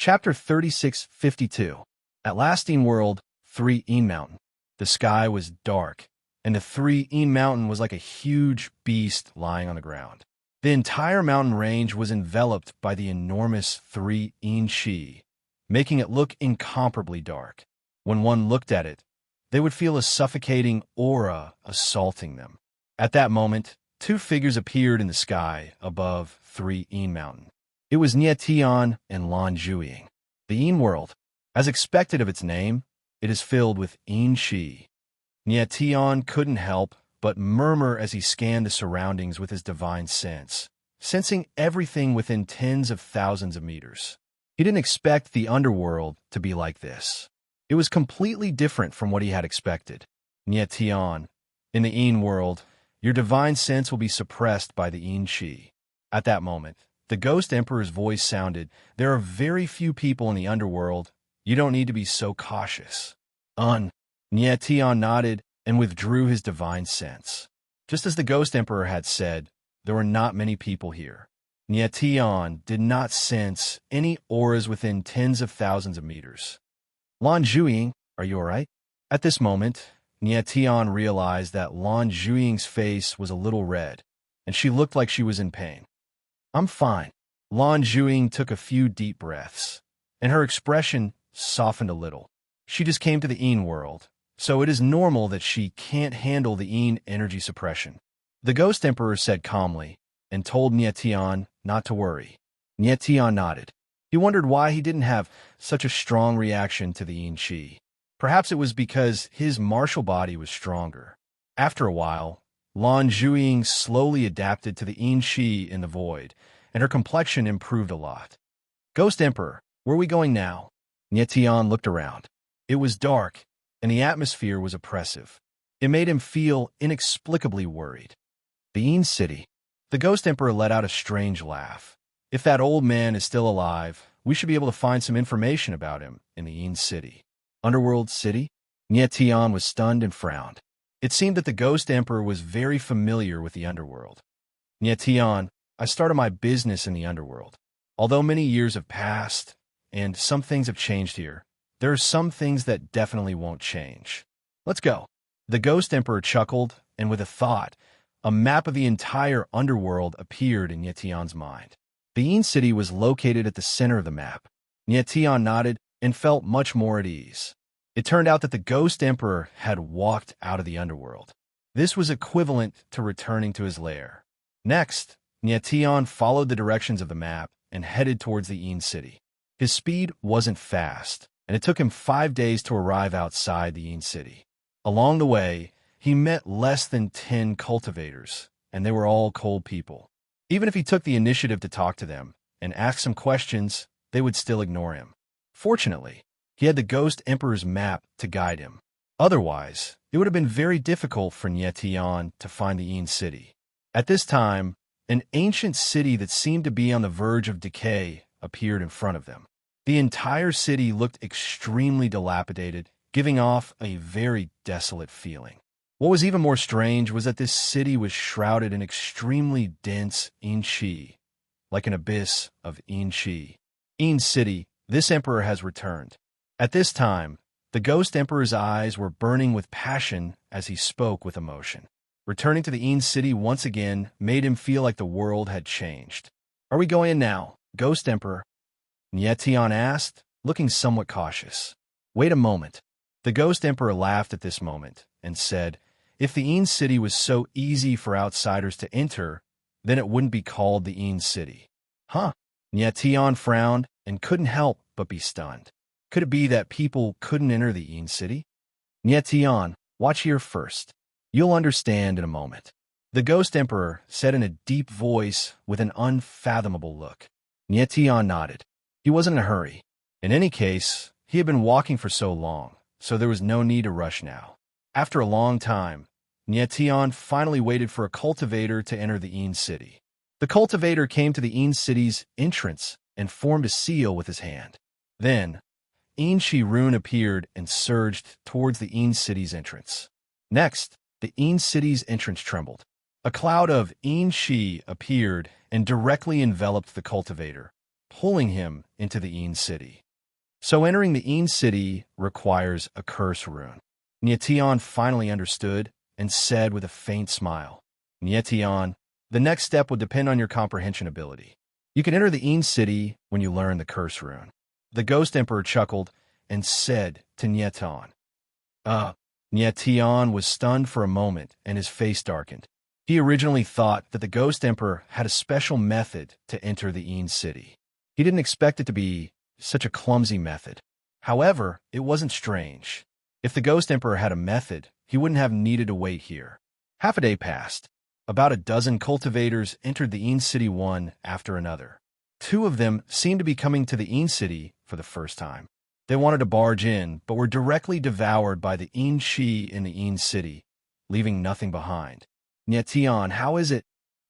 Chapter 3652. At Lasting World, 3 Een Mountain. The sky was dark, and the 3 Een Mountain was like a huge beast lying on the ground. The entire mountain range was enveloped by the enormous 3 Een Shi, making it look incomparably dark. When one looked at it, they would feel a suffocating aura assaulting them. At that moment, 2 figures appeared in the sky above 3 Een Mountain. It was Nietian and Lan Zhuiying. The Een world, as expected of its name, it is filled with Een Shi. Nietian couldn't help but murmur as he scanned the surroundings with his divine sense, sensing everything within tens of thousands of meters. He didn't expect the underworld to be like this. It was completely different from what he had expected. Nietian, in the Een world, your divine sense will be suppressed by the Een Shi. At that moment, the Ghost Emperor's voice sounded, "There are very few people in the underworld. You don't need to be so cautious." Nietian nodded and withdrew his divine sense. Just as the Ghost Emperor had said, there were not many people here. Nietian did not sense any auras within tens of thousands of meters. "Lan Zhuiying, are you all right?" At this moment, Nietian realized that Lan Zhuiying's face was a little red, and she looked like she was in pain. "I'm fine." Lan Zhuiying took a few deep breaths, and her expression softened a little. She just came to the Een world, so it is normal that she can't handle the Een energy suppression. The Ghost Emperor said calmly, and told Nietian not to worry. Nietian nodded. He wondered why he didn't have such a strong reaction to the Een Shi. Perhaps it was because his martial body was stronger. After a while, Lan Zhuiying slowly adapted to the Een Shi in the void, and her complexion improved a lot. "Ghost Emperor, where are we going now?" Nietian looked around. It was dark, and the atmosphere was oppressive. It made him feel inexplicably worried. "The Een City." The Ghost Emperor let out a strange laugh. "If that old man is still alive, we should be able to find some information about him in the Een City." Underworld City? Nietian was stunned and frowned. It seemed that the Ghost Emperor was very familiar with the underworld. "Nietian, I started my business in the underworld. Although many years have passed, and some things have changed here, there are some things that definitely won't change. Let's go." The Ghost Emperor chuckled, and with a thought, a map of the entire underworld appeared in Nietian's mind. The Een City was located at the center of the map. Nietian nodded and felt much more at ease. It turned out that the Ghost Emperor had walked out of the underworld. This was equivalent to returning to his lair. Next, Nietian followed the directions of the map and headed towards the Een City. His speed wasn't fast, and it took him 5 days to arrive outside the Een City. Along the way, he met less than 10 cultivators, and they were all cold people. Even if he took the initiative to talk to them and ask some questions, they would still ignore him. Fortunately, he had the Ghost Emperor's map to guide him. Otherwise, it would have been very difficult for Nietian to find the Een City. At this time, an ancient city that seemed to be on the verge of decay appeared in front of them. The entire city looked extremely dilapidated, giving off a very desolate feeling. What was even more strange was that this city was shrouded in extremely dense Een Shi, like an abyss of Een Shi. Een City, this emperor has returned. At this time, the Ghost Emperor's eyes were burning with passion as he spoke with emotion. Returning to the Een City once again made him feel like the world had changed. "Are we going in now, Ghost Emperor?" Nietian asked, looking somewhat cautious. "Wait a moment." The Ghost Emperor laughed at this moment and said, "If the Een City was so easy for outsiders to enter, then it wouldn't be called the Een City." "Huh?" Nietian frowned and couldn't help but be stunned. Could it be that people couldn't enter the Een City? "Nietian, watch here first. You'll understand in a moment," the Ghost Emperor said in a deep voice with an unfathomable look. Nietian nodded. He wasn't in a hurry. In any case, he had been walking for so long, so there was no need to rush now. After a long time, Nietian finally waited for a cultivator to enter the Een City. The cultivator came to the Een City's entrance and formed a seal with his hand. Then, Een Shi rune appeared and surged towards the Een City's entrance. Next, the Een City's entrance trembled. A cloud of Een Shi appeared and directly enveloped the cultivator, pulling him into the Een city. So entering the Een city requires a curse rune. Nyetian finally understood and said with a faint smile, Nyetian, the next step would depend on your comprehension ability. You can enter the Een city when you learn the curse rune. The Ghost Emperor chuckled and said to Nyetian. Nyetian was stunned for a moment and his face darkened. He originally thought that the Ghost Emperor had a special method to enter the Een city. He didn't expect it to be such a clumsy method. However, it wasn't strange. If the Ghost Emperor had a method, he wouldn't have needed to wait here. Half a day passed. About a dozen cultivators entered the Een city one after another. Two of them seemed to be coming to the Een city for the first time. They wanted to barge in, but were directly devoured by the Een Shi in the Een city, leaving nothing behind. Nyetian, how is it?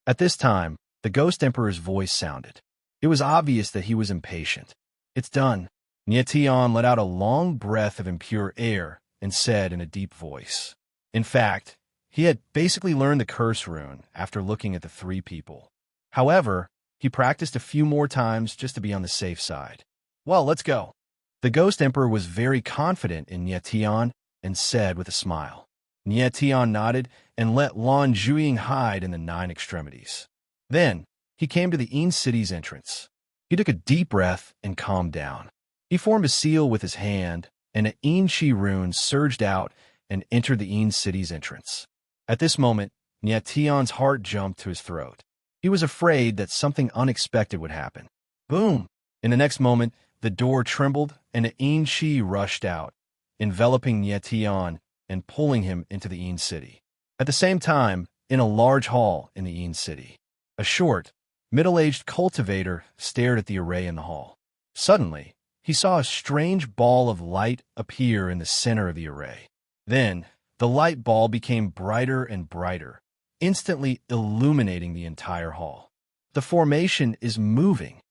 At this time, the Ghost Emperor's voice sounded. It was obvious that he was impatient. It's done. Nyetian let out a long breath of impure air and said in a deep voice. In fact, he had basically learned the curse rune after looking at the three people. However, he practiced a few more times just to be on the safe side. Well, let's go. The Ghost Emperor was very confident in Nyetian and said with a smile. Nyetian nodded and let Lan Zhuiying hide in the 9 extremities. Then, he came to the Een city's entrance. He took a deep breath and calmed down. He formed a seal with his hand, and an Een Shi rune surged out and entered the Een city's entrance. At this moment, Nyetian's heart jumped to his throat. He was afraid that something unexpected would happen. Boom! In the next moment, the door trembled and an Een Shi rushed out, enveloping Nyetian and pulling him into the Een city. At the same time, in a large hall in the Een city, a short, middle-aged cultivator stared at the array in the hall. Suddenly, he saw a strange ball of light appear in the center of the array. Then, the light ball became brighter and brighter, instantly illuminating the entire hall. The formation is moving.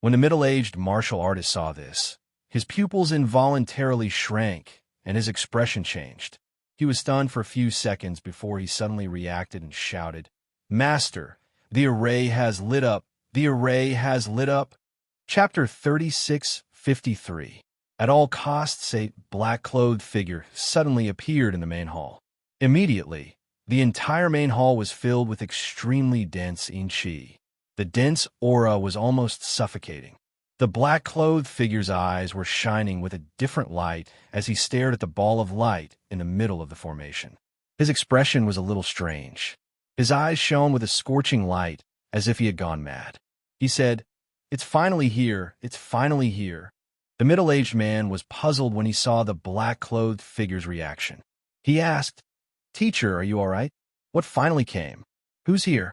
When the middle-aged martial artist saw this, his pupils involuntarily shrank and his expression changed. He was stunned for a few seconds before he suddenly reacted and shouted, Master, the array has lit up. The array has lit up. Chapter 36:53. At all costs, a black-clothed figure suddenly appeared in the main hall. Immediately, the entire main hall was filled with extremely dense Een Shi. The dense aura was almost suffocating. The black-clothed figure's eyes were shining with a different light as he stared at the ball of light in the middle of the formation. His expression was a little strange. His eyes shone with a scorching light, as if he had gone mad. He said, It's finally here. It's finally here. The middle-aged man was puzzled when he saw the black-clothed figure's reaction. He asked, Teacher, are you all right? What finally came? Who's here?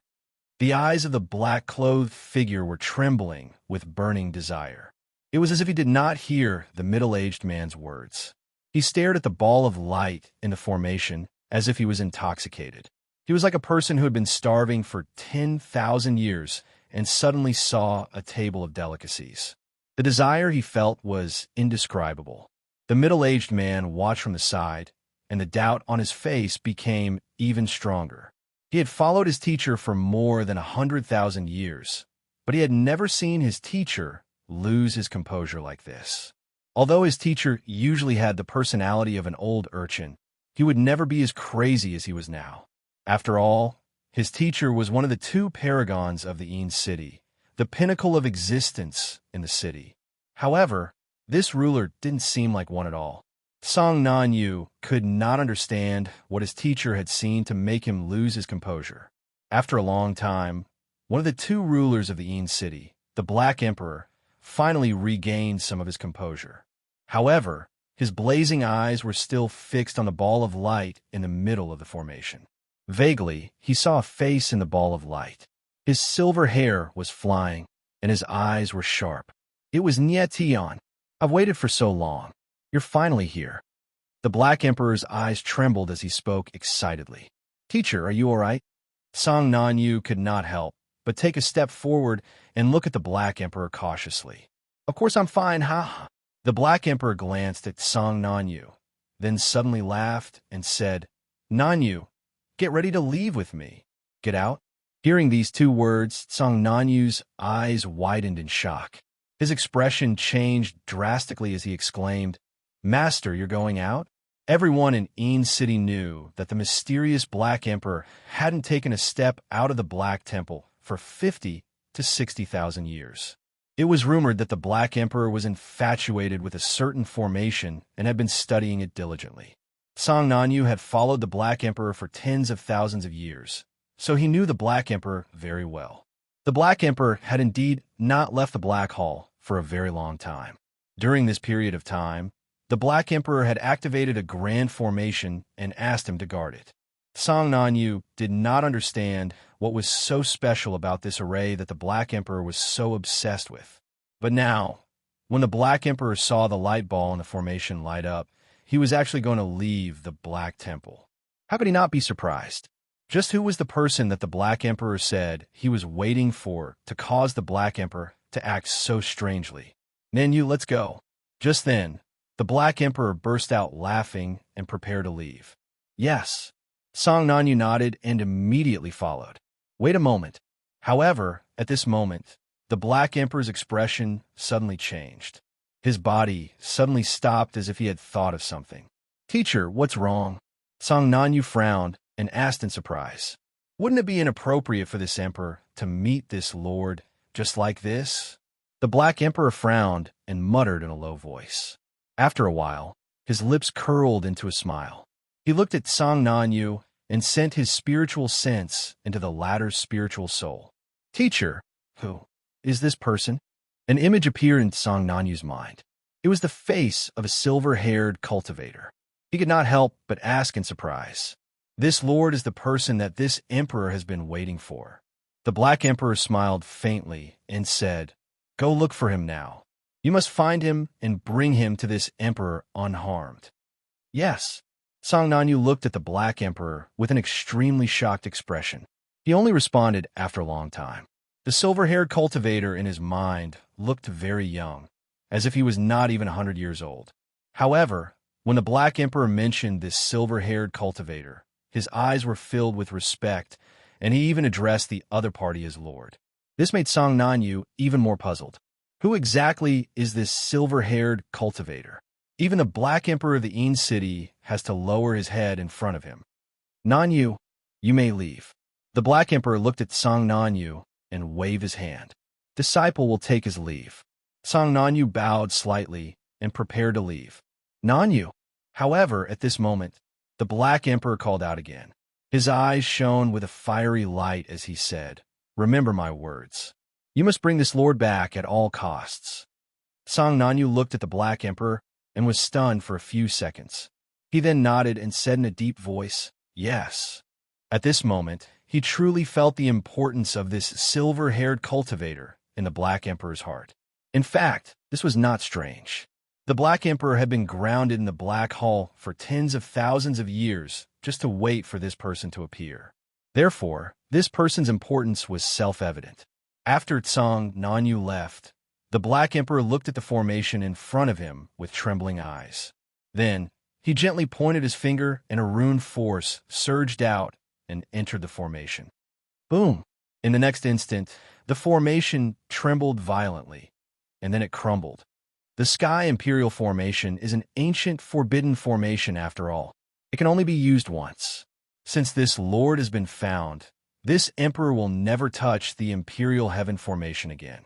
The eyes of the black-clothed figure were trembling with burning desire. It was as if he did not hear the middle-aged man's words. He stared at the ball of light in the formation as if he was intoxicated. He was like a person who had been starving for 10,000 years and suddenly saw a table of delicacies. The desire he felt was indescribable. The middle-aged man watched from the side, and the doubt on his face became even stronger. He had followed his teacher for more than 100,000 years, but he had never seen his teacher lose his composure like this. Although his teacher usually had the personality of an old urchin, he would never be as crazy as he was now. After all, his teacher was one of the 2 paragons of the Een city, the pinnacle of existence in the city. However, this ruler didn't seem like one at all. Song Nan Yu could not understand what his teacher had seen to make him lose his composure. After a long time, one of the 2 rulers of the Een city, the Black Emperor, finally regained some of his composure. However, his blazing eyes were still fixed on the ball of light in the middle of the formation. Vaguely, he saw a face in the ball of light. His silver hair was flying, and his eyes were sharp. It was Nyetian. I've waited for so long. You're finally here. The Black Emperor's eyes trembled as he spoke excitedly. Teacher, are you all right? Song Nan Yu could not help but take a step forward and look at the Black Emperor cautiously. Of course I'm fine, ha. The Black Emperor glanced at Song Nan Yu, then suddenly laughed and said, Nan Yu, get ready to leave with me. Get out? Hearing these 2 words, Song Nan Yu's eyes widened in shock. His expression changed drastically as he exclaimed, "Master, you're going out?" Everyone in Een City knew that the mysterious Black Emperor hadn't taken a step out of the Black Temple for 50 to 60,000 years. It was rumored that the Black Emperor was infatuated with a certain formation and had been studying it diligently. Song Nanyu had followed the Black Emperor for tens of thousands of years, so he knew the Black Emperor very well. The Black Emperor had indeed not left the Black Hall for a very long time. During this period of time, the Black Emperor had activated a grand formation and asked him to guard it. Song Nanyu did not understand what was so special about this array that the Black Emperor was so obsessed with. But now, when the Black Emperor saw the light ball in the formation light up, he was actually going to leave the Black Temple. How could he not be surprised? Just who was the person that the Black Emperor said he was waiting for to cause the Black Emperor to act so strangely? Nanyu, let's go. Just then, the Black Emperor burst out laughing and prepared to leave. Yes. Song Nanyu nodded and immediately followed. Wait a moment. However, at this moment, the Black Emperor's expression suddenly changed. His body suddenly stopped as if he had thought of something. Teacher, what's wrong? Song Nanyu frowned and asked in surprise. Wouldn't it be inappropriate for this emperor to meet this lord just like this? The Black Emperor frowned and muttered in a low voice. After a while, his lips curled into a smile. He looked at Song Nanyu and sent his spiritual sense into the latter's spiritual soul. Teacher, who is this person? An image appeared in Song Nanyu's mind. It was the face of a silver-haired cultivator. He could not help but ask in surprise. This lord is the person that this emperor has been waiting for. The Black Emperor smiled faintly and said, Go look for him now. You must find him and bring him to this emperor unharmed. Yes. Song Nanyu looked at the Black Emperor with an extremely shocked expression. He only responded after a long time. The silver-haired cultivator in his mind looked very young, as if he was not even 100 years old. However, when the Black Emperor mentioned this silver-haired cultivator, his eyes were filled with respect, and he even addressed the other party as Lord. This made Song Nanyu even more puzzled. Who exactly is this silver-haired cultivator? Even the Black Emperor of the Een City has to lower his head in front of him. Nanyu, you may leave. The Black Emperor looked at Song Nanyu and waved his hand. Disciple will take his leave. Song Nanyu bowed slightly and prepared to leave. Nanyu. However, at this moment, the Black Emperor called out again. His eyes shone with a fiery light as he said, Remember my words. You must bring this lord back at all costs. Song Nanyu looked at the Black Emperor and was stunned for a few seconds. He then nodded and said in a deep voice, Yes. At this moment, he truly felt the importance of this silver-haired cultivator in the Black Emperor's heart. In fact, this was not strange. The Black Emperor had been grounded in the Black Hall for tens of thousands of years just to wait for this person to appear. Therefore, this person's importance was self-evident. After Song Nanyu left, the Black Emperor looked at the formation in front of him with trembling eyes. Then, he gently pointed his finger and a rune force surged out and entered the formation. Boom! In the next instant, the formation trembled violently, and then it crumbled. The Sky Imperial Formation is an ancient, forbidden formation after all. It can only be used once. Since this lord has been found, this emperor will never touch the Imperial Heaven Formation again.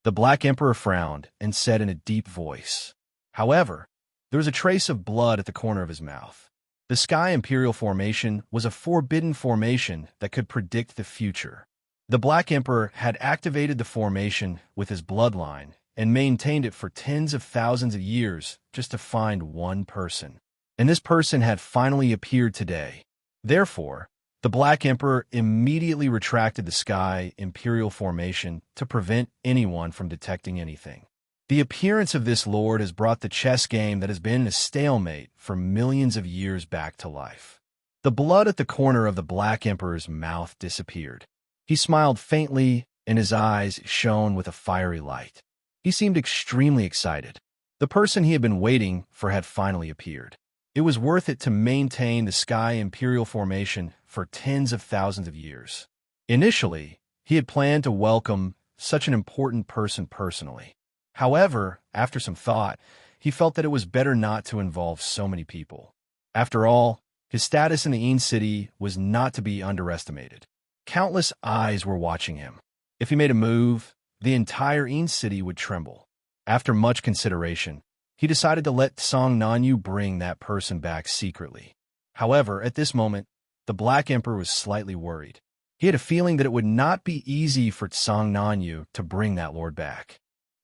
The Black Emperor frowned and said in a deep voice. However, there was a trace of blood at the corner of his mouth. The Sky Imperial Formation was a forbidden formation that could predict the future. The Black Emperor had activated the formation with his bloodline and maintained it for tens of thousands of years just to find one person. And this person had finally appeared today. Therefore, the Black Emperor immediately retracted the Sky Imperial Formation to prevent anyone from detecting anything. The appearance of this lord has brought the chess game that has been in a stalemate for millions of years back to life. The blood at the corner of the Black Emperor's mouth disappeared. He smiled faintly, and his eyes shone with a fiery light. He seemed extremely excited. The person he had been waiting for had finally appeared. It was worth it to maintain the Sky Imperial Formation for tens of thousands of years. Initially, he had planned to welcome such an important person personally. However, after some thought, he felt that it was better not to involve so many people. After all, his status in the Een City was not to be underestimated. Countless eyes were watching him. If he made a move, the entire Een City would tremble. After much consideration, he decided to let Song Nanyu bring that person back secretly. However, at this moment, the Black Emperor was slightly worried. He had a feeling that it would not be easy for Song Nanyu to bring that lord back.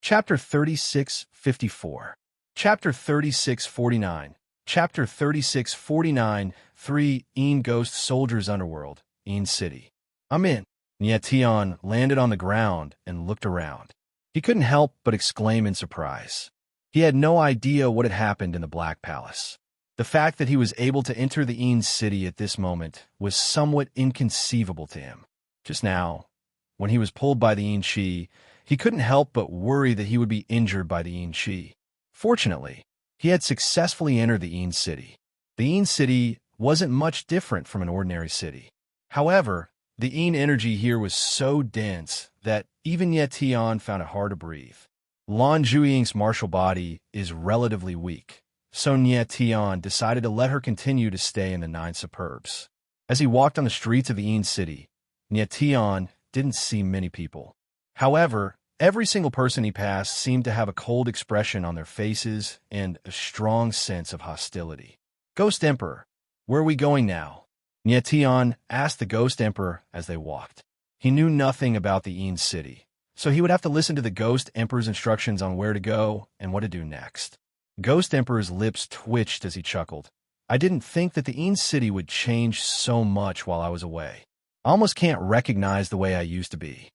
Chapter 36:54. Chapter 36:49. Chapter 36:49. 3. Een Ghost Soldiers Underworld, Een City. I'm in. Nye Tian landed on the ground and looked around. He couldn't help but exclaim in surprise. He had no idea what had happened in the Black Palace. The fact that he was able to enter the Een City at this moment was somewhat inconceivable to him. Just now, when he was pulled by the Een Chi, he couldn't help but worry that he would be injured by the Een Chi. Fortunately, he had successfully entered the Een City. The Een City wasn't much different from an ordinary city. However, the Een energy here was so dense that even Nye Tian found it hard to breathe. Lan Zhuiying's martial body is relatively weak, so Nye Tian decided to let her continue to stay in the Nine Superbs. As he walked on the streets of the Een City, Nye Tian didn't see many people. However, every single person he passed seemed to have a cold expression on their faces and a strong sense of hostility. Ghost Emperor, where are we going now? Nye Tian asked the Ghost Emperor as they walked. He knew nothing about the Een City, so he would have to listen to the Ghost Emperor's instructions on where to go and what to do next. Ghost Emperor's lips twitched as he chuckled. I didn't think that the Een City would change so much while I was away. I almost can't recognize the way I used to be.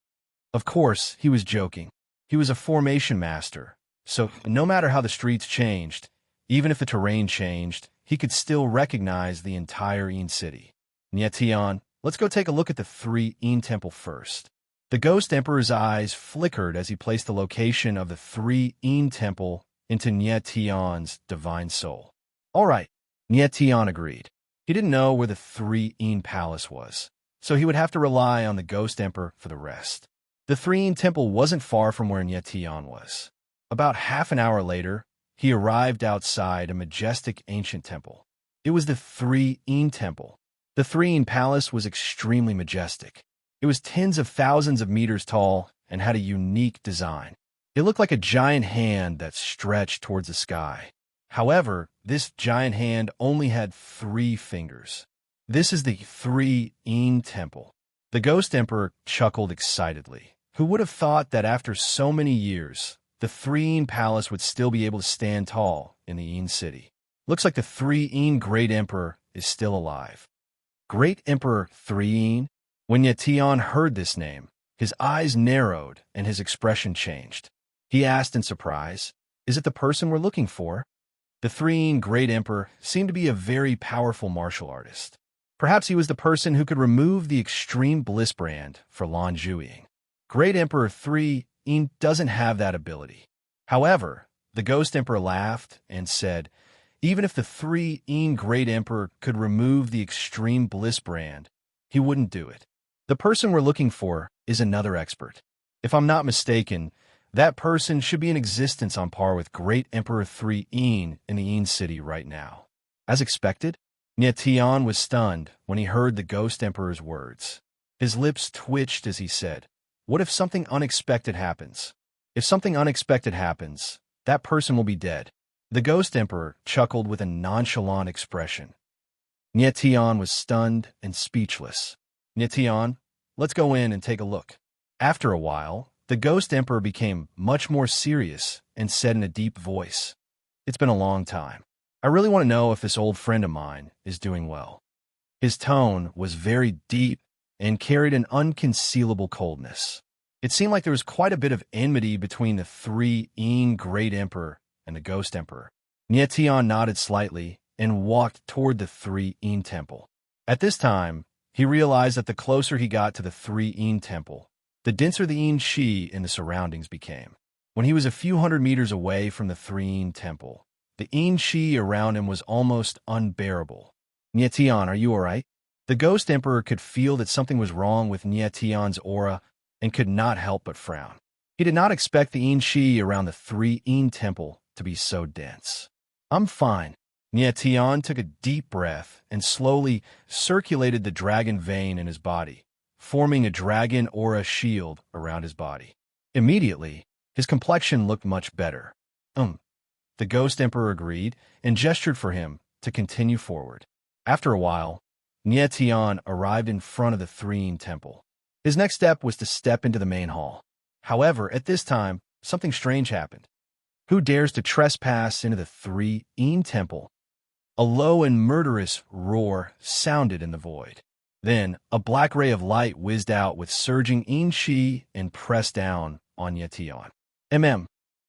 Of course, he was joking. He was a formation master, so no matter how the streets changed, even if the terrain changed, he could still recognize the entire Een City. Nye Tian, let's go take a look at the 3 Een Temple first. The Ghost Emperor's eyes flickered as he placed the location of the 3 Een Temple into Nye Tian's divine soul. All right, Nye Tian agreed. He didn't know where the 3 Een Palace was, so he would have to rely on the Ghost Emperor for the rest. The 3 Een Temple wasn't far from where Nye Tian was. About half an hour later, he arrived outside a majestic ancient temple. It was the 3 Een Temple. The 3 Een Palace was extremely majestic. It was tens of thousands of meters tall and had a unique design. It looked like a giant hand that stretched towards the sky. However, this giant hand only had 3 fingers. This is the 3 Een Temple. The Ghost Emperor chuckled excitedly. Who would have thought that after so many years, the 3 Een Palace would still be able to stand tall in the Een City? Looks like the 3 Een Great Emperor is still alive. Great Emperor 3 Een? When Nye Tian heard this name, his eyes narrowed and his expression changed. He asked in surprise, is it the person we're looking for? The 3 Een Great Emperor seemed to be a very powerful martial artist. Perhaps he was the person who could remove the extreme bliss brand for Lan Zhuiying. Great Emperor 3 Een doesn't have that ability. However, the Ghost Emperor laughed and said, even if the 3 Een Great Emperor could remove the extreme bliss brand, he wouldn't do it. The person we're looking for is another expert. If I'm not mistaken, that person should be in existence on par with Great Emperor 3 Een in the Een City right now. As expected, Nye Tian was stunned when he heard the Ghost Emperor's words. His lips twitched as he said, what if something unexpected happens? If something unexpected happens, that person will be dead. The Ghost Emperor chuckled with a nonchalant expression. Nye Tian was stunned and speechless. Nye Tian, let's go in and take a look. After a while, the Ghost Emperor became much more serious and said in a deep voice, it's been a long time. I really want to know if this old friend of mine is doing well. His tone was very deep and carried an unconcealable coldness. It seemed like there was quite a bit of enmity between the 3 Een Great Emperor and the Ghost Emperor. Nye Tian nodded slightly and walked toward the 3 Een Temple. At this time, he realized that the closer he got to the 3 Een Temple, the denser the Een Chi in the surroundings became. When he was a few hundred meters away from the 3 Een Temple, the Een Chi around him was almost unbearable. Nye Tian, are you all right? The Ghost Emperor could feel that something was wrong with Nye Tian's aura and could not help but frown. He did not expect the Yin around the three Yin temple to be so dense. I'm fine. Tian took a deep breath and slowly circulated the dragon vein in his body, forming a dragon aura shield around his body. Immediately, his complexion looked much better. The Ghost Emperor agreed and gestured for him to continue forward. After a while, Tian arrived in front of the three Yin temple. His next step was to step into the main hall. However, at this time, something strange happened. Who dares to trespass into the three Yin temple? A low and murderous roar sounded in the void. Then, a black ray of light whizzed out with surging Yin Qi and pressed down on Tian.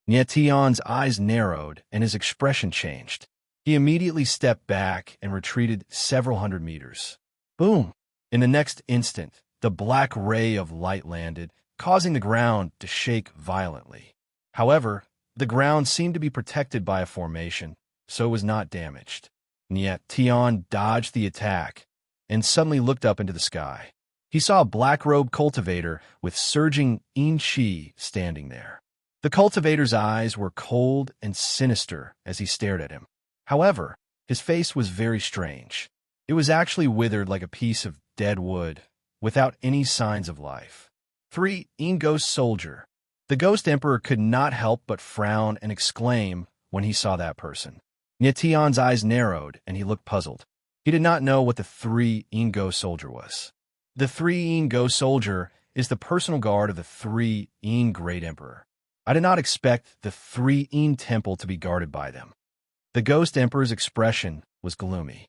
Tian's eyes narrowed and his expression changed. He immediately stepped back and retreated several hundred meters. Boom! In the next instant, the black ray of light landed, causing the ground to shake violently. However, the ground seemed to be protected by a formation, so it was not damaged. Tian dodged the attack and suddenly looked up into the sky. He saw a black-robed cultivator with surging Yin Qi standing there. The cultivator's eyes were cold and sinister as he stared at him. However, his face was very strange. It was actually withered like a piece of dead wood, without any signs of life. 3. Yin Ghost Soldier. The Ghost Emperor could not help but frown and exclaim when he saw that person. Tian's eyes narrowed and he looked puzzled. He did not know what the 3 Yin Ghost Soldier was. The 3 Yin Ghost Soldier is the personal guard of the 3 Yin Great Emperor. I did not expect the 3 Yin Temple to be guarded by them. The Ghost Emperor's expression was gloomy.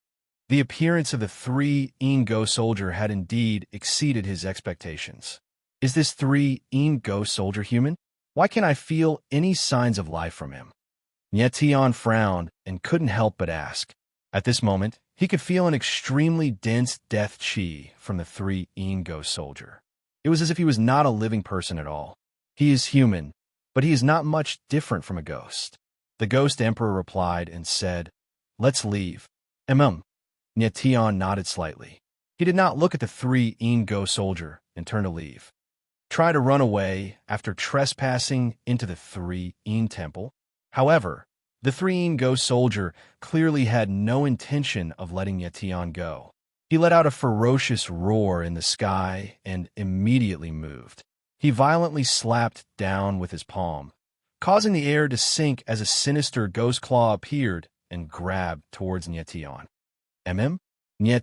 The appearance of the 3 Yin Ghost Soldier had indeed exceeded his expectations. Is this 3 Yin Ghost Soldier human? Why can't I feel any signs of life from him? Tian frowned and couldn't help but ask. At this moment, he could feel an extremely dense death qi from the 3 Yin Ghost Soldier. It was as if he was not a living person at all. He is human, but he is not much different from a ghost. The Ghost Emperor replied and said, "Let's leave." Tian nodded slightly. He did not look at the 3 Yin Ghost Soldier and turned to leave. Try to run away after trespassing into the 3 Yin Temple. However, the 3 Yin Ghost Soldier clearly had no intention of letting Tian go. He let out a ferocious roar in the sky and immediately moved. He violently slapped down with his palm, causing the air to sink as a sinister ghost claw appeared and grabbed towards Tian.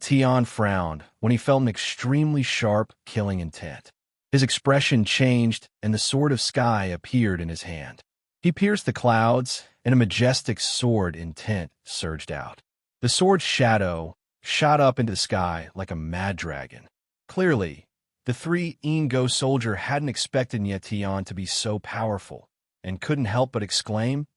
Tian frowned when he felt an extremely sharp, killing intent. His expression changed and the sword of sky appeared in his hand. He pierced the clouds and a majestic sword intent surged out. The sword's shadow shot up into the sky like a mad dragon. Clearly, the 3 Yin Ghost Soldier hadn't expected Tian to be so powerful and couldn't help but exclaim,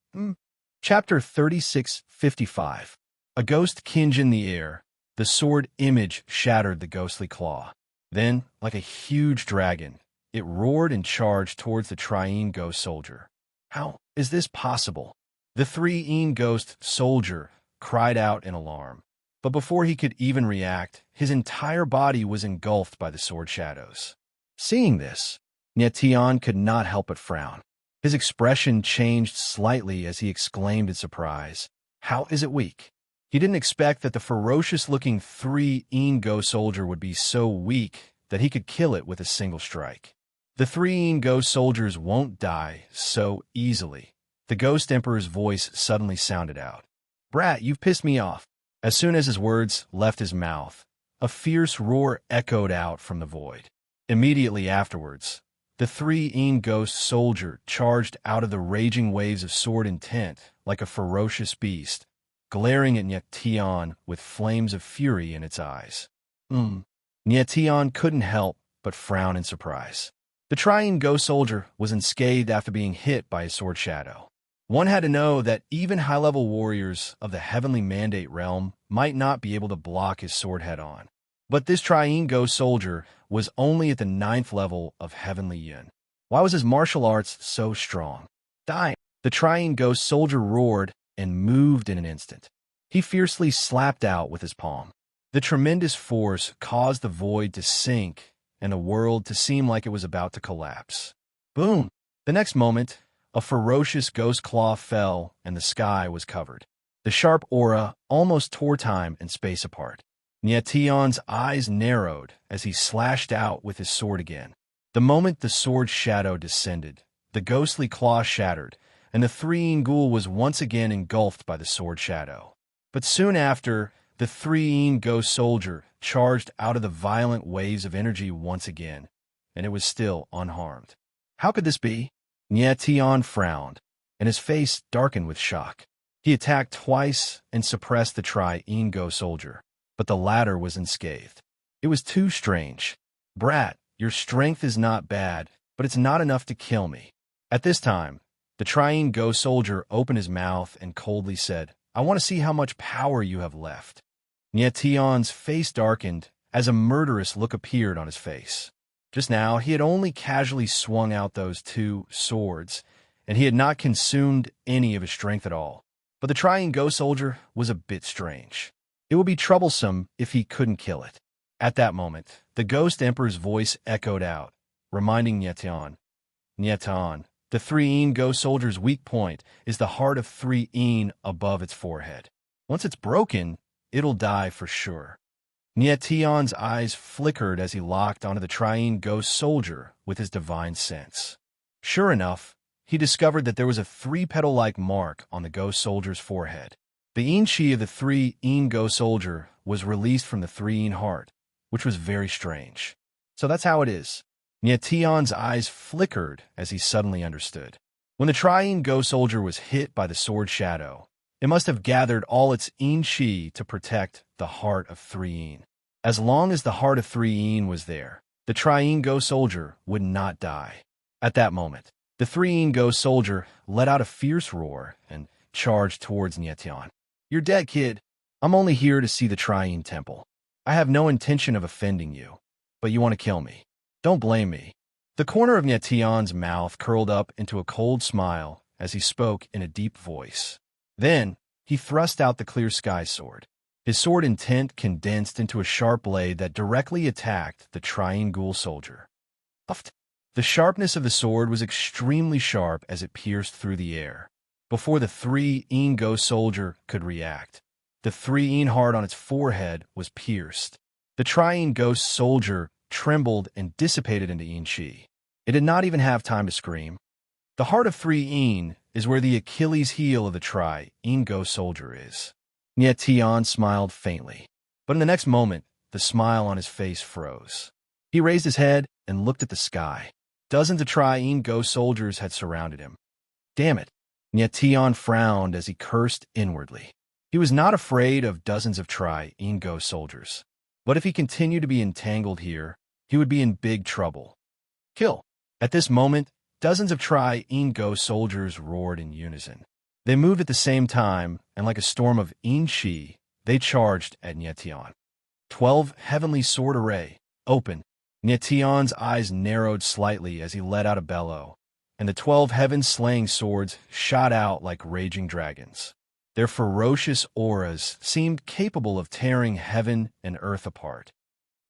Chapter 3655. A ghost kinge in the air. The sword image shattered the ghostly claw. Then, like a huge dragon, it roared and charged towards the 3 Yin Ghost Soldier. How is this possible? The 3 Yin Ghost Soldier cried out in alarm. But before he could even react, his entire body was engulfed by the sword shadows. Seeing this, Tian could not help but frown. His expression changed slightly as he exclaimed in surprise, "How is it weak?" He didn't expect that the ferocious-looking 3 Yin Ghost Soldier would be so weak that he could kill it with a single strike. The 3 Yin Ghost Soldiers won't die so easily. The Ghost Emperor's voice suddenly sounded out. "Brat, you've pissed me off." As soon as his words left his mouth, a fierce roar echoed out from the void. Immediately afterwards, the 3 Yin Ghost Soldier charged out of the raging waves of sword intent like a ferocious beast, glaring at Tian with flames of fury in its eyes. Tian couldn't help but frown in surprise. The 3 Yin Ghost Soldier was unscathed after being hit by a sword shadow. One had to know that even high-level warriors of the Heavenly Mandate realm might not be able to block his sword head-on. But this 3 Yin Ghost Soldier was only at the 9th level of Heavenly Yin. Why was his martial arts so strong? Die! The 3 Yin Ghost Soldier roared and moved in an instant. He fiercely slapped out with his palm. The tremendous force caused the void to sink and the world to seem like it was about to collapse. Boom! The next moment, a ferocious ghost claw fell and the sky was covered. The sharp aura almost tore time and space apart. Nietion's eyes narrowed as he slashed out with his sword again. The moment the sword's shadow descended, the ghostly claw shattered, and the three-in ghoul was once again engulfed by the sword shadow. But soon after, the three-in ghost soldier charged out of the violent waves of energy once again, and it was still unharmed. How could this be? Nietion frowned, and his face darkened with shock. He attacked twice and suppressed the tri-in ghost soldier, but the latter was unscathed. It was too strange. Brat, your strength is not bad, but it's not enough to kill me. At this time, the tri-in ghost soldier opened his mouth and coldly said, I want to see how much power you have left. Nietion's face darkened as a murderous look appeared on his face. Just now, he had only casually swung out those two swords, and he had not consumed any of his strength at all. But the tri-in ghost soldier was a bit strange. It would be troublesome if he couldn't kill it. At that moment, the Ghost Emperor's voice echoed out, reminding Nietion, the three-in ghost soldier's weak point is the heart of three-in above its forehead. Once it's broken, it'll die for sure. Nietion's eyes flickered as he locked onto the tri-in ghost soldier with his divine sense. Sure enough, he discovered that there was a three-petal-like mark on the ghost soldier's forehead. The in-chi of the three-in ghost soldier was released from the three-in heart, which was very strange. So that's how it is. Nietion's eyes flickered as he suddenly understood. When the tri-in ghost soldier was hit by the sword shadow, it must have gathered all its in-chi to protect the heart of three-in. As long as the heart of three-in was there, the tri-in ghost soldier would not die. At that moment, the three-in ghost soldier let out a fierce roar and charged towards Nietion. You're dead, kid. I'm only here to see the tri-in temple. I have no intention of offending you, but you want to kill me. Don't blame me. The corner of Nietion's mouth curled up into a cold smile as he spoke in a deep voice. Then, he thrust out the clear sky sword. His sword intent condensed into a sharp blade that directly attacked the tri-in ghoul soldier. The sharpness of the sword was extremely sharp as it pierced through the air. Before the three-in ghost soldier could react, the three-in heart on its forehead was pierced. The tri-in ghost soldier trembled and dissipated into in-chi. It did not even have time to scream. The heart of three-in is where the Achilles heel of the tri-in ghost soldier is. Nietion smiled faintly, but in the next moment, the smile on his face froze. He raised his head and looked at the sky. Dozens of tri-in ghost soldiers had surrounded him. Damn it! Nietion frowned as he cursed inwardly. He was not afraid of dozens of tri-in ghost soldiers, but if he continued to be entangled here, he would be in big trouble. Kill! At this moment, dozens of tri-in ghost soldiers roared in unison. They moved at the same time, and like a storm of in-chi, they charged at Nietion. 12 heavenly sword array, open. Nietion's eyes narrowed slightly as he let out a bellow, and the 12 heaven-slaying swords shot out like raging dragons. Their ferocious auras seemed capable of tearing heaven and earth apart.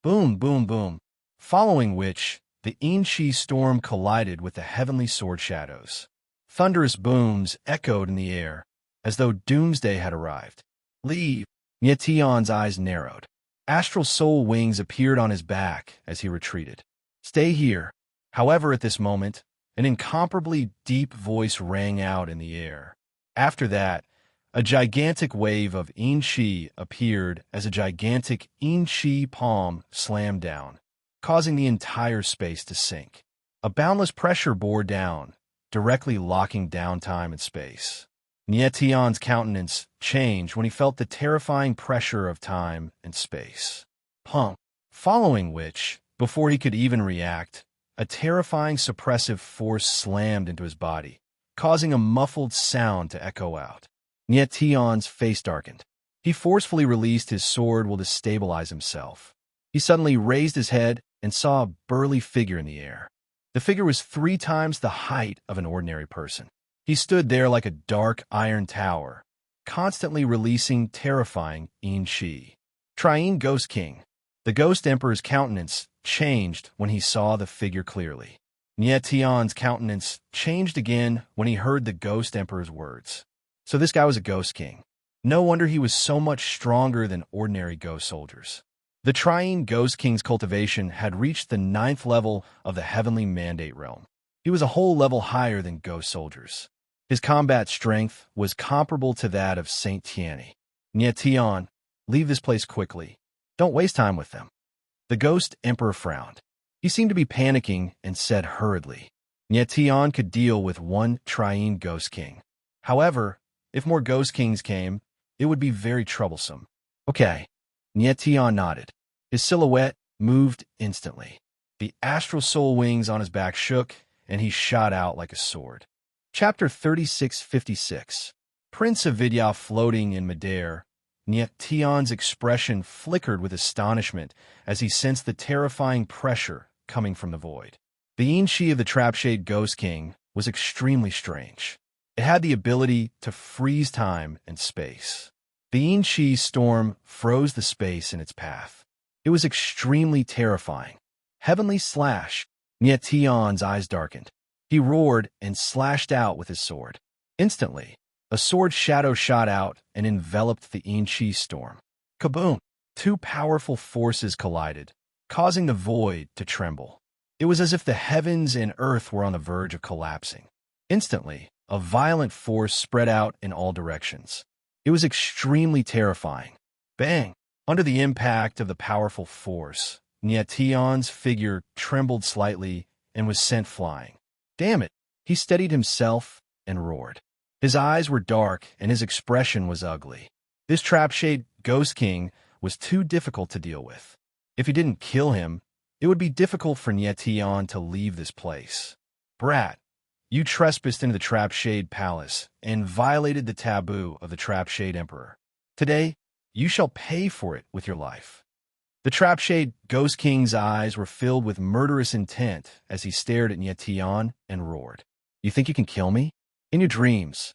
Boom, boom, boom, following which, the in-chi storm collided with the heavenly sword shadows. Thunderous booms echoed in the air, as though doomsday had arrived. Leave! Nietion's eyes narrowed. Astral soul wings appeared on his back as he retreated. Stay here. However, at this moment, an incomparably deep voice rang out in the air. After that, a gigantic wave of in-chi appeared as a gigantic in-chi palm slammed down, causing the entire space to sink. A boundless pressure bore down, directly locking down time and space. Nietion's countenance changed when he felt the terrifying pressure of time and space. Pump. Following which, before he could even react, a terrifying suppressive force slammed into his body, causing a muffled sound to echo out. Nietion's face darkened. He forcefully released his sword to stabilize himself. He suddenly raised his head and saw a burly figure in the air. The figure was 3 times the height of an ordinary person. He stood there like a dark iron tower, constantly releasing terrifying in-chi. Tri-in Ghost King. The Ghost Emperor's countenance changed when he saw the figure clearly. Nietion's countenance changed again when he heard the Ghost Emperor's words. So this guy was a Ghost King. No wonder he was so much stronger than ordinary ghost soldiers. The Triune Ghost King's cultivation had reached the 9th level of the Heavenly Mandate realm. He was a whole level higher than ghost soldiers. His combat strength was comparable to that of Saint Tianni. Nietion, leave this place quickly. Don't waste time with them. The Ghost Emperor frowned. He seemed to be panicking and said hurriedly, Nietion could deal with one Triune Ghost King. However, if more Ghost Kings came, it would be very troublesome. Okay. Nietion nodded. His silhouette moved instantly. The astral soul wings on his back shook, and he shot out like a sword. Chapter 3656. Prince of Vidya floating in midair, Nietion's expression flickered with astonishment as he sensed the terrifying pressure coming from the void. The Yin-Chi of the Trapshade Ghost King was extremely strange. It had the ability to freeze time and space. The Yin-Chi storm froze the space in its path. It was extremely terrifying. Heavenly slash! Nietion's eyes darkened. He roared and slashed out with his sword. Instantly, a sword shadow shot out and enveloped the Yin-Chi storm. Kaboom! Two powerful forces collided, causing the void to tremble. It was as if the heavens and earth were on the verge of collapsing. Instantly, a violent force spread out in all directions. It was extremely terrifying. Bang! Under the impact of the powerful force, Nietion's figure trembled slightly and was sent flying. Damn it! He steadied himself and roared. His eyes were dark and his expression was ugly. This Trapshade Ghost King was too difficult to deal with. If he didn't kill him, it would be difficult for Nietion to leave this place. Brat, you trespassed into the Trapshade Palace and violated the taboo of the Trapshade Emperor. Today, you shall pay for it with your life. The Trapshade Ghost King's eyes were filled with murderous intent as he stared at Nietion and roared. You think you can kill me? In your dreams.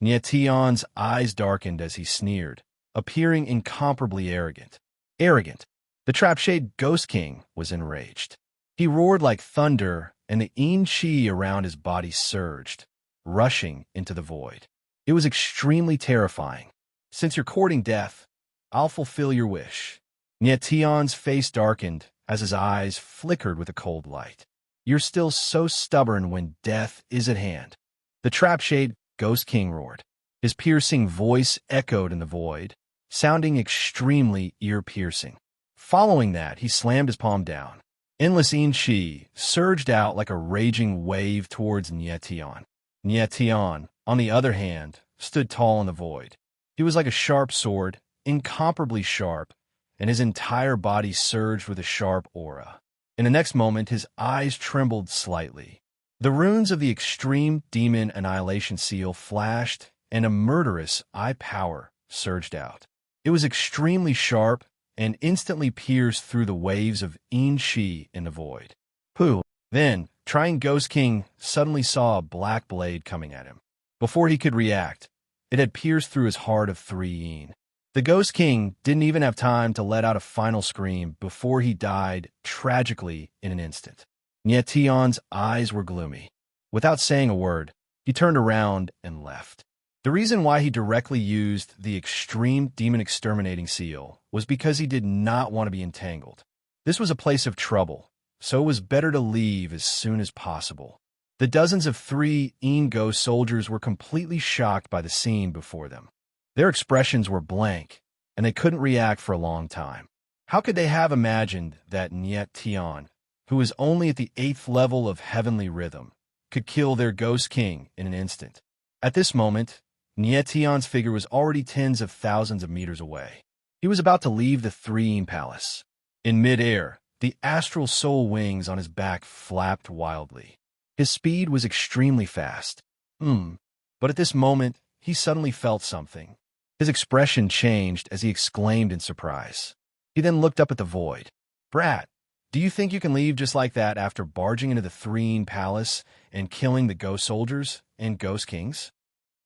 Nietion's eyes darkened as he sneered, appearing incomparably arrogant. Arrogant. The Trapshade Ghost King was enraged. He roared like thunder, and the Yin-Chi around his body surged, rushing into the void. It was extremely terrifying. Since you're courting death, I'll fulfill your wish. Nietion's face darkened as his eyes flickered with a cold light. You're still so stubborn when death is at hand. The Trapshade Ghost King roared. His piercing voice echoed in the void, sounding extremely ear-piercing. Following that, he slammed his palm down. Endless Yin-Chi surged out like a raging wave towards Nietion. Nietion, on the other hand, stood tall in the void. He was like a sharp sword, incomparably sharp, and his entire body surged with a sharp aura. In the next moment, his eyes trembled slightly. The runes of the Extreme Demon Annihilation Seal flashed, and a murderous eye power surged out. It was extremely sharp and instantly pierced through the waves of Yin-Chi in the void. Pooh! Then, Triune Ghost King suddenly saw a black blade coming at him. Before he could react, it had pierced through his heart of 3 yin. The Ghost King didn't even have time to let out a final scream before he died tragically in an instant. Nietion's eyes were gloomy. Without saying a word, he turned around and left. The reason why he directly used the Extreme Demon Exterminating Seal was because he did not want to be entangled. This was a place of trouble, so it was better to leave as soon as possible. The dozens of 3 Yin Ghost soldiers were completely shocked by the scene before them. Their expressions were blank, and they couldn't react for a long time. How could they have imagined that Nietion, who was only at the 8th level of heavenly rhythm, could kill their Ghost King in an instant? At this moment, Nietion's figure was already tens of thousands of meters away. He was about to leave the 3 Yin Palace. In mid-air, the astral soul wings on his back flapped wildly. His speed was extremely fast. But at this moment, he suddenly felt something. His expression changed as he exclaimed in surprise. He then looked up at the void. Brat, do you think you can leave just like that after barging into the 3 Yin Palace and killing the ghost soldiers and ghost kings?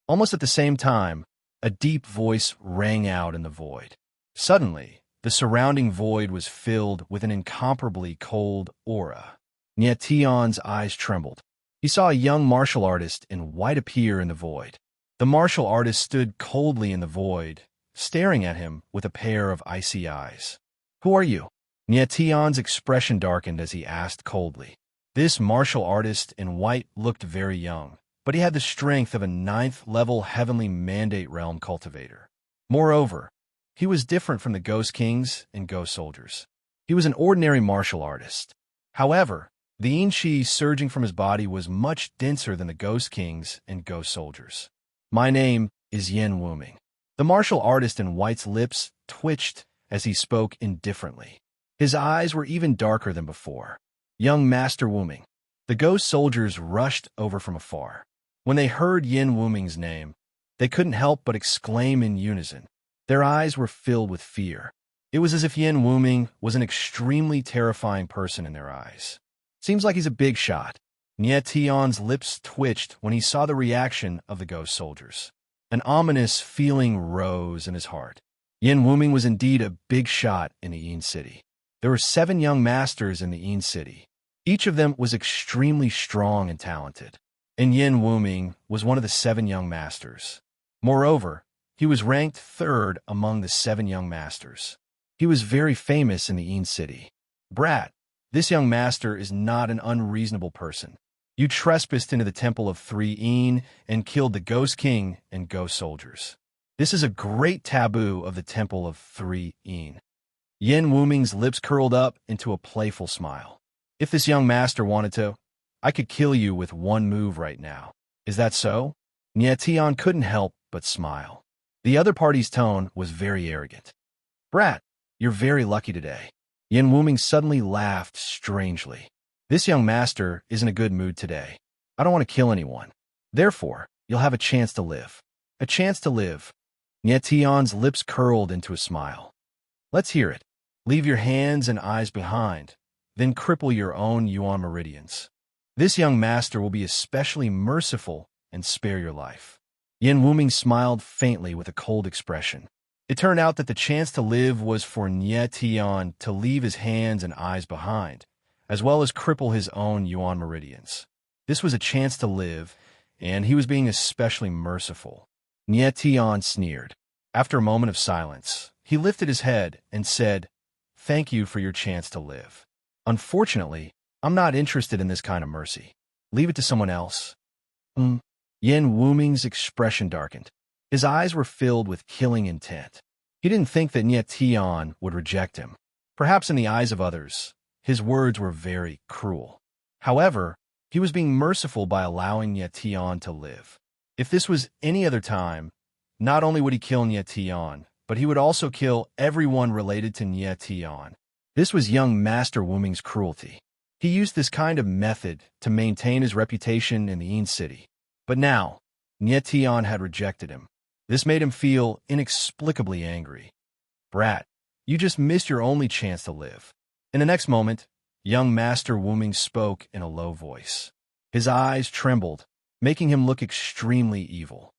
Almost at the same time, a deep voice rang out in the void. Suddenly, the surrounding void was filled with an incomparably cold aura. Nietion's eyes trembled. He saw a young martial artist in white appear in the void. The martial artist stood coldly in the void, staring at him with a pair of icy eyes. "Who are you?" Nietion's expression darkened as he asked coldly. This martial artist in white looked very young, but he had the strength of a 9th-level heavenly mandate realm cultivator. Moreover, he was different from the Ghost Kings and Ghost Soldiers. He was an ordinary martial artist. However, the Yin-Chi surging from his body was much denser than the Ghost Kings and Ghost Soldiers. "My name is Yin Wuming." The martial artist in white's lips twitched as he spoke indifferently. His eyes were even darker than before. "Young Master Wuming." The Ghost Soldiers rushed over from afar. When they heard Yin Wuming's name, they couldn't help but exclaim in unison. Their eyes were filled with fear. It was as if Yin Wuming was an extremely terrifying person in their eyes. "Seems like he's a big shot." Nietion's lips twitched when he saw the reaction of the Ghost Soldiers. An ominous feeling rose in his heart. Yin Wuming was indeed a big shot in the Yin City. There were 7 young masters in the Yin City. Each of them was extremely strong and talented, and Yin Wuming was one of the 7 young masters. Moreover, he was ranked 3rd among the 7 young masters. He was very famous in the Yin City. "Brat, this young master is not an unreasonable person. You trespassed into the Temple of 3 Yin and killed the Ghost King and Ghost Soldiers. This is a great taboo of the Temple of 3 Yin." Yin Wuming's lips curled up into a playful smile. "If this young master wanted to, I could kill you with one move right now. Is that so?" Nietion couldn't help but smile. The other party's tone was very arrogant. "Brat, you're very lucky today." Yin Wuming suddenly laughed strangely. "This young master is in a good mood today. I don't want to kill anyone. Therefore, you'll have a chance to live." "A chance to live." Nietion's lips curled into a smile. "Let's hear it. Leave your hands and eyes behind, then cripple your own yuan meridians. This young master will be especially merciful and spare your life." Yin Wuming smiled faintly with a cold expression. It turned out that the chance to live was for Nietion to leave his hands and eyes behind, as well as cripple his own yuan meridians. This was a chance to live, and he was being especially merciful. Nietion sneered. After a moment of silence, he lifted his head and said, "Thank you for your chance to live. Unfortunately, I'm not interested in this kind of mercy. Leave it to someone else." Yin Wuming's expression darkened. His eyes were filled with killing intent. He didn't think that Nietion would reject him. Perhaps in the eyes of others, his words were very cruel. However, he was being merciful by allowing Nietion to live. If this was any other time, not only would he kill Nietion, but he would also kill everyone related to Nietion. This was young Master Wuming's cruelty. He used this kind of method to maintain his reputation in the Yin City. But now, Nietion had rejected him. This made him feel inexplicably angry. "Brat, you just missed your only chance to live." In the next moment, young Master Wuming spoke in a low voice. His eyes trembled, making him look extremely evil.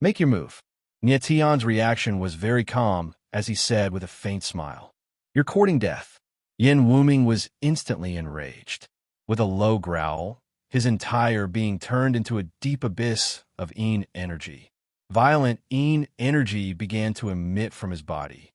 "Make your move." Nietion's reaction was very calm as he said with a faint smile, "You're courting death." Yin Wuming was instantly enraged. With a low growl, his entire being turned into a deep abyss of Yin energy. Violent Yin energy began to emit from his body.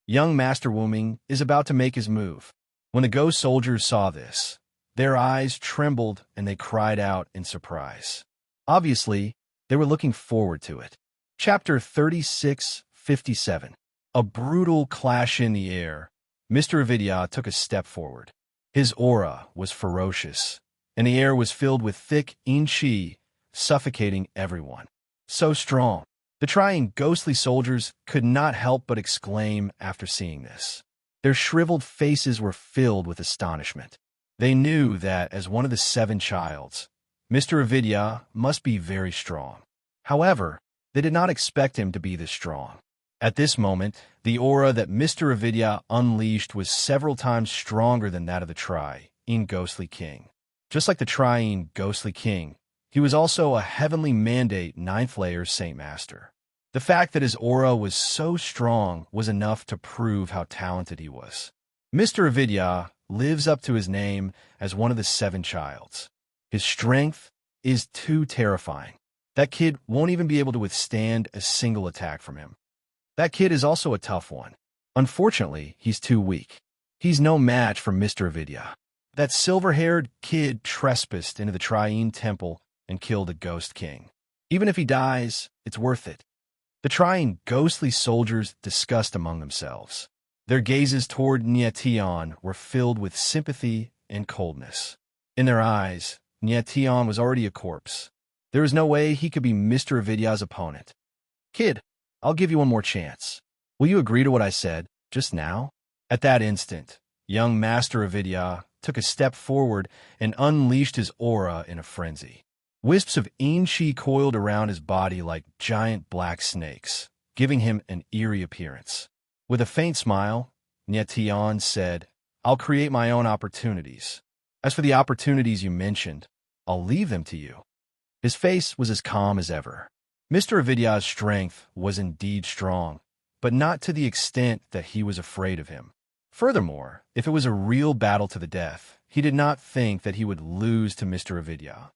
Young Master Wuming is about to make his move. When the Ghost Soldiers saw this, their eyes trembled and they cried out in surprise. Obviously, they were looking forward to it. Chapter 36:57. A brutal clash in the air. Mr. Avidya took a step forward. His aura was ferocious, and the air was filled with thick Yin Qi, suffocating everyone. So strong. The trying ghostly soldiers could not help but exclaim after seeing this. Their shriveled faces were filled with astonishment. They knew that, as one of the 7 childs, Mr. Avidya must be very strong. However, they did not expect him to be this strong. At this moment, the aura that Mr. Avidya unleashed was several times stronger than that of the Tri-Yin Ghostly King. Just like the Tri-Yin Ghostly King, he was also a heavenly mandate 9th layer Saint Master. The fact that his aura was so strong was enough to prove how talented he was. Mr. Avidya lives up to his name as one of the 7 childs. His strength is too terrifying. That kid won't even be able to withstand a single attack from him. That kid is also a tough one. Unfortunately, he's too weak. He's no match for Mr. Avidya. That silver-haired kid trespassed into the Trine Temple and killed a ghost king. Even if he dies, it's worth it. The Trine ghostly soldiers discussed among themselves. Their gazes toward Nyation were filled with sympathy and coldness. In their eyes, Nyation was already a corpse. There was no way he could be Mr. Avidya's opponent. Kid, I'll give you one more chance. Will you agree to what I said just now? At that instant, young Master Avidya took a step forward and unleashed his aura in a frenzy. Wisps of Inchi coiled around his body like giant black snakes, giving him an eerie appearance. With a faint smile, Nyation said, "I'll create my own opportunities. As for the opportunities you mentioned, I'll leave them to you." His face was as calm as ever. Mr. Avidya's strength was indeed strong, but not to the extent that he was afraid of him. Furthermore, if it was a real battle to the death, he did not think that he would lose to Mr. Avidya.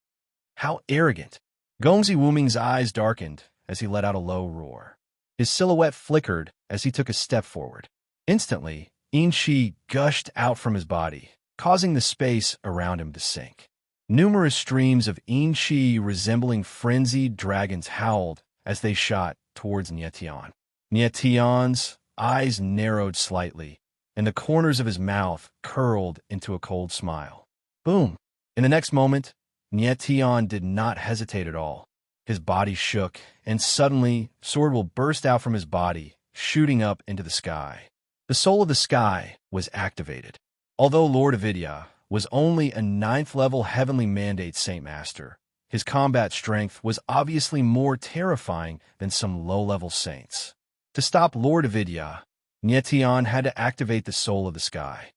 How arrogant! Gongzi Wuming's eyes darkened as he let out a low roar. His silhouette flickered as he took a step forward. Instantly, Inchi gushed out from his body, causing the space around him to sink. Numerous streams of Inchi resembling frenzied dragons howled as they shot towards Nyation. Nyation's eyes narrowed slightly, and the corners of his mouth curled into a cold smile. Boom! In the next moment, Nyation did not hesitate at all. His body shook, and suddenly, sword will burst out from his body, shooting up into the sky. The soul of the sky was activated. Although Lord Avidya was only a 9th-level heavenly mandate Saint Master, his combat strength was obviously more terrifying than some low-level saints. To stop Lord Avidya, Nyation had to activate the soul of the sky.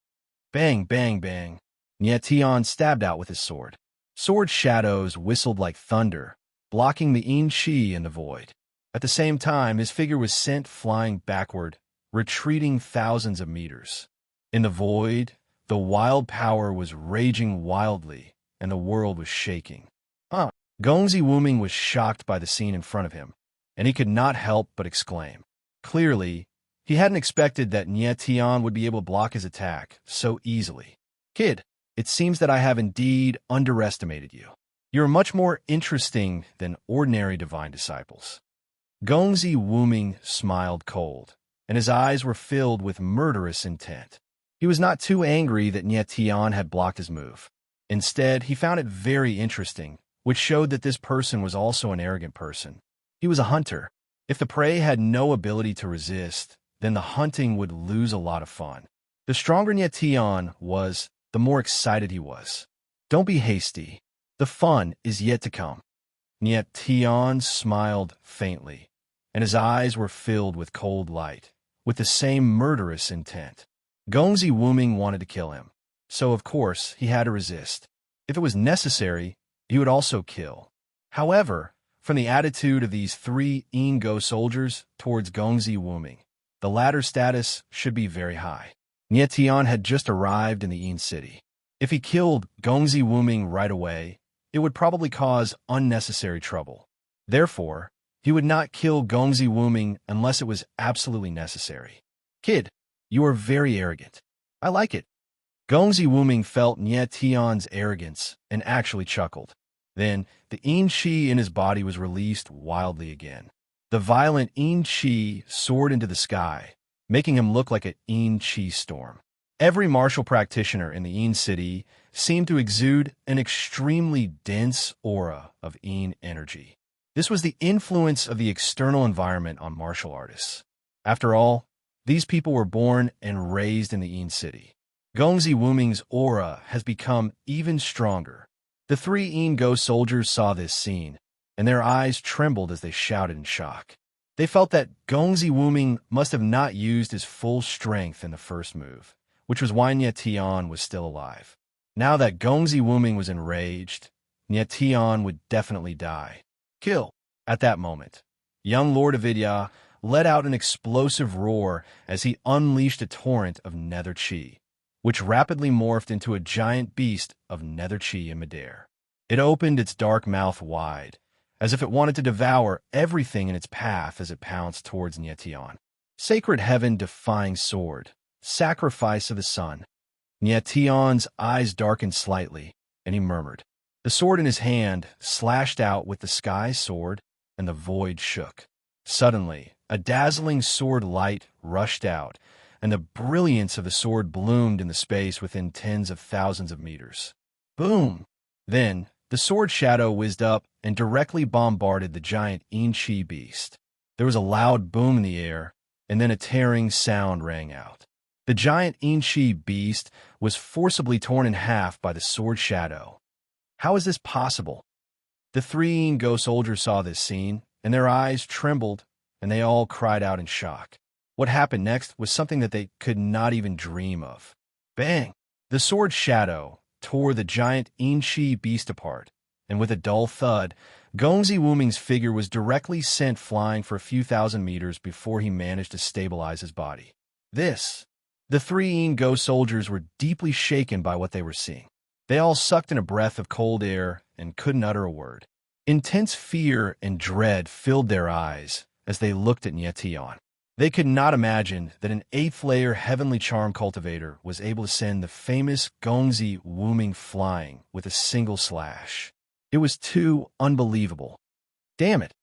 Bang, bang, bang. Nyation stabbed out with his sword. Sword shadows whistled like thunder, blocking the Inchi in the void. At the same time, his figure was sent flying backward, retreating thousands of meters. In the void, the wild power was raging wildly, and the world was shaking. Gongzi Wuming was shocked by the scene in front of him, and he could not help but exclaim. Clearly, he hadn't expected that Nyation would be able to block his attack so easily. Kid, it seems that I have indeed underestimated you. You are much more interesting than ordinary divine disciples. Gongzi Wuming smiled cold, and his eyes were filled with murderous intent. He was not too angry that Nyation had blocked his move. Instead, he found it very interesting, which showed that this person was also an arrogant person. He was a hunter. If the prey had no ability to resist, then the hunting would lose a lot of fun. The stronger Nyation was, the more excited he was. Don't be hasty. The fun is yet to come. Nyation smiled faintly, and his eyes were filled with cold light, with the same murderous intent. Gongzi Wuming wanted to kill him, so of course he had to resist. If it was necessary, he would also kill. However, from the attitude of these 3 Ingo soldiers towards Gongzi Wuming, the latter's status should be very high. Nyation had just arrived in the In city. If he killed Gongzi Wuming right away, it would probably cause unnecessary trouble. Therefore, he would not kill Gongzi Wuming unless it was absolutely necessary. Kid, you are very arrogant. I like it. Gongzi Wuming felt Nyation's arrogance and actually chuckled. Then, the Inchi in his body was released wildly again. The violent Inchi soared into the sky, making him look like an Inchi storm. Every martial practitioner in the In city seemed to exude an extremely dense aura of In energy. This was the influence of the external environment on martial artists. After all, these people were born and raised in the In city. Gongzi Wuming's aura has become even stronger. The 3 In-Go soldiers saw this scene, and their eyes trembled as they shouted in shock. They felt that Gongzi Wuming must have not used his full strength in the first move, which was why Nyation was still alive. Now that Gongzi Wuming was enraged, Nyation would definitely die. Kill! At that moment, young Lord Avidya let out an explosive roar as he unleashed a torrent of nether chi. which rapidly morphed into a giant beast of Netherchi and Medair. It opened its dark mouth wide, as if it wanted to devour everything in its path as it pounced towards Nietion. Sacred heaven-defying sword, sacrifice of the sun. Nietion's eyes darkened slightly, and he murmured. The sword in his hand slashed out with the sky's sword, and the void shook. Suddenly, a dazzling sword light rushed out, and the brilliance of the sword bloomed in the space within tens of thousands of meters. Boom! Then, the sword shadow whizzed up and directly bombarded the giant Inchi beast. There was a loud boom in the air, and then a tearing sound rang out. The giant Inchi beast was forcibly torn in half by the sword shadow. How is this possible? The three Go soldiers saw this scene, and their eyes trembled, and they all cried out in shock. What happened next was something that they could not even dream of. Bang! The sword shadow tore the giant Inchi beast apart, and with a dull thud, Gongzi Wuming's figure was directly sent flying for a few thousand meters before he managed to stabilize his body. The three Go soldiers were deeply shaken by what they were seeing. They all sucked in a breath of cold air and couldn't utter a word. Intense fear and dread filled their eyes as they looked at Nietion. They could not imagine that an 8th-layer heavenly charm cultivator was able to send the famous Gongzi Wuming flying with a single slash. It was too unbelievable. Damn it!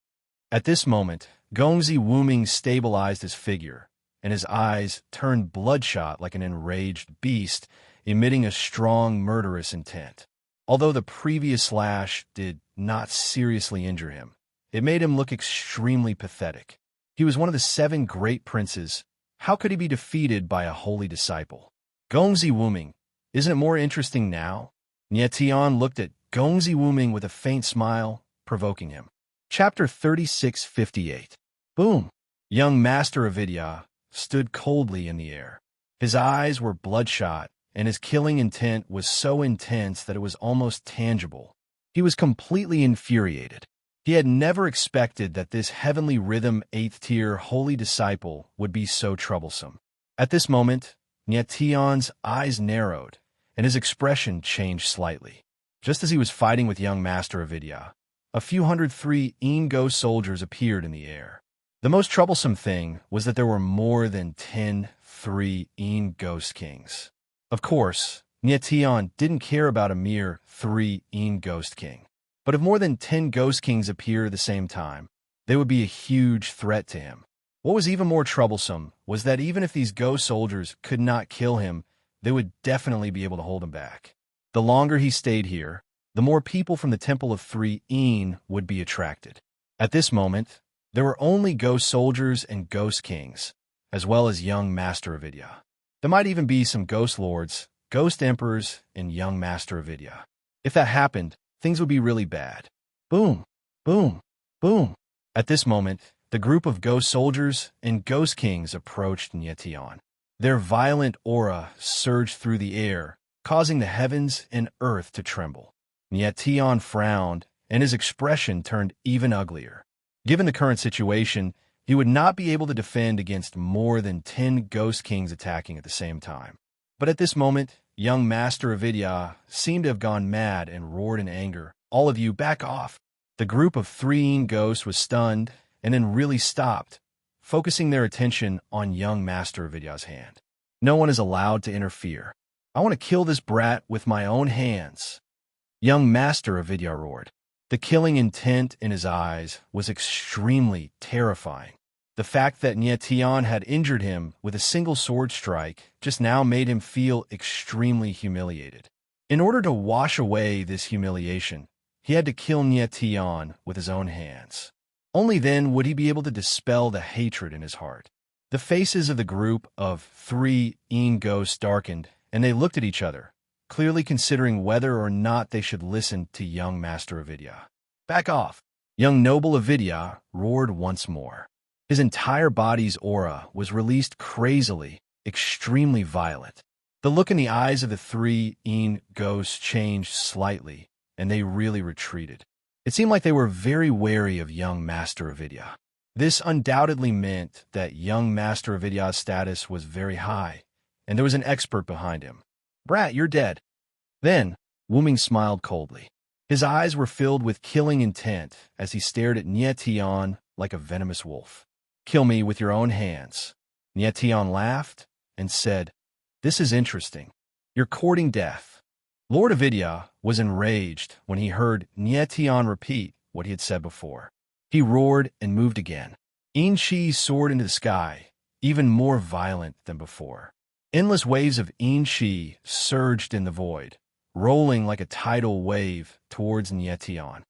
At this moment, Gongzi Wuming stabilized his figure, and his eyes turned bloodshot like an enraged beast, emitting a strong, murderous intent. Although the previous slash did not seriously injure him, it made him look extremely pathetic. He was one of the 7 great princes. How could he be defeated by a holy disciple? Gongzi Wuming, isn't it more interesting now? Nietion looked at Gongzi Wuming with a faint smile, provoking him. Chapter 3658. Boom! Young Master Avidya stood coldly in the air. His eyes were bloodshot, and his killing intent was so intense that it was almost tangible. He was completely infuriated. He had never expected that this heavenly rhythm 8th-tier holy disciple would be so troublesome. At this moment, Nietion's eyes narrowed, and his expression changed slightly. Just as he was fighting with young Master Avidya, a few hundred 3 Go soldiers appeared in the air. The most troublesome thing was that there were more than 10 3 Ghost Kings. Of course, Nietion didn't care about a mere 3 Ghost King. But if more than 10 Ghost Kings appear at the same time, they would be a huge threat to him. What was even more troublesome was that even if these ghost soldiers could not kill him, they would definitely be able to hold him back. The longer he stayed here, the more people from the Temple of 3 would be attracted. At this moment, there were only ghost soldiers and ghost kings, as well as young Master Avidya. There might even be some ghost lords, ghost emperors, and young Master Avidya. If that happened, things would be really bad. Boom, boom, boom. At this moment, the group of ghost soldiers and ghost kings approached Nietion. Their violent aura surged through the air, causing the heavens and earth to tremble. Nietion frowned, and his expression turned even uglier. Given the current situation, he would not be able to defend against more than 10 ghost kings attacking at the same time. But at this moment, young Master Avidya seemed to have gone mad and roared in anger. All of you, back off! The group of 3 ghosts was stunned and then really stopped, focusing their attention on young Master Avidya's hand. No one is allowed to interfere. I want to kill this brat with my own hands. Young Master Avidya roared. The killing intent in his eyes was extremely terrifying. The fact that Nietion had injured him with a single sword strike just now made him feel extremely humiliated. In order to wash away this humiliation, he had to kill Nietion with his own hands. Only then would he be able to dispel the hatred in his heart. The faces of the group of 3 ghosts darkened, and they looked at each other, clearly considering whether or not they should listen to young Master Avidya. Back off! Young Noble Avidya roared once more. His entire body's aura was released crazily, extremely violent. The look in the eyes of the 3 ghosts changed slightly, and they really retreated. It seemed like they were very wary of young Master Avidya. This undoubtedly meant that young Master Avidya's status was very high, and there was an expert behind him. Brat, you're dead. Then, Wuming smiled coldly. His eyes were filled with killing intent as he stared at Nietian like a venomous wolf. Kill me with your own hands. Nietian laughed and said, This is interesting. You're courting death. Lord Avidya was enraged when he heard Nietian repeat what he had said before. He roared and moved again. Inchi soared into the sky, even more violent than before. Endless waves of Inchi surged in the void, rolling like a tidal wave towards Nietian.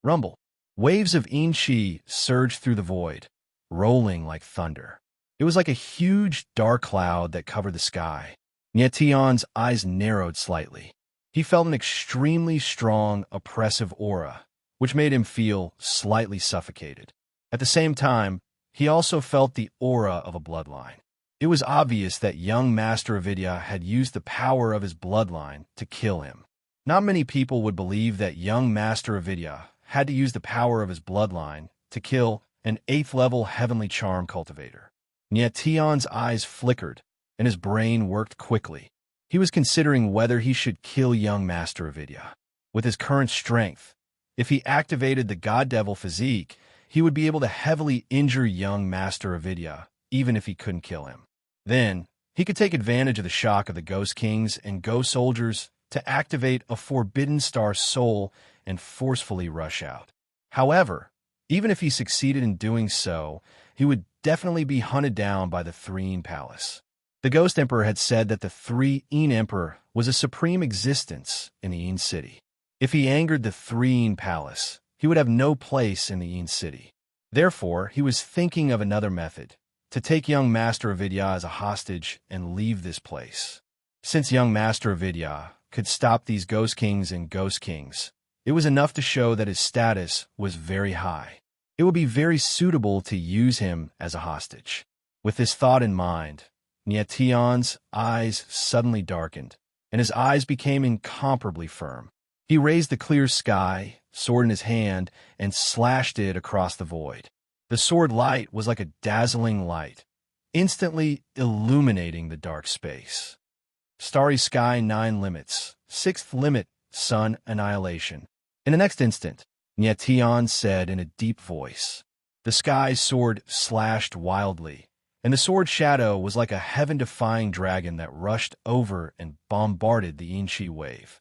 Rumble. Waves of Inchi surged through the void, rolling like thunder. It was like a huge dark cloud that covered the sky. Nietian's eyes narrowed slightly. He felt an extremely strong, oppressive aura, which made him feel slightly suffocated. At the same time, he also felt the aura of a bloodline. It was obvious that young Master Avidya had used the power of his bloodline to kill him. Not many people would believe that young Master Avidya had to use the power of his bloodline to kill an 8th-level heavenly charm cultivator. Nietian's eyes flickered, and his brain worked quickly. He was considering whether he should kill young Master Avidya. With his current strength, if he activated the God Devil physique, he would be able to heavily injure young Master Avidya, even if he couldn't kill him. Then, he could take advantage of the shock of the Ghost Kings and Ghost Soldiers to activate a Forbidden Star soul and forcefully rush out. However, even if he succeeded in doing so, he would definitely be hunted down by the Threen Palace. The Ghost Emperor had said that the Threen Emperor was a supreme existence in the Een City. If he angered the Threen Palace, he would have no place in the Een City. Therefore, he was thinking of another method, to take young Master Avidya as a hostage and leave this place. Since young Master Avidya could stop these Ghost Kings and Ghost Kings, it was enough to show that his status was very high. It would be very suitable to use him as a hostage. With this thought in mind, Nietian's eyes suddenly darkened, and his eyes became incomparably firm. He raised the clear sky, sword in his hand, and slashed it across the void. The sword light was like a dazzling light, instantly illuminating the dark space. Starry sky 9 limits, 6th limit, sun annihilation. In the next instant, Nietian said in a deep voice. The sky's sword slashed wildly, and the sword shadow was like a heaven-defying dragon that rushed over and bombarded the Inchi wave.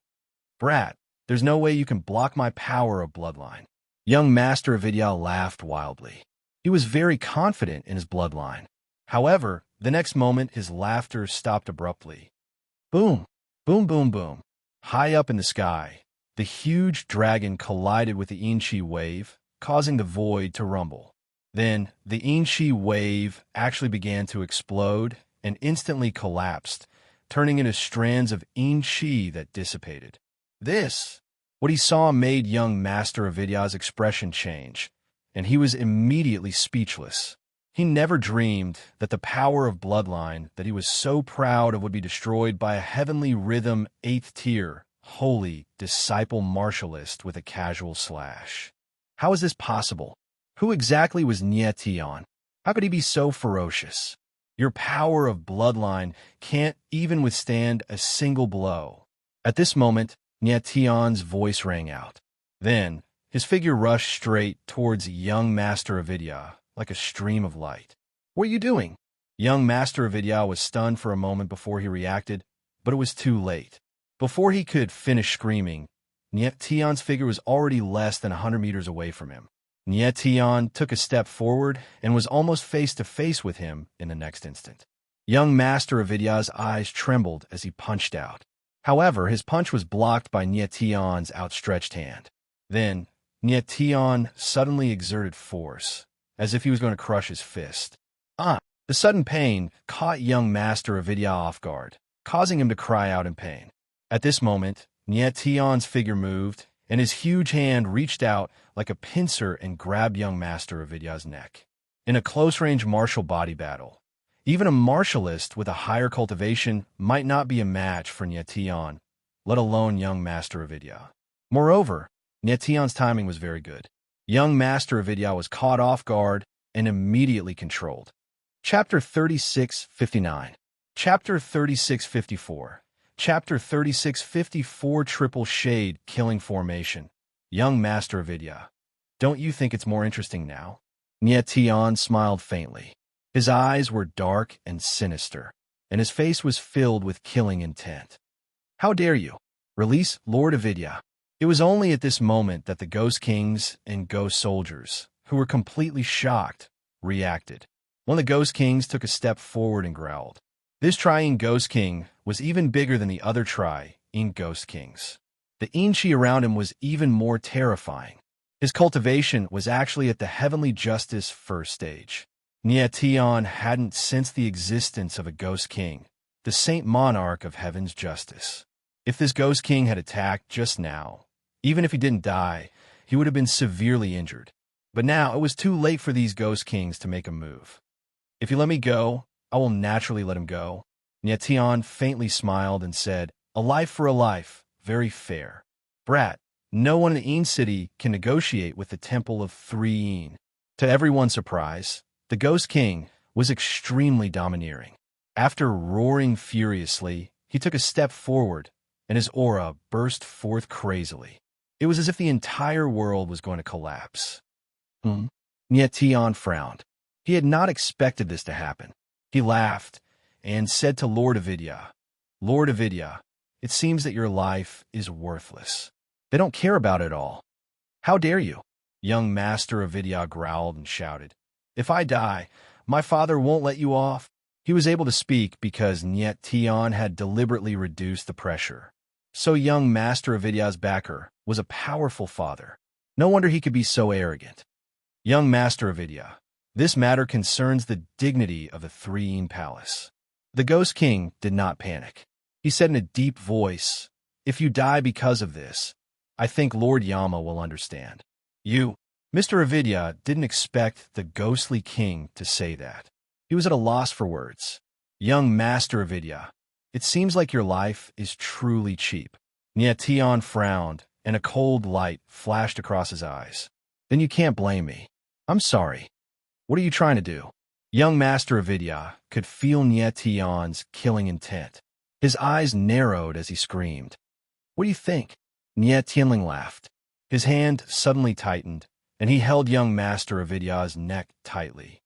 Brat, there's no way you can block my power of bloodline. Young Master Avidya laughed wildly. He was very confident in his bloodline. However, the next moment his laughter stopped abruptly. Boom, boom, boom, boom. High up in the sky, the huge dragon collided with the Inchi wave, causing the void to rumble. Then, the Inchi wave actually began to explode and instantly collapsed, turning into strands of Inchi that dissipated. What he saw made young Master Avidya's expression change, and he was immediately speechless. He never dreamed that the power of bloodline that he was so proud of would be destroyed by a heavenly rhythm 8th tier, holy disciple martialist with a casual slash. How is this possible? Who exactly was Nietian? How could he be so ferocious? Your power of bloodline can't even withstand a single blow. At this moment, Nietian's voice rang out. Then, his figure rushed straight towards young Master Avidya, like a stream of light. What are you doing? Young Master Avidya was stunned for a moment before he reacted, but it was too late. Before he could finish screaming, Nietian's figure was already less than 100 meters away from him. Nietian took a step forward and was almost face to face with him in the next instant. Young Master Avidya's eyes trembled as he punched out. However, his punch was blocked by Nietian's outstretched hand. Then, Nietian suddenly exerted force, as if he was going to crush his fist. The sudden pain caught young Master Avidya off guard, causing him to cry out in pain. At this moment, Nietian's figure moved, and his huge hand reached out like a pincer and grabbed young Master Avidya's neck. In a close-range martial body battle, even a martialist with a higher cultivation might not be a match for Nietian, let alone young Master Avidya. Moreover, Nietian's timing was very good. Young Master Avidya was caught off guard and immediately controlled. Chapter 36:59. Chapter 36:54. Chapter 3654 Triple Shade Killing Formation. Young Master Avidya. Don't you think it's more interesting now? Nyetian smiled faintly. His eyes were dark and sinister, and his face was filled with killing intent. How dare you? Release Lord Avidya. It was only at this moment that the Ghost Kings and Ghost Soldiers, who were completely shocked, reacted. One of the Ghost Kings took a step forward and growled. This Tri-Een Ghost King was even bigger than the other Tri-Een Ghost Kings. The Enchi around him was even more terrifying. His cultivation was actually at the Heavenly Justice first stage. Nyetian hadn't sensed the existence of a Ghost King, the Saint Monarch of Heaven's Justice. If this Ghost King had attacked just now, even if he didn't die, he would have been severely injured. But now it was too late for these Ghost Kings to make a move. If you let me go, I will naturally let him go. Nyetian faintly smiled and said, "A life for a life, very fair. Brat, no one in the Een City can negotiate with the Temple of Three Een." To everyone's surprise, the Ghost King was extremely domineering. After roaring furiously, he took a step forward, and his aura burst forth crazily. It was as if the entire world was going to collapse. Nyetian frowned. He had not expected this to happen. He laughed and said to Lord Avidya, "Lord Avidya, it seems that your life is worthless. They don't care about it all. How dare you?" Young Master Avidya growled and shouted, "If I die, my father won't let you off." He was able to speak because Nyetian had deliberately reduced the pressure. So young Master Avidya's backer was a powerful father. No wonder he could be so arrogant. Young Master Avidya, this matter concerns the dignity of the Three-Een Palace. The Ghost King did not panic. He said in a deep voice, "If you die because of this, I think Lord Yama will understand." Mr. Avidya didn't expect the ghostly king to say that. He was at a loss for words. "Young Master Avidya, it seems like your life is truly cheap." Nyetian frowned, and a cold light flashed across his eyes. "Then you can't blame me. I'm sorry. What are you trying to do?" Young Master Avidya could feel Nyetian's killing intent. His eyes narrowed as he screamed. "What do you think?" Nyetian laughed. His hand suddenly tightened, and he held young Master Avidya's neck tightly.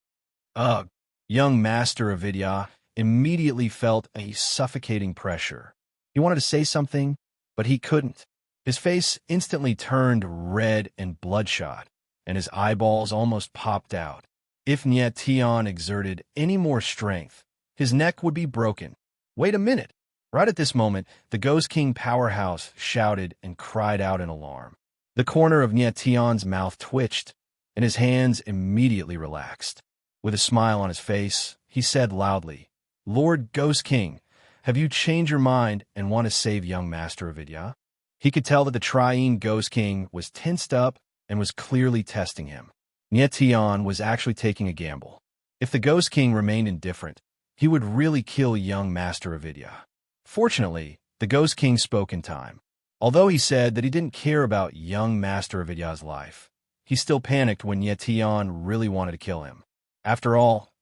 Ugh! Young Master Avidya immediately felt a suffocating pressure. He wanted to say something, but he couldn't. His face instantly turned red and bloodshot, and his eyeballs almost popped out. If Nyetian exerted any more strength, his neck would be broken. Wait a minute! Right at this moment, the Ghost King powerhouse shouted and cried out in alarm. The corner of Nyetian's mouth twitched, and his hands immediately relaxed. With a smile on his face, he said loudly, "Lord Ghost King, have you changed your mind and want to save young Master Avidya?" He could tell that the Tri-Een Ghost King was tensed up and was clearly testing him. Nyetian was actually taking a gamble. If the Ghost King remained indifferent, he would really kill young Master Avidya. Fortunately, the Ghost King spoke in time. Although he said that he didn't care about young Master Avidya's life, he still panicked when Nyetian really wanted to kill him. After all,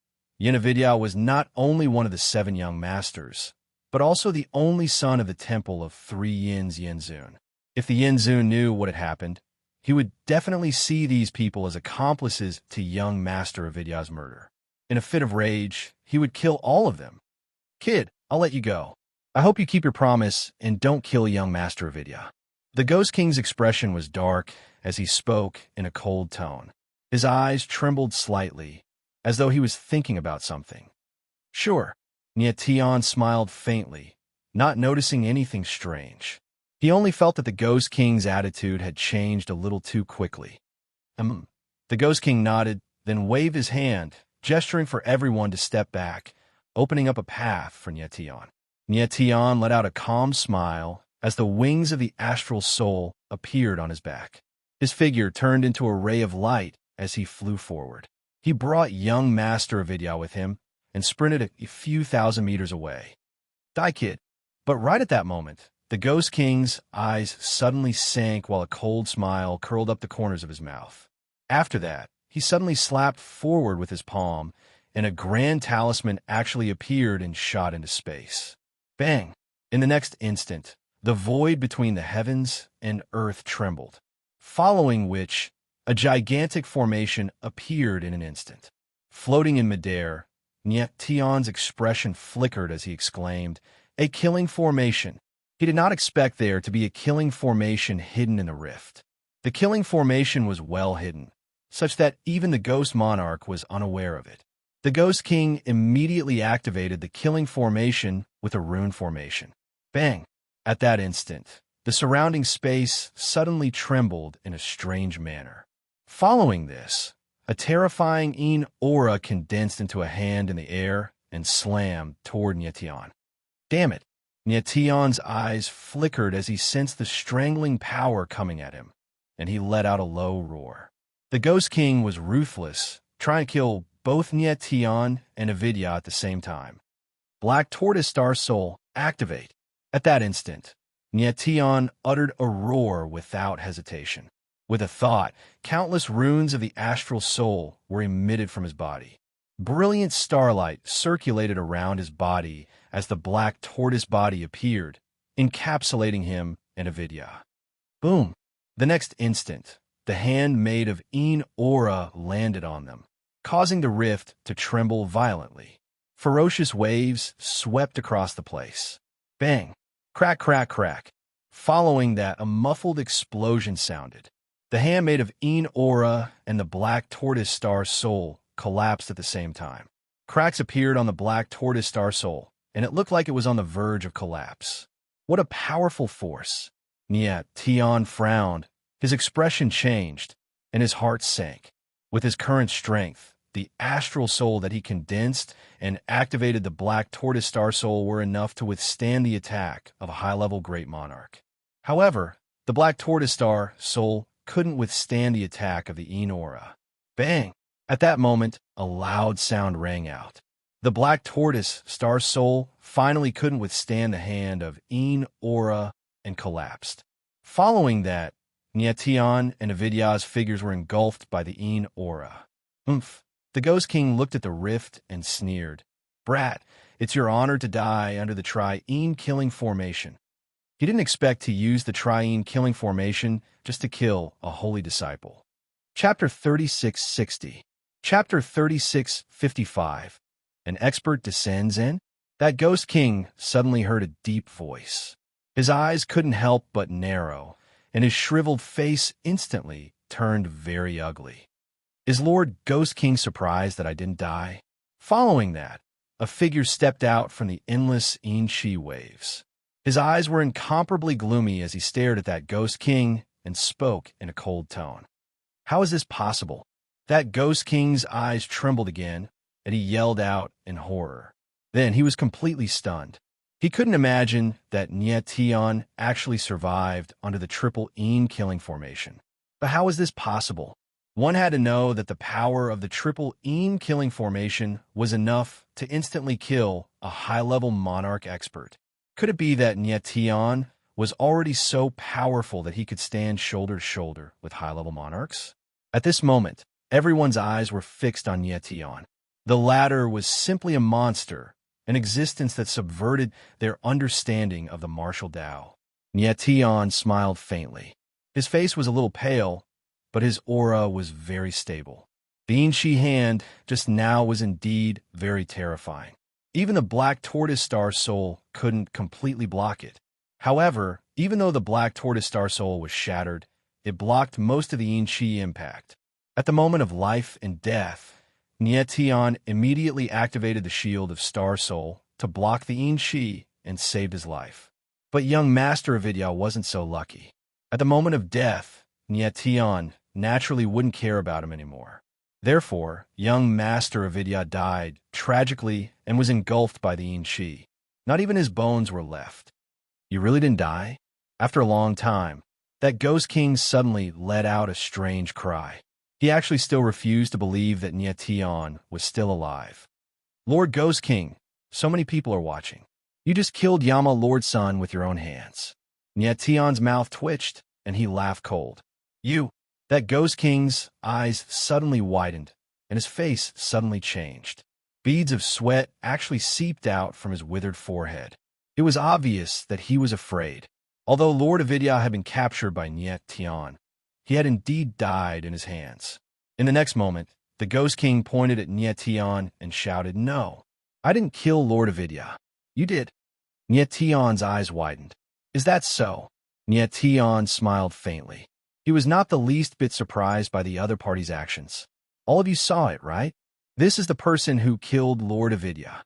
Avidya was not only one of the 7 young masters, but also the only son of the Temple of Three Yin's Yinzun. If the Yinzun knew what had happened, he would definitely see these people as accomplices to young Master Avidya's murder. In a fit of rage, he would kill all of them. "Kid, I'll let you go. I hope you keep your promise and don't kill young Master Avidya." The Ghost King's expression was dark as he spoke in a cold tone. His eyes trembled slightly, as though he was thinking about something. "Sure." Nyetian smiled faintly, not noticing anything strange. He only felt that the Ghost King's attitude had changed a little too quickly. The Ghost King nodded, then waved his hand, gesturing for everyone to step back, opening up a path for Nyetian. Nyetian let out a calm smile as the wings of the astral soul appeared on his back. His figure turned into a ray of light as he flew forward. He brought young Master Avidya with him and sprinted a few thousand meters away. "Die, kid." But right at that moment, the Ghost King's eyes suddenly sank while a cold smile curled up the corners of his mouth. After that, he suddenly slapped forward with his palm, and a grand talisman actually appeared and shot into space. Bang! In the next instant, the void between the heavens and earth trembled, following which a gigantic formation appeared in an instant. Floating in midair, Tion's expression flickered as he exclaimed, "A killing formation!" He did not expect there to be a killing formation hidden in the rift. The killing formation was well hidden, such that even the Ghost Monarch was unaware of it. The Ghost King immediately activated the killing formation with a rune formation. Bang! At that instant, the surrounding space suddenly trembled in a strange manner. Following this, a terrifying aura condensed into a hand in the air and slammed toward Tion. Damn it! Tion's eyes flickered as he sensed the strangling power coming at him, and he let out a low roar. The Ghost King was ruthless, trying to kill both Tion and Avidya at the same time. Black Tortoise Star Soul, activate! At that instant, Tion uttered a roar without hesitation. With a thought, countless runes of the astral soul were emitted from his body. Brilliant starlight circulated around his body as the black tortoise body appeared, encapsulating him and Avidya. Boom! The next instant, the hand made of aura landed on them, causing the rift to tremble violently. Ferocious waves swept across the place. Bang! Crack, crack, crack. Following that, a muffled explosion sounded. The hand made of aura and the black tortoise star soul collapsed at the same time. Cracks appeared on the black tortoise star soul, and it looked like it was on the verge of collapse. What a powerful force! Tion frowned, his expression changed, and his heart sank. With his current strength, the astral soul that he condensed and activated the black tortoise star soul were enough to withstand the attack of a high-level great monarch. However, the black tortoise star soul couldn't withstand the attack of the aura. Bang! At that moment, a loud sound rang out. The black tortoise star soul finally couldn't withstand the hand of aura and collapsed. Following that, Tion and Avidya's figures were engulfed by the aura. Oomph! The Ghost King looked at the rift and sneered. Brat, it's your honor to die under the Triene killing formation. He didn't expect to use the Triene killing formation just to kill a holy disciple. Chapter 3660. Chapter 3655. An expert descends in? That Ghost King suddenly heard a deep voice. His eyes couldn't help but narrow, and his shriveled face instantly turned very ugly. Is Lord Ghost King surprised that I didn't die? Following that, a figure stepped out from the endless Enchi waves. His eyes were incomparably gloomy as he stared at that Ghost King and spoke in a cold tone. How is this possible? That Ghost King's eyes trembled again, and he yelled out in horror. Then he was completely stunned. He couldn't imagine that Tion actually survived under the triple killing formation. But how is this possible? One had to know that the power of the triple killing formation was enough to instantly kill a high-level monarch expert. Could it be that Tion was already so powerful that he could stand shoulder to shoulder with high-level monarchs? At this moment, everyone's eyes were fixed on Tion. The latter was simply a monster, an existence that subverted their understanding of the martial Tao. Tion smiled faintly. His face was a little pale, but his aura was very stable. The Enchi hand just now was indeed very terrifying. Even the black tortoise star soul couldn't completely block it. However, even though the black tortoise star soul was shattered, it blocked most of the Enchi impact. At the moment of life and death, Tion immediately activated the shield of Star Soul to block the Enchi and saved his life. But young Master Avidya wasn't so lucky. At the moment of death, Tion naturally wouldn't care about him anymore. Therefore, young Master Avidya died tragically and was engulfed by the Enchi. Not even his bones were left. You really didn't die? After a long time, that Ghost King suddenly let out a strange cry. He actually still refused to believe that Tion was still alive. Lord Ghost King, so many people are watching. You just killed Yama Lord's son with your own hands. Tion's mouth twitched, and he laughed cold. You! That Ghost King's eyes suddenly widened, and his face suddenly changed. Beads of sweat actually seeped out from his withered forehead. It was obvious that he was afraid. Although Lord Avidya had been captured by Niet Tian, he had indeed died in his hands. In the next moment, the Ghost King pointed at Niet Tian and shouted, "No, I didn't kill Lord Avidya. You did." Niet Tian's eyes widened. "Is that so?" Niet Tian smiled faintly. He was not the least bit surprised by the other party's actions. "All of you saw it, right? This is the person who killed Lord Avidya."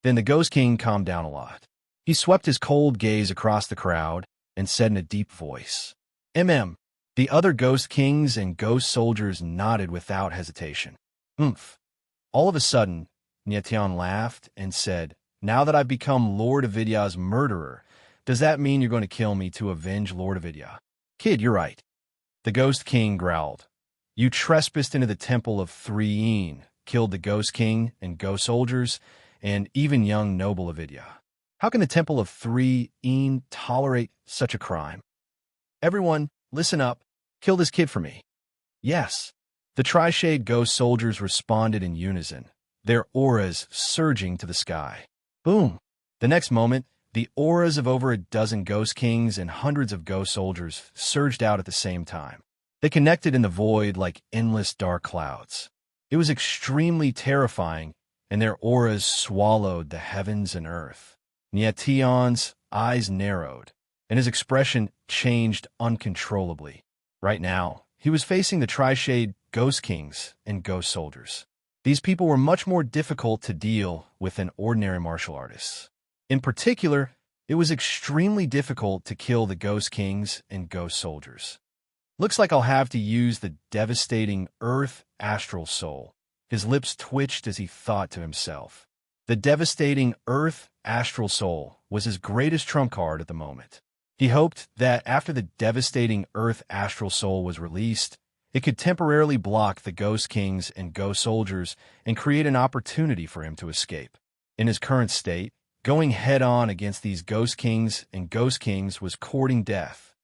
Then the Ghost King calmed down a lot. He swept his cold gaze across the crowd and said in a deep voice, "MM." The other Ghost Kings and Ghost Soldiers nodded without hesitation. "Oomph." All of a sudden, Niet Tian laughed and said, "Now that I've become Lord Avidya's murderer, does that mean you're going to kill me to avenge Lord Avidya?" "Kid, you're right." The Ghost King growled. "You trespassed into the temple of Three, killed the Ghost King and Ghost Soldiers, and even young noble Avidya. How can the temple of Three tolerate such a crime? Everyone, listen up. Kill this kid for me." "Yes." The Tri-Shade Ghost Soldiers responded in unison, their auras surging to the sky. Boom! The next moment, the auras of over a dozen Ghost Kings and hundreds of Ghost Soldiers surged out at the same time. They connected in the void like endless dark clouds. It was extremely terrifying, and their auras swallowed the heavens and earth. Niet Tian's eyes narrowed, and his expression changed uncontrollably. Right now, he was facing the Tri-Shade Ghost Kings and Ghost Soldiers. These people were much more difficult to deal with than ordinary martial artists. In particular, it was extremely difficult to kill the Ghost Kings and Ghost Soldiers. "Looks like I'll have to use the devastating Earth Astral Soul." His lips twitched as he thought to himself. The devastating Earth Astral Soul was his greatest trump card at the moment. He hoped that after the devastating Earth Astral Soul was released, it could temporarily block the Ghost Kings and Ghost Soldiers and create an opportunity for him to escape. In his current state, going head-on against these Ghost Kings and Ghost Kings was courting death.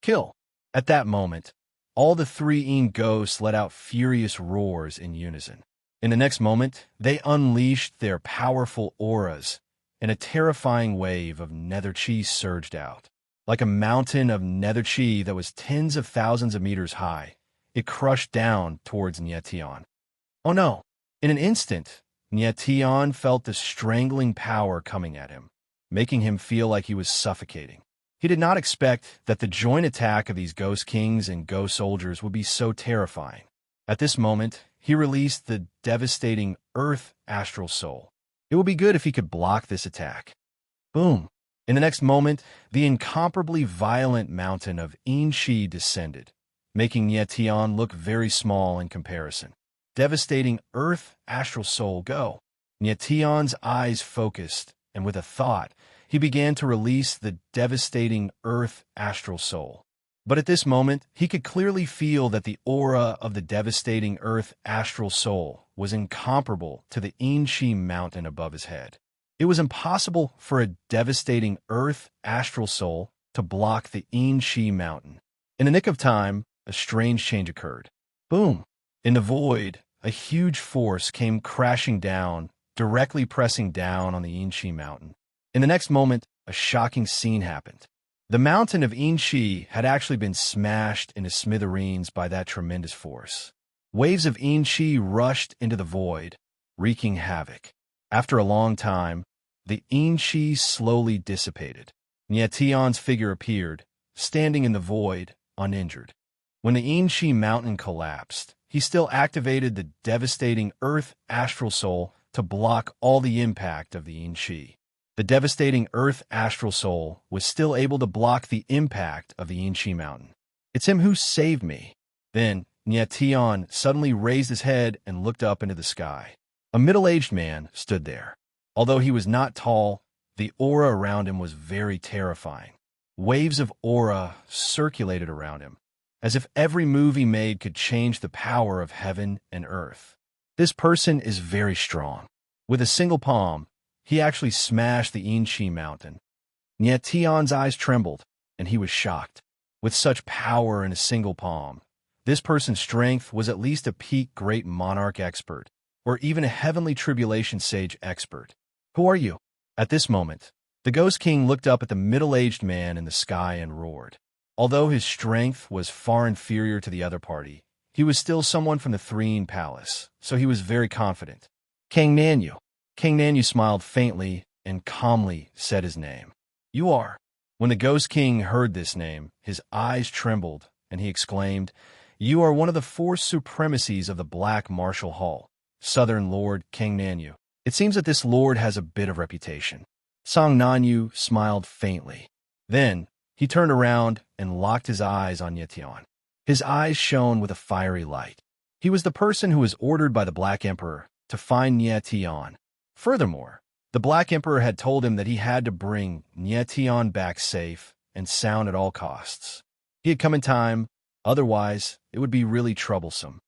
Kill! At that moment, all the Three ghosts let out furious roars in unison. In the next moment, they unleashed their powerful auras, and a terrifying wave of nether chi surged out. Like a mountain of nether chi that was tens of thousands of meters high, it crushed down towards Niet Tian. Oh no! In an instant, Niet Tian felt the strangling power coming at him, making him feel like he was suffocating. He did not expect that the joint attack of these Ghost Kings and Ghost Soldiers would be so terrifying. At this moment, he released the devastating Earth Astral Soul. It would be good if he could block this attack. Boom! In the next moment, the incomparably violent mountain of Chi descended, making Niet Tian look very small in comparison. Devastating Earth Astral Soul, go! Niet Tian's eyes focused, and with a thought, he began to release the devastating Earth Astral Soul. But at this moment, he could clearly feel that the aura of the devastating Earth Astral Soul was incomparable to the Chi mountain above his head. It was impossible for a devastating Earth Astral Soul to block the Chi mountain. In the nick of time, a strange change occurred. Boom! In the void, a huge force came crashing down, directly pressing down on the Chi mountain. In the next moment, a shocking scene happened. The mountain of Chi had actually been smashed into smithereens by that tremendous force. Waves of Chi rushed into the void, wreaking havoc. After a long time, the Chi slowly dissipated. Niet Tian's figure appeared, standing in the void, uninjured. When the Chi mountain collapsed, he still activated the devastating Earth Astral Soul to block all the impact of the Chi. The devastating Earth Astral Soul was still able to block the impact of the Chi mountain. "It's him who saved me." Then, Niet Tian suddenly raised his head and looked up into the sky. A middle-aged man stood there. Although he was not tall, the aura around him was very terrifying. Waves of aura circulated around him, as if every move he made could change the power of heaven and earth. This person is very strong. With a single palm, he actually smashed the Chi mountain. Niet Tian's eyes trembled, and he was shocked. With such power in a single palm, this person's strength was at least a peak great monarch expert, or even a heavenly tribulation sage expert. "Who are you?" At this moment, The Ghost King looked up at the middle-aged man in the sky and roared. Although his strength was far inferior to the other party, he was still someone from the Serene Palace, so he was very confident. King Nanyu. King Nanyu smiled faintly and calmly said his name. You are. When the Ghost King heard this name, his eyes trembled, and he exclaimed, You are one of the 4 supremacies of the Black Martial Hall, Southern Lord King Nanyu. It seems that this lord has a bit of reputation. Song Nanyu smiled faintly. Then, he turned around and locked his eyes on Yetion. His eyes shone with a fiery light. He was the person who was ordered by the Black Emperor to find Yetion. Furthermore, the Black Emperor had told him that he had to bring Yetion back safe and sound at all costs. He had come in time, otherwise it would be really troublesome.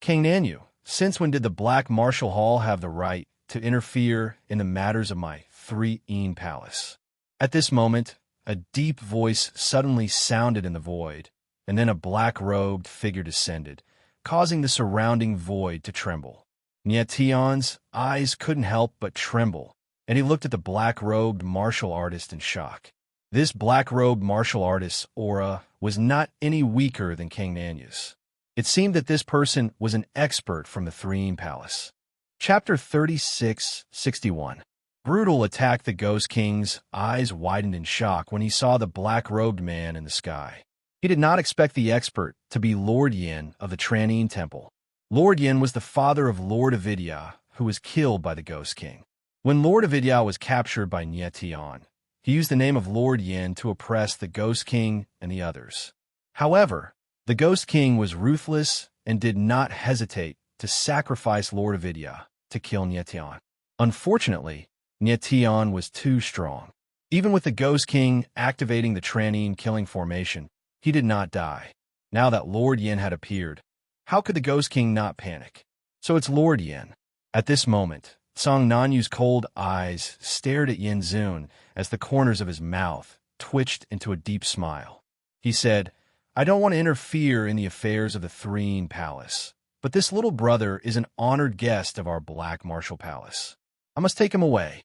King Nanyu, since when did the Black Martial Hall have the right to interfere in the matters of my Serene Palace? At this moment, a deep voice suddenly sounded in the void, and then a black-robed figure descended, causing the surrounding void to tremble. Yetion's eyes couldn't help but tremble, and he looked at the black-robed martial artist in shock. This black-robed martial artist's aura was not any weaker than King Nanyu's. It seemed that this person was an expert from the Serene Palace. Chapter 36-61. Brutal attacked the Ghost King's eyes widened in shock when he saw the black-robed man in the sky. He did not expect the expert to be Lord Yin of the Tranquil Temple. Lord Yin was the father of Lord Avidya, who was killed by the Ghost King. When Lord Avidya was captured by Yetion, he used the name of Lord Yin to oppress the Ghost King and the others. However, the Ghost King was ruthless and did not hesitate to sacrifice Lord Avidya to kill Yetion. Unfortunately, Yetion was too strong. Even with the Ghost King activating the Tranquil killing formation, he did not die. Now that Lord Yin had appeared, how could the Ghost King not panic? So it's Lord Yin. At this moment, Song Nanyu's cold eyes stared at Yin Zun as the corners of his mouth twitched into a deep smile. He said, I don't want to interfere in the affairs of the Serene Palace, but this little brother is an honored guest of our Black Martial Palace. I must take him away.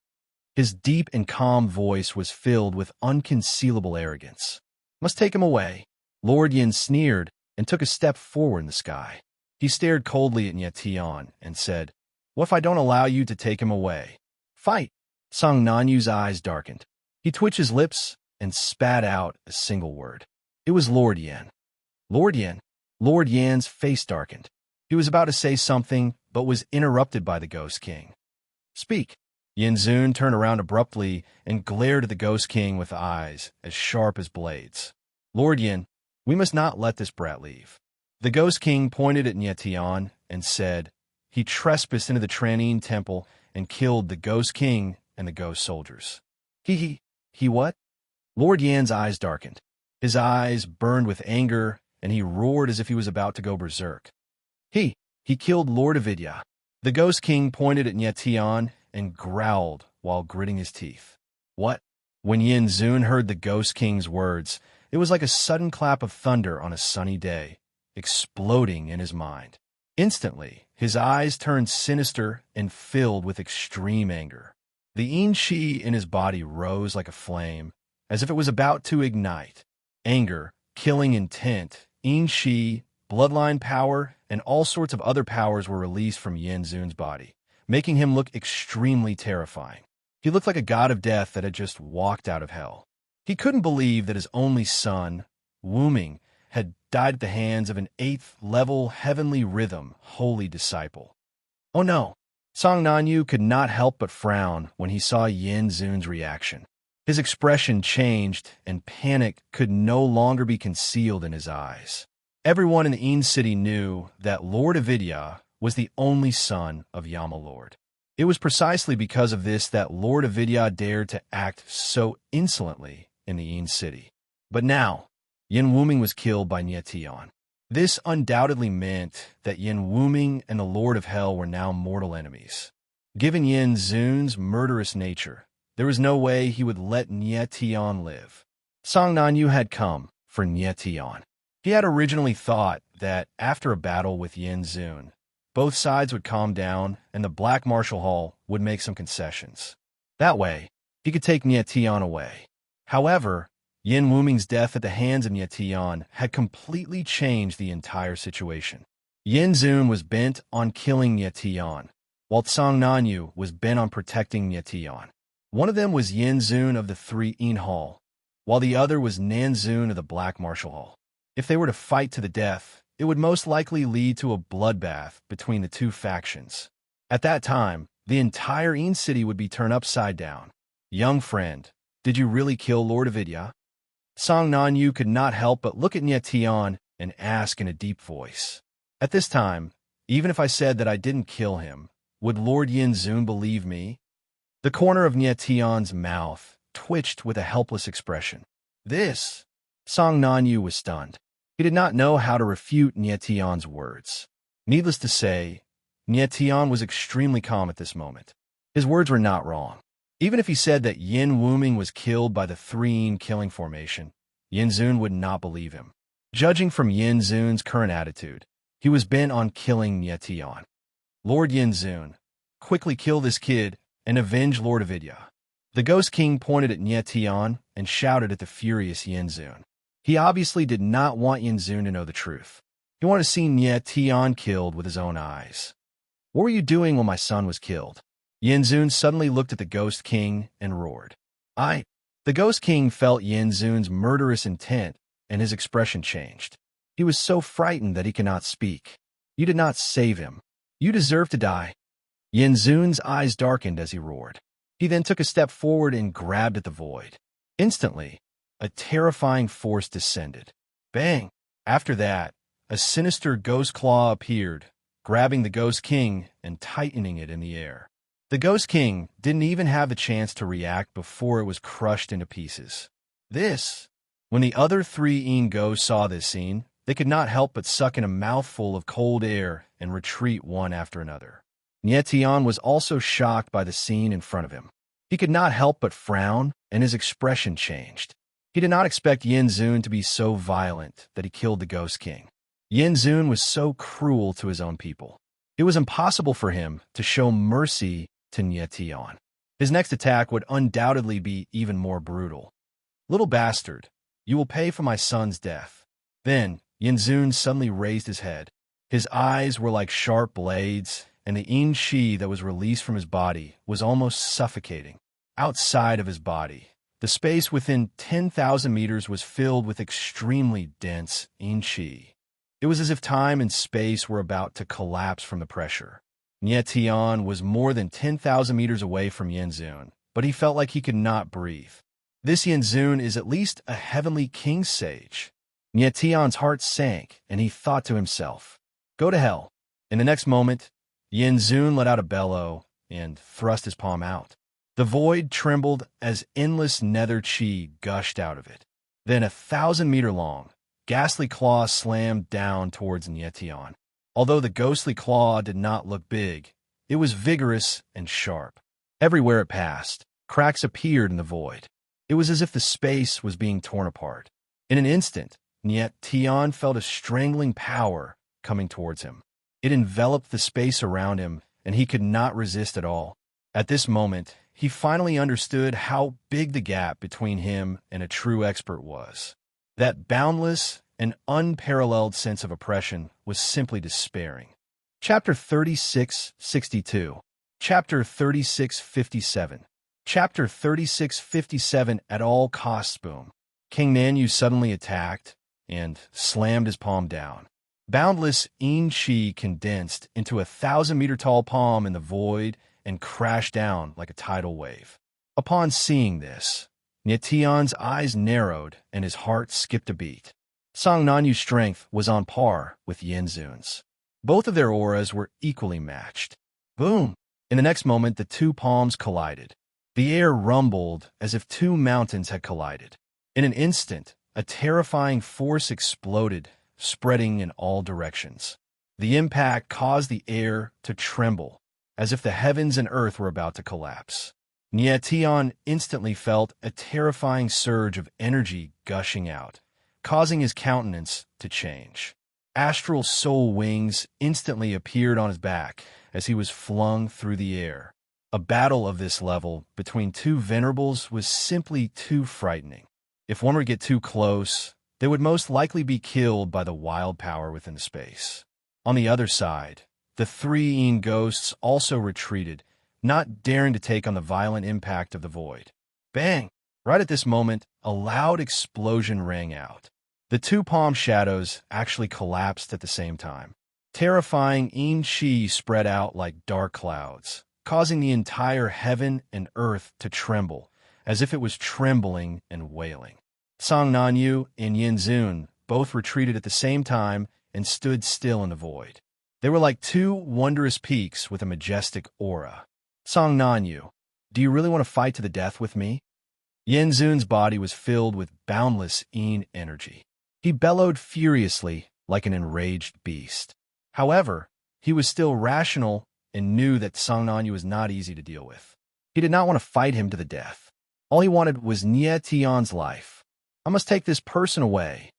His deep and calm voice was filled with unconcealable arrogance. Must take him away. Lord Yin sneered and took a step forward in the sky. He stared coldly at Yetion and said, What if I don't allow you to take him away? Fight! Song Nanyu's eyes darkened. He twitched his lips and spat out a single word. It was Lord Yin. Lord Yin. Lord Yan's face darkened. He was about to say something, but was interrupted by the Ghost King. Speak. Yin Zun turned around abruptly and glared at the Ghost King with eyes as sharp as blades. Lord Yin, we must not let this brat leave. The Ghost King pointed at Yetion and said, He trespassed into the Tranquil Temple and killed the Ghost King and the Ghost Soldiers. He what? Lord Yan's eyes darkened. His eyes burned with anger, and he roared as if he was about to go berserk. He killed Lord Avidya. The Ghost King pointed at Yetion and growled while gritting his teeth. What? When Yin Zun heard the Ghost King's words, it was like a sudden clap of thunder on a sunny day, exploding in his mind. Instantly, his eyes turned sinister and filled with extreme anger. The yin qi in his body rose like a flame, as if it was about to ignite. Anger, killing intent, yin qi, bloodline power, and all sorts of other powers were released from Yin Zun's body, making him look extremely terrifying. He looked like a god of death that had just walked out of hell. He couldn't believe that his only son, Wuming, had died at the hands of an 8th-level heavenly rhythm holy disciple. Oh no! Song Nanyu could not help but frown when he saw Yin Zun's reaction. His expression changed, and panic could no longer be concealed in his eyes. Everyone in the Yin City knew that Lord Avidya was the only son of Yama Lord. It was precisely because of this that Lord Avidya dared to act so insolently in the Yin City. But now, Yin Wuming was killed by Yetion. This undoubtedly meant that Yin Wuming and the Lord of Hell were now mortal enemies. Given Yin Zun's murderous nature, there was no way he would let Yetion live. Song Nanyu had come for Yetion. He had originally thought that after a battle with Yin Zun, both sides would calm down and the Black Martial Hall would make some concessions. That way, he could take Nietian away. However, Yin Wuming's death at the hands of Nietian had completely changed the entire situation. Yin Zun was bent on killing Nietian, while Tsang Nanyu was bent on protecting Nietian. One of them was Yin Zun of the Three Yin Hall, while the other was Nan Zun of the Black Martial Hall. If they were to fight to the death, it would most likely lead to a bloodbath between the two factions. At that time, the entire Yin city would be turned upside down. Young friend, did you really kill Lord Avidya? Tsang Nanyu could not help but look at Nietian and ask in a deep voice. At this time, even if I said that I didn't kill him, would Lord Yin Zun believe me? The corner of Nietian's mouth twitched with a helpless expression. This? Tsang Nanyu was stunned. He did not know how to refute Nietian's words. Needless to say, Nietian was extremely calm at this moment. His words were not wrong. Even if he said that Yin Wuming was killed by the Three Yin killing formation, Yin Zun would not believe him. Judging from Yin Zun's current attitude, he was bent on killing Nietian. Lord Yin Zun, quickly kill this kid and avenge Lord Avidya. The Ghost King pointed at Nietian and shouted at the furious Yin Zun. He obviously did not want Yin Zun to know the truth. He wanted to see Nietian killed with his own eyes. What were you doing when my son was killed? Yin Zun suddenly looked at the Ghost King and roared. The Ghost King felt Yin Zun's murderous intent, and his expression changed. He was so frightened that he could not speak. You did not save him. You deserve to die. Yin Zun's eyes darkened as he roared. He then took a step forward and grabbed at the void. Instantly, a terrifying force descended. Bang! After that, a sinister ghost claw appeared, grabbing the Ghost King and tightening it in the air. The Ghost King didn't even have the chance to react before it was crushed into pieces. When the other Three Yin ghosts saw this scene, they could not help but suck in a mouthful of cold air and retreat one after another. Nietian was also shocked by the scene in front of him. He could not help but frown, and his expression changed. He did not expect Yin Zun to be so violent that he killed the Ghost King. Yin Zun was so cruel to his own people. It was impossible for him to show mercy to Nietian. His next attack would undoubtedly be even more brutal. Little bastard, you will pay for my son's death. Then, Yin Zun suddenly raised his head. His eyes were like sharp blades, and the yin qi that was released from his body was almost suffocating. Outside of his body, the space within 10,000 meters was filled with extremely dense yin qi. It was as if time and space were about to collapse from the pressure. Nietian was more than 10,000 meters away from Yin Zun, but he felt like he could not breathe. This Yin Zun is at least a heavenly king sage. Nietian's heart sank, and he thought to himself, go to hell. In the next moment, Yin Zun let out a bellow and thrust his palm out. The void trembled as endless nether chi gushed out of it. Then 1,000-meter-long, ghastly claw slammed down towards Nietian. Although the ghostly claw did not look big, it was vigorous and sharp. Everywhere it passed, cracks appeared in the void. It was as if the space was being torn apart. In an instant, Nietian felt a strangling power coming towards him. It enveloped the space around him, and he could not resist at all. At this moment, he finally understood how big the gap between him and a true expert was. That boundless and unparalleled sense of oppression was simply despairing. Chapter 36:62. Chapter 36:57. Chapter 36:57 At all costs boom. King Nanyu suddenly attacked and slammed his palm down. Boundless yin qi condensed into a 1,000-meter-tall palm in the void and crashed down like a tidal wave. Upon seeing this, Nietian's eyes narrowed and his heart skipped a beat. Tsang Nanyu's strength was on par with Yin Zun's. Both of their auras were equally matched. Boom! In the next moment, the two palms collided. The air rumbled as if two mountains had collided. In an instant, a terrifying force exploded, spreading in all directions. The impact caused the air to tremble, as if the heavens and earth were about to collapse. Nietian instantly felt a terrifying surge of energy gushing out, causing his countenance to change. Astral soul wings instantly appeared on his back as he was flung through the air. A battle of this level between two venerables was simply too frightening. If one were to get too close, they would most likely be killed by the wild power within the space. On the other side, the three Een ghosts also retreated, not daring to take on the violent impact of the void. Bang! Right at this moment, a loud explosion rang out. The two palm shadows actually collapsed at the same time. Terrifying Een Chi spread out like dark clouds, causing the entire heaven and earth to tremble, as if it was trembling and wailing. Song Nanyu and Yin Zun both retreated at the same time and stood still in the void. They were like two wondrous peaks with a majestic aura. Song Nanyu, do you really want to fight to the death with me? Yin Zun's body was filled with boundless Een energy. He bellowed furiously like an enraged beast. However, he was still rational and knew that Song Nanyu was not easy to deal with. He did not want to fight him to the death. All he wanted was Nie Tian's life. I must take this person away.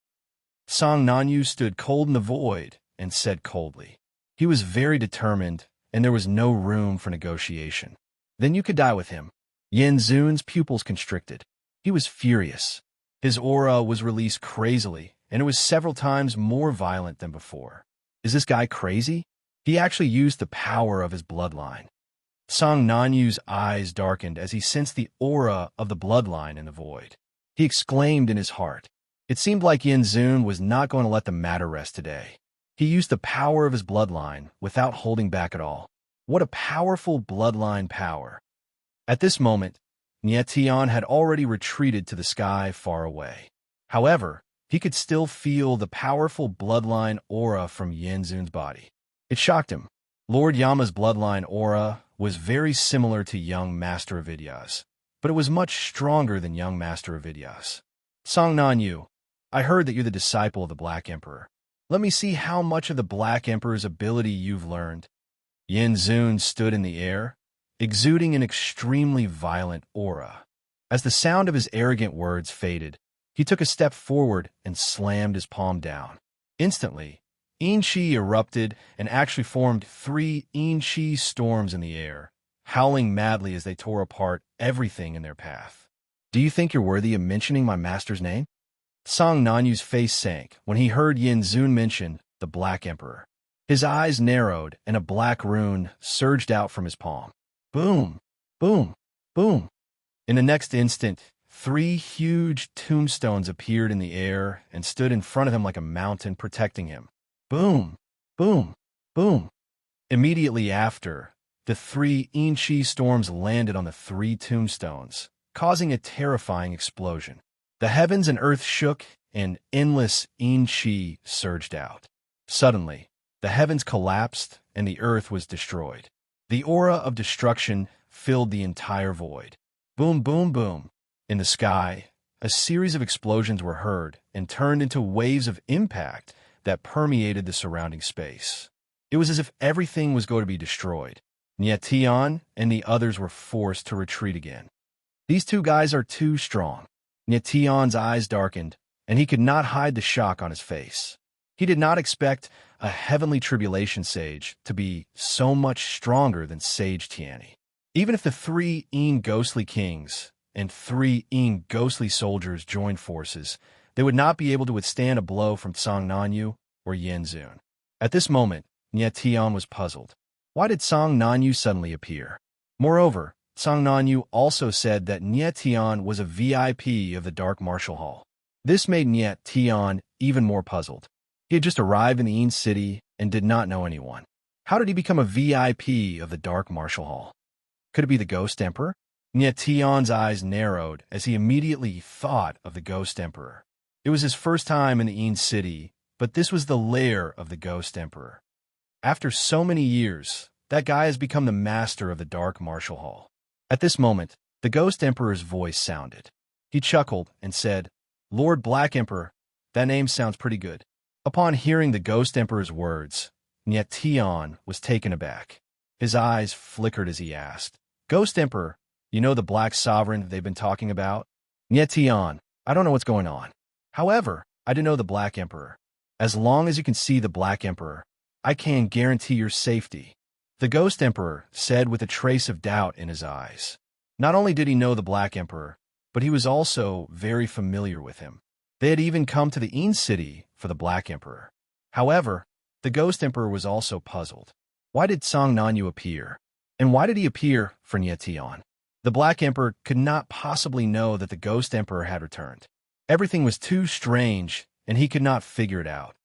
Song Nanyu stood cold in the void and said coldly. He was very determined, and there was no room for negotiation. Then you could die with him. Yin Zun's pupils constricted. He was furious. His aura was released crazily, and it was several times more violent than before. Is this guy crazy? He actually used the power of his bloodline. Song Nanyu's eyes darkened as he sensed the aura of the bloodline in the void. He exclaimed in his heart. It seemed like Yin Zun was not going to let the matter rest today. He used the power of his bloodline without holding back at all. What a powerful bloodline power. At this moment, Nie Tian had already retreated to the sky far away. However, he could still feel the powerful bloodline aura from Yin Zun's body. It shocked him. Lord Yama's bloodline aura was very similar to young Master Avidya's, but it was much stronger than young Master Avidya's. Song Nanyu, I heard that you're the disciple of the Black Emperor. Let me see how much of the Black Emperor's ability you've learned. Yin Zun stood in the air, exuding an extremely violent aura. As the sound of his arrogant words faded, he took a step forward and slammed his palm down. Instantly, Een Chi erupted and actually formed 3 Een Chi storms in the air, howling madly as they tore apart everything in their path. Do you think you're worthy of mentioning my master's name? Song Nanyu's face sank when he heard Yin Zun mention the Black Emperor. His eyes narrowed and a black rune surged out from his palm. Boom, boom, boom. In the next instant, 3 huge tombstones appeared in the air and stood in front of him like a mountain protecting him. Boom, boom, boom. Immediately after, the 3 Een Chi storms landed on the 3 tombstones, causing a terrifying explosion. The heavens and earth shook, and endless Een Chi surged out. Suddenly, the heavens collapsed, and the earth was destroyed. The aura of destruction filled the entire void. Boom, boom, boom. In the sky, a series of explosions were heard and turned into waves of impact that permeated the surrounding space. It was as if everything was going to be destroyed. Nie Tian and the others were forced to retreat again. These two guys are too strong. Nie Tian's eyes darkened, and he could not hide the shock on his face. He did not expect a heavenly tribulation sage to be so much stronger than Sage Tianni. Even if the 3 Een ghostly kings and 3 Een ghostly soldiers joined forces, they would not be able to withstand a blow from Song Nanyu or Yin Zun. At this moment, Nie Tian was puzzled. Why did Song Nanyu suddenly appear? Moreover, Song Nanyu also said that Nie Tian was a VIP of the Dark Martial Hall. This made Nie Tian even more puzzled. He had just arrived in the Een City and did not know anyone. How did he become a VIP of the Dark Martial Hall? Could it be the Ghost Emperor? Nie Tian's eyes narrowed as he immediately thought of the Ghost Emperor. It was his first time in the Een City, but this was the lair of the Ghost Emperor. After so many years, that guy has become the master of the Dark Martial Hall. At this moment, the Ghost Emperor's voice sounded. He chuckled and said, Lord Black Emperor, that name sounds pretty good. Upon hearing the Ghost Emperor's words, Nie Tian was taken aback. His eyes flickered as he asked, Ghost Emperor, you know the Black Sovereign they've been talking about? Nie Tian, I don't know what's going on. However, I do know the Black Emperor. As long as you can see the Black Emperor, I can guarantee your safety. The Ghost Emperor said with a trace of doubt in his eyes. Not only did he know the Black Emperor, but he was also very familiar with him. They had even come to the Een city for the Black Emperor. However, the Ghost Emperor was also puzzled. Why did Song Nanyu appear? And why did he appear for Nyetian? The Black Emperor could not possibly know that the Ghost Emperor had returned. Everything was too strange, and he could not figure it out.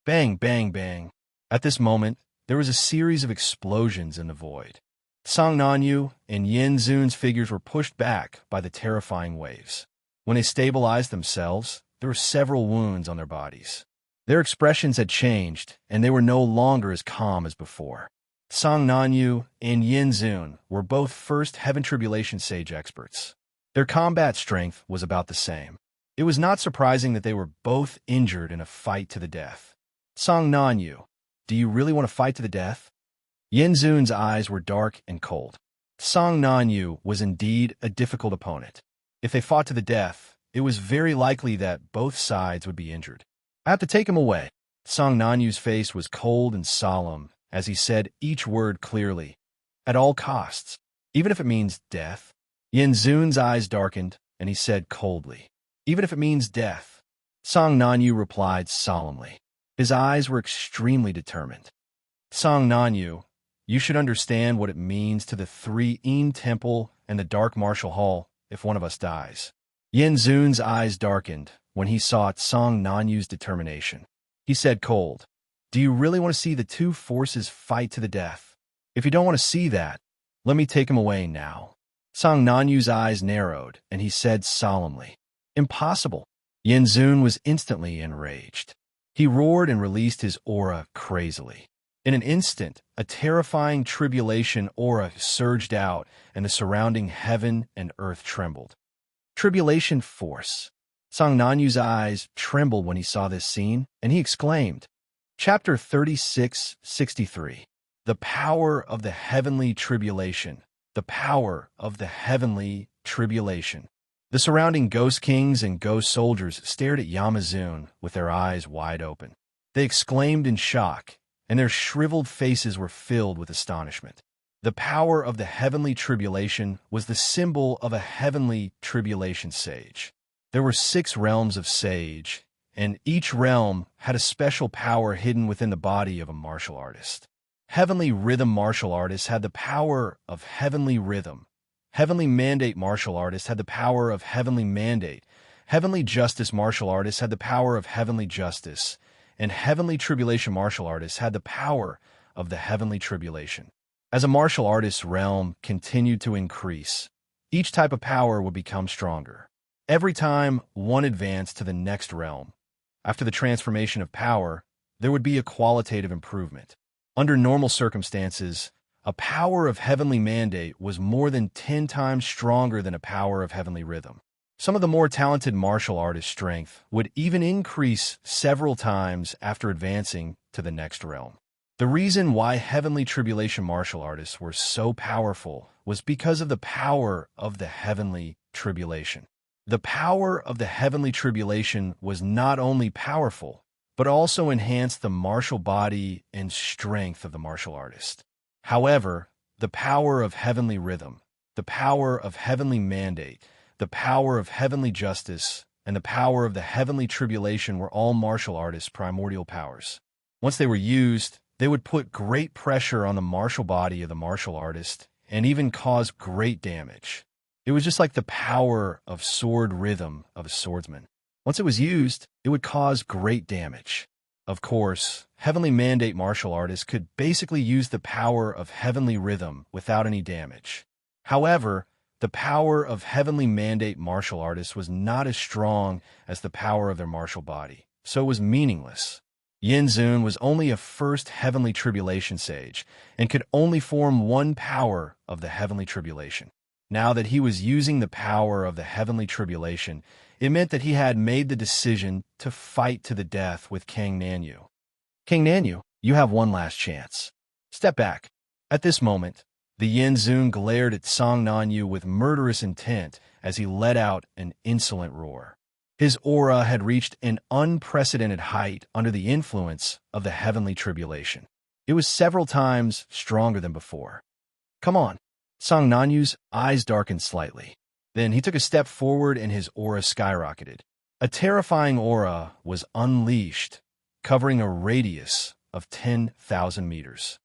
Bang, bang, bang. At this moment, there was a series of explosions in the void. Song Nanyu and Yin Zun's figures were pushed back by the terrifying waves. When they stabilized themselves, there were several wounds on their bodies. Their expressions had changed, and they were no longer as calm as before. Song Nanyu and Yin Zun were both first Heaven Tribulation Sage experts. Their combat strength was about the same. It was not surprising that they were both injured in a fight to the death. Song Nanyu, do you really want to fight to the death? Yin Zun's eyes were dark and cold. Song Nanyu was indeed a difficult opponent. If they fought to the death, it was very likely that both sides would be injured. I have to take him away. Song Nanyu's face was cold and solemn as he said each word clearly. At all costs, even if it means death. Yin Zun's eyes darkened, and he said coldly, even if it means death. Song Nanyu replied solemnly. His eyes were extremely determined. Song Nanyu, you should understand what it means to the three Een Temple and the Dark Martial Hall if one of us dies. Yin Zun's eyes darkened when he saw Song Nanyu's determination. He said cold, do you really want to see the two forces fight to the death? If you don't want to see that, let me take him away now. Song Nanyu's eyes narrowed, and he said solemnly, impossible. Yin Zun was instantly enraged. He roared and released his aura crazily. In an instant, a terrifying tribulation aura surged out, and the surrounding heaven and earth trembled. Tribulation force. Song Nanyu's eyes trembled when he saw this scene, and he exclaimed, Chapter 36:63. The power of the heavenly tribulation. The power of the heavenly tribulation. The surrounding ghost kings and ghost soldiers stared at Yamazun with their eyes wide open. They exclaimed in shock, and their shriveled faces were filled with astonishment. The power of the heavenly tribulation was the symbol of a heavenly tribulation sage. There were 6 realms of sage, and each realm had a special power hidden within the body of a martial artist. Heavenly rhythm martial artists had the power of heavenly rhythm. Heavenly mandate martial artists had the power of heavenly mandate. Heavenly justice martial artists had the power of heavenly justice. And heavenly tribulation martial artists had the power of the heavenly tribulation. As a martial artist's realm continued to increase, each type of power would become stronger. Every time one advanced to the next realm, after the transformation of power, there would be a qualitative improvement. Under normal circumstances, a power of heavenly mandate was more than 10 times stronger than a power of heavenly rhythm. Some of the more talented martial artists' strength would even increase several times after advancing to the next realm. The reason why heavenly tribulation martial artists were so powerful was because of the power of the heavenly tribulation. The power of the heavenly tribulation was not only powerful, but also enhanced the martial body and strength of the martial artist. However, the power of heavenly rhythm, the power of heavenly mandate, the power of heavenly justice, and the power of the heavenly tribulation were all martial artists' primordial powers. Once they were used, they would put great pressure on the martial body of the martial artist and even cause great damage. It was just like the power of sword rhythm of a swordsman. Once it was used, it would cause great damage. Of course, heavenly mandate martial artists could basically use the power of heavenly rhythm without any damage. However, the power of heavenly mandate martial artists was not as strong as the power of their martial body, so it was meaningless. Yin Zun was only a first heavenly tribulation sage and could only form one power of the heavenly tribulation. Now that he was using the power of the heavenly tribulation, it meant that he had made the decision to fight to the death with King Nanyu. King Nanyu, you have one last chance. Step back. At this moment, the Yin Zun glared at Song Nanyu with murderous intent as he let out an insolent roar. His aura had reached an unprecedented height under the influence of the heavenly tribulation. It was several times stronger than before. Come on. Song Nanyu's eyes darkened slightly. Then he took a step forward and his aura skyrocketed. A terrifying aura was unleashed, covering a radius of 10,000 meters.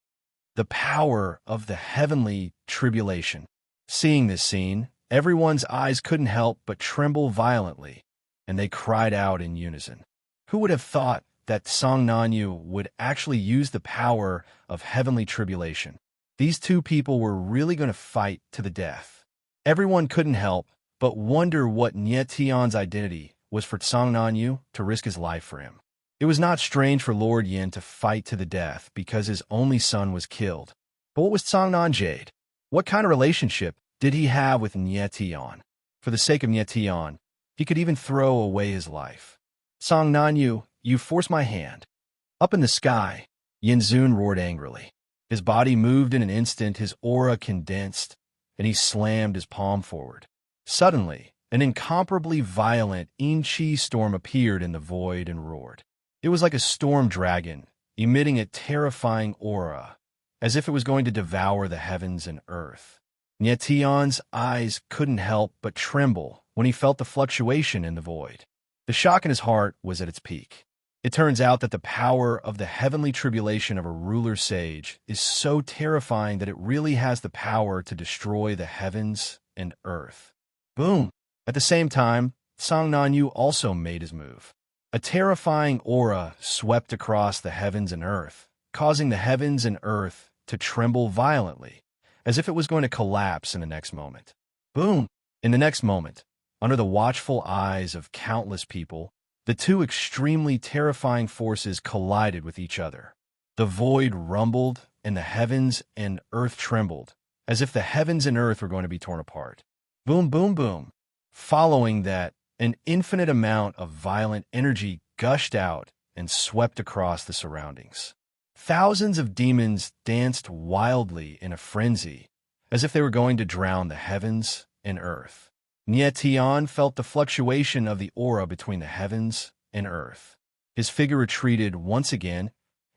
The power of the heavenly tribulation. Seeing this scene, everyone's eyes couldn't help but tremble violently, and they cried out in unison. Who would have thought that Song Nanyu would actually use the power of heavenly tribulation? These two people were really going to fight to the death. Everyone couldn't help but wonder what Nie Tian's identity was for Song Nanyu to risk his life for him. It was not strange for Lord Yin to fight to the death because his only son was killed. But what was Song Nanjade? What kind of relationship did he have with Nie Tian? For the sake of Nie Tian, he could even throw away his life. Song Nanyu, you forced my hand. Up in the sky, Yin Zun roared angrily. His body moved in an instant, his aura condensed, and he slammed his palm forward. Suddenly, an incomparably violent Yin-Chi storm appeared in the void and roared. It was like a storm dragon, emitting a terrifying aura, as if it was going to devour the heavens and earth. Nie Tian's eyes couldn't help but tremble when he felt the fluctuation in the void. The shock in his heart was at its peak. It turns out that the power of the heavenly tribulation of a ruler sage is so terrifying that it really has the power to destroy the heavens and earth. Boom! At the same time, Song Nanyu also made his move. A terrifying aura swept across the heavens and earth, causing the heavens and earth to tremble violently, as if it was going to collapse in the next moment. Boom! In the next moment, under the watchful eyes of countless people, the two extremely terrifying forces collided with each other. The void rumbled, and the heavens and earth trembled, as if the heavens and earth were going to be torn apart. Boom, boom, boom. Following that, an infinite amount of violent energy gushed out and swept across the surroundings. Thousands of demons danced wildly in a frenzy, as if they were going to drown the heavens and earth. Nie Tian felt the fluctuation of the aura between the heavens and earth. His figure retreated once again,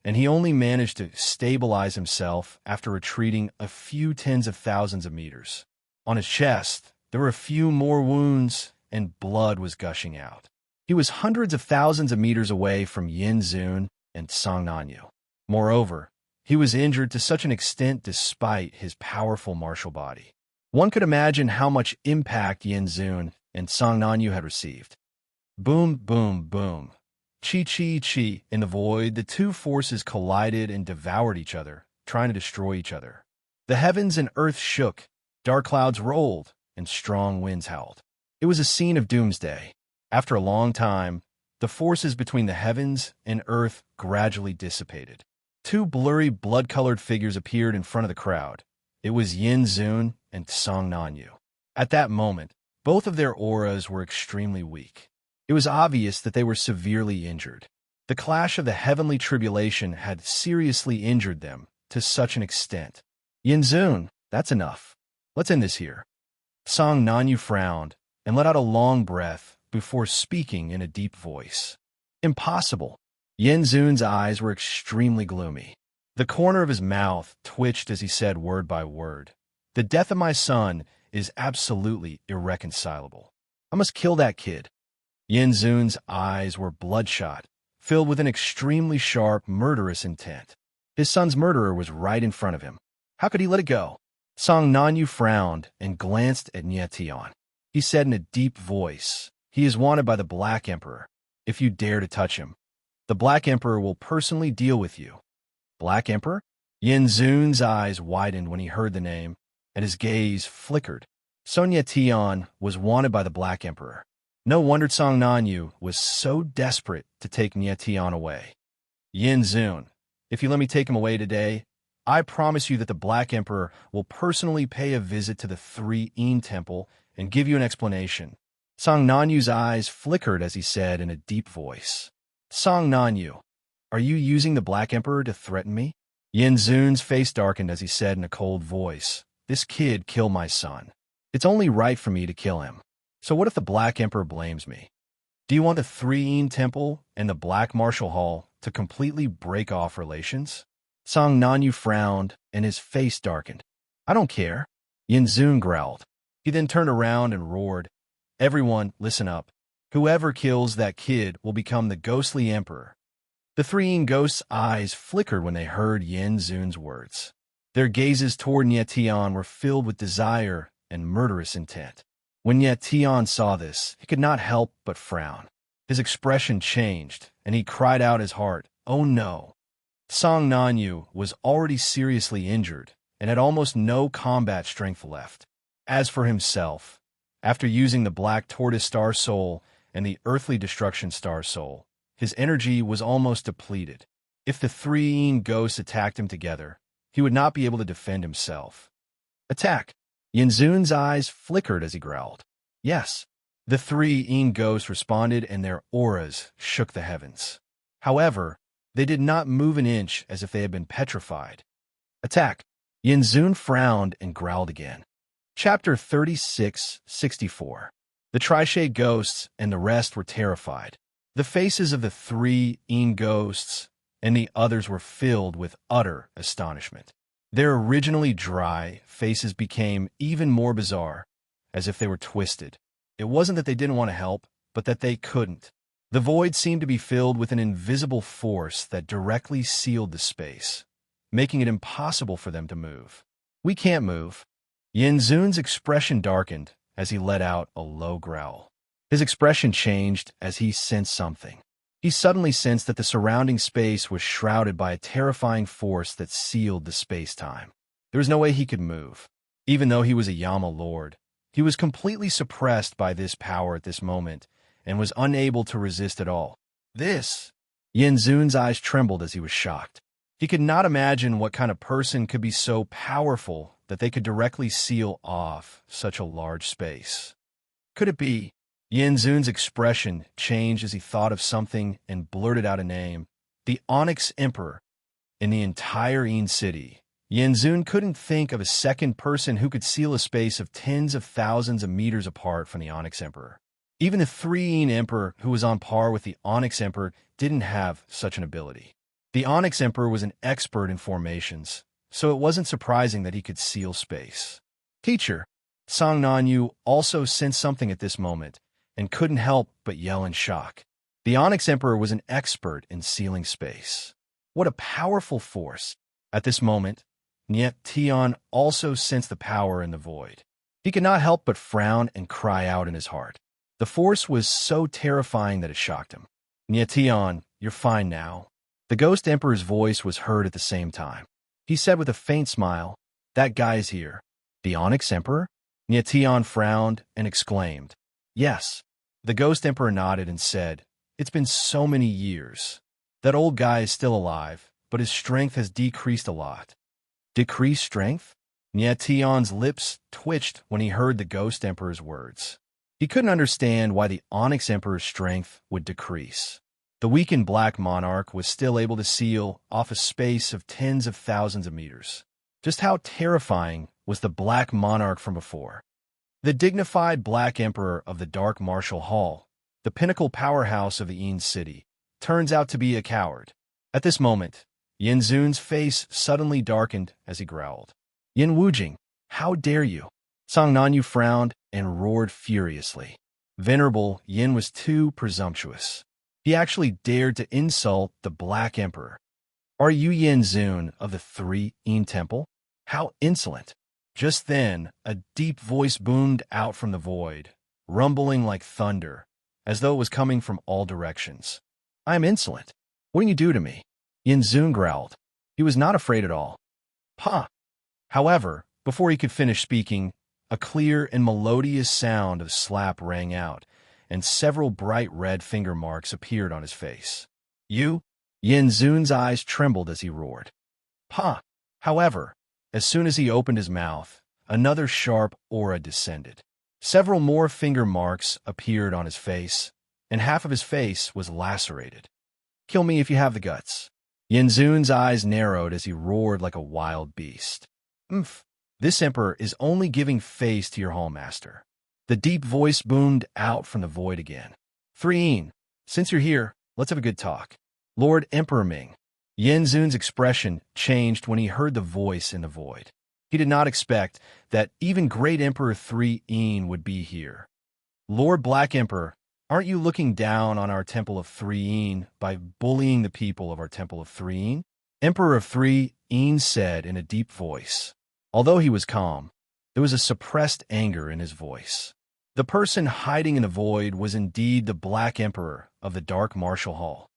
and he only managed to stabilize himself after retreating a few tens of thousands of meters. On his chest, there were a few more wounds, and blood was gushing out. He was hundreds of thousands of meters away from Yin Zun and Song Nanyu. Moreover, he was injured to such an extent despite his powerful martial body. One could imagine how much impact Yin Zun and Song Nanyu had received. Boom, boom, boom. Chi, chi, chi. In the void, the two forces collided and devoured each other, trying to destroy each other. The heavens and earth shook, dark clouds rolled, and strong winds howled. It was a scene of doomsday. After a long time, the forces between the heavens and earth gradually dissipated. Two blurry, blood-colored figures appeared in front of the crowd. It was Yin Zun and Song Nanyu. At that moment, both of their auras were extremely weak. It was obvious that they were severely injured. The clash of the heavenly tribulation had seriously injured them to such an extent. Yin Zun, that's enough. Let's end this here. Song Nanyu frowned and let out a long breath before speaking in a deep voice. Impossible. Yin Zun's eyes were extremely gloomy. The corner of his mouth twitched as he said word by word. The death of my son is absolutely irreconcilable. I must kill that kid. Yin Zun's eyes were bloodshot, filled with an extremely sharp, murderous intent. His son's murderer was right in front of him. How could he let it go? Song Nanyu frowned and glanced at Nie Tian. He said in a deep voice, "He is wanted by the Black Emperor. If you dare to touch him, the Black Emperor will personally deal with you." Black Emperor? Yin Zun's eyes widened when he heard the name, and his gaze flickered. So Nie Tian was wanted by the Black Emperor. No wonder Song Nanyu was so desperate to take Nie Tian away. Yin Zun, if you let me take him away today, I promise you that the Black Emperor will personally pay a visit to the Three Yin Temple and give you an explanation. Song Nanyu's eyes flickered as he said in a deep voice, Song Nanyu, are you using the Black Emperor to threaten me? Yin Zun's face darkened as he said in a cold voice, this kid killed my son. It's only right for me to kill him. So what if the Black Emperor blames me? Do you want the Three Yin Temple and the Black Martial Hall to completely break off relations? Song Nanyu frowned, and his face darkened. I don't care. Yin Zun growled. He then turned around and roared, Everyone, listen up. Whoever kills that kid will become the ghostly emperor. The three Yin ghosts' eyes flickered when they heard Yin Zun's words. Their gazes toward Nye Tian were filled with desire and murderous intent. When Nye Tian saw this, he could not help but frown. His expression changed, and he cried out his heart, Oh no! Song Nanyu was already seriously injured and had almost no combat strength left. As for himself, after using the Black Tortoise Star Soul and the Earthly Destruction Star Soul, his energy was almost depleted. If the three Yin ghosts attacked him together, he would not be able to defend himself. Attack! Yin Zun's eyes flickered as he growled. Yes. The three Yin ghosts responded, and their auras shook the heavens. However, they did not move an inch, as if they had been petrified. Attack! Yin Zun frowned and growled again. Chapter 36-64. The Trishade ghosts and the rest were terrified. The faces of the three Yin ghosts and the others were filled with utter astonishment. Their originally dry faces became even more bizarre, as if they were twisted. It wasn't that they didn't want to help, but that they couldn't. The void seemed to be filled with an invisible force that directly sealed the space, making it impossible for them to move. We can't move. Yin Zun's expression darkened as he let out a low growl. His expression changed as he sensed something. He suddenly sensed that the surrounding space was shrouded by a terrifying force that sealed the space-time. There was no way he could move. Even though he was a Yama Lord, he was completely suppressed by this power at this moment and was unable to resist at all. This! Yin Zun's eyes trembled as he was shocked. He could not imagine what kind of person could be so powerful that they could directly seal off such a large space. Could it be? Yin Zun's expression changed as he thought of something and blurted out a name. The Onyx Emperor. In the entire Yin city, Yin Zun couldn't think of a second person who could seal a space of tens of thousands of meters apart from the Onyx Emperor. Even the three Yin Emperor, who was on par with the Onyx Emperor, didn't have such an ability. The Onyx Emperor was an expert in formations, so it wasn't surprising that he could seal space. Teacher, Song Nanyu also sensed something at this moment and couldn't help but yell in shock. The Onyx Emperor was an expert in sealing space. What a powerful force! At this moment, Nye Tian also sensed the power in the void. He could not help but frown and cry out in his heart. The force was so terrifying that it shocked him. Nye Tian, you're fine now. The Ghost Emperor's voice was heard at the same time. He said with a faint smile, That guy's here. The Onyx Emperor? Nye Tian frowned and exclaimed, Yes. The Ghost Emperor nodded and said, It's been so many years. That old guy is still alive, but his strength has decreased a lot. Decreased strength? Nye Tian's lips twitched when he heard the Ghost Emperor's words. He couldn't understand why the Onyx Emperor's strength would decrease. The weakened Black Monarch was still able to seal off a space of tens of thousands of meters. Just how terrifying was the Black Monarch from before? The dignified Black Emperor of the Dark Martial Hall, the pinnacle powerhouse of the Yin City, turns out to be a coward. At this moment, Yin Zun's face suddenly darkened as he growled. Yin Wujing, how dare you? Song Nanyu frowned and roared furiously. Venerable Yin was too presumptuous. He actually dared to insult the Black Emperor. Are you Yin Zun of the Three Yin Temple? How insolent! Just then, a deep voice boomed out from the void, rumbling like thunder, as though it was coming from all directions. I am insolent. What can you do to me? Yin Zun growled. He was not afraid at all. Pah! However, before he could finish speaking, a clear and melodious sound of slap rang out, and several bright red finger marks appeared on his face. You? Yin Zun's eyes trembled as he roared. Pah! However, as soon as he opened his mouth, another sharp aura descended. Several more finger marks appeared on his face, and half of his face was lacerated. Kill me if you have the guts. Yin Zun's eyes narrowed as he roared like a wild beast. Umph! This emperor is only giving face to your hallmaster. The deep voice boomed out from the void again. Three Yin, since you're here, let's have a good talk. Lord Emperor Ming. Yenzun's expression changed when he heard the voice in the void. He did not expect that even Great Emperor 3 would be here. Lord Black Emperor, aren't you looking down on our Temple of 3 by bullying the people of our Temple of 3? Emperor of 3 said in a deep voice. Although he was calm, there was a suppressed anger in his voice. The person hiding in the void was indeed the Black Emperor of the Dark Martial Hall.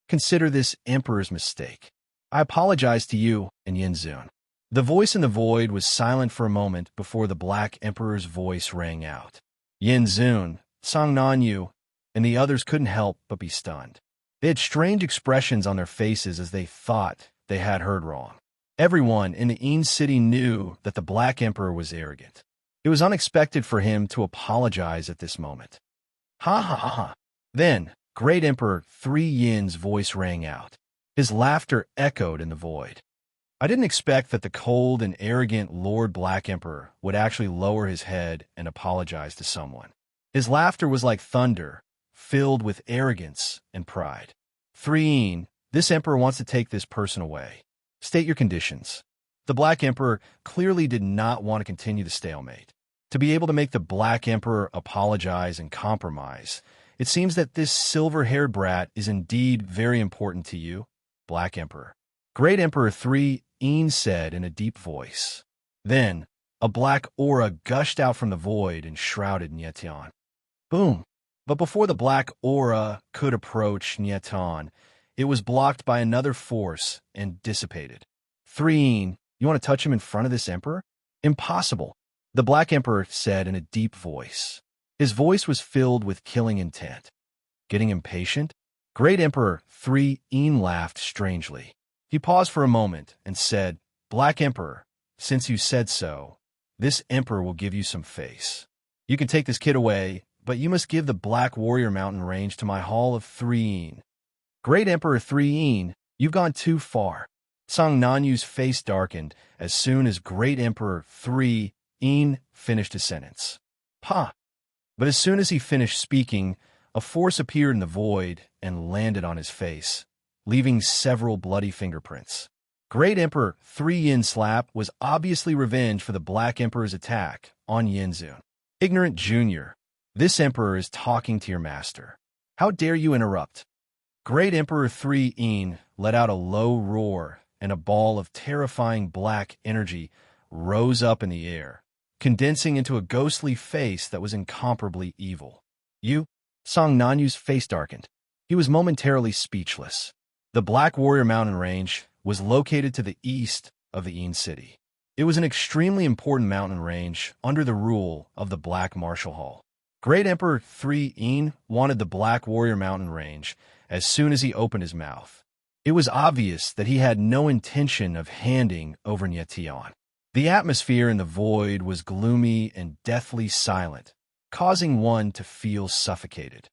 Consider this Emperor's mistake. I apologize to you and Yenzun. The voice in the void was silent for a moment before the Black Emperor's voice rang out. Yenzun, Song Nanyu, and the others couldn't help but be stunned. They had strange expressions on their faces as they thought they had heard wrong. Everyone in the Yin city knew that the Black Emperor was arrogant. It was unexpected for him to apologize at this moment. Ha ha ha ha. Then, Great Emperor 3's voice rang out. His laughter echoed in the void. I didn't expect that the cold and arrogant Lord Black Emperor would actually lower his head and apologize to someone. His laughter was like thunder, filled with arrogance and pride. 3, this emperor wants to take this person away. State your conditions. The Black Emperor clearly did not want to continue the stalemate. To be able to make the Black Emperor apologize and compromise, it seems that this silver-haired brat is indeed very important to you, Black Emperor. Great Emperor 3 said in a deep voice. Then, a black aura gushed out from the void and shrouded Nietan. Boom! But before the black aura could approach Nietan, it was blocked by another force and dissipated. 3, you want to touch him in front of this emperor? Impossible, the Black Emperor said in a deep voice. His voice was filled with killing intent. Getting impatient? Great Emperor 3 laughed strangely. He paused for a moment and said, Black Emperor, since you said so, this emperor will give you some face. You can take this kid away, but you must give the Black Warrior Mountain range to my Hall of 3. Great Emperor 3, you've gone too far. Song Nanyu's face darkened as soon as Great Emperor 3 finished his sentence. Pa! But as soon as he finished speaking, a force appeared in the void and landed on his face, leaving several bloody fingerprints. Great Emperor 3's slap was obviously revenge for the Black Emperor's attack on Yenzun. Ignorant Junior, this emperor is talking to your master. How dare you interrupt? Great Emperor 3 let out a low roar, and a ball of terrifying black energy rose up in the air, condensing into a ghostly face that was incomparably evil. You? Song Nanyu's face darkened. He was momentarily speechless. The Black Warrior Mountain Range was located to the east of the Yin City. It was an extremely important mountain range under the rule of the Black Martial Hall. Great Emperor 3 wanted the Black Warrior Mountain Range as soon as he opened his mouth. It was obvious that he had no intention of handing over Nietion. The atmosphere in the void was gloomy and deathly silent, causing one to feel suffocated.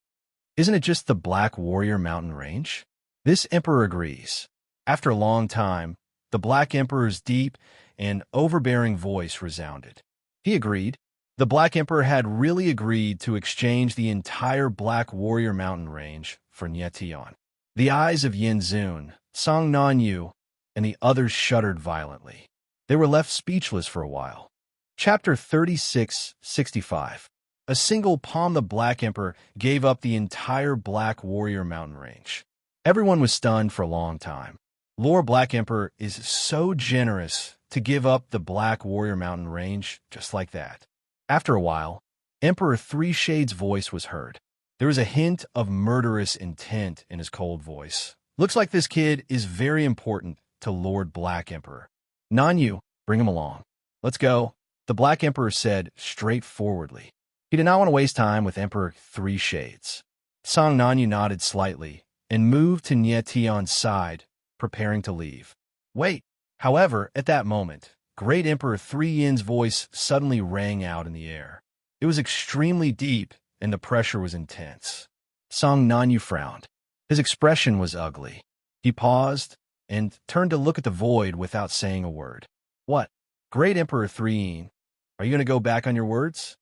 Isn't it just the Black Warrior Mountain Range? This emperor agrees. After a long time, the Black Emperor's deep and overbearing voice resounded. He agreed. The Black Emperor had really agreed to exchange the entire Black Warrior Mountain Range for Nietion. The eyes of Yenzun, Song Nanyu, and the others shuddered violently. They were left speechless for a while. Chapter 3665. A single palm the Black Emperor gave up the entire Black Warrior Mountain Range. Everyone was stunned for a long time. Lord Black Emperor is so generous to give up the Black Warrior Mountain Range just like that. After a while, Emperor 3 Shade's voice was heard. There was a hint of murderous intent in his cold voice. Looks like this kid is very important to Lord Black Emperor. Nanyu, bring him along. Let's go, the Black Emperor said straightforwardly. He did not want to waste time with Emperor 3 Shades. Song Nanyu nodded slightly and moved to Nietion's side, preparing to leave. Wait! However, at that moment, Great Emperor 3's voice suddenly rang out in the air. It was extremely deep, and the pressure was intense. Song Nanyu frowned. His expression was ugly. He paused and turned to look at the void without saying a word. What? Great Emperor 3, are you going to go back on your words?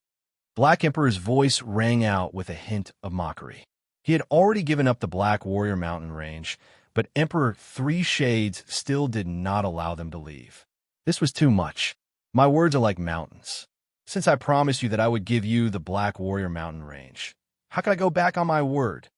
Black Emperor's voice rang out with a hint of mockery. He had already given up the Black Warrior Mountain Range, but Emperor Three Shades still did not allow them to leave. This was too much. My words are like mountains. Since I promised you that I would give you the Black Warrior Mountain Range, how could I go back on my word?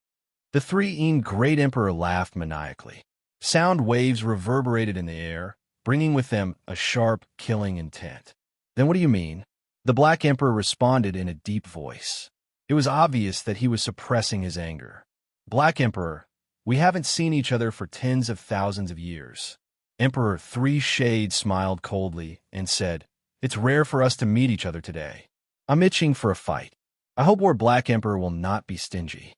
The three-een Great Emperor laughed maniacally. Sound waves reverberated in the air, bringing with them a sharp, killing intent. Then what do you mean? The Black Emperor responded in a deep voice. It was obvious that he was suppressing his anger. Black Emperor, we haven't seen each other for tens of thousands of years. Emperor Three Shades smiled coldly and said, It's rare for us to meet each other today. I'm itching for a fight. I hope our Black Emperor will not be stingy.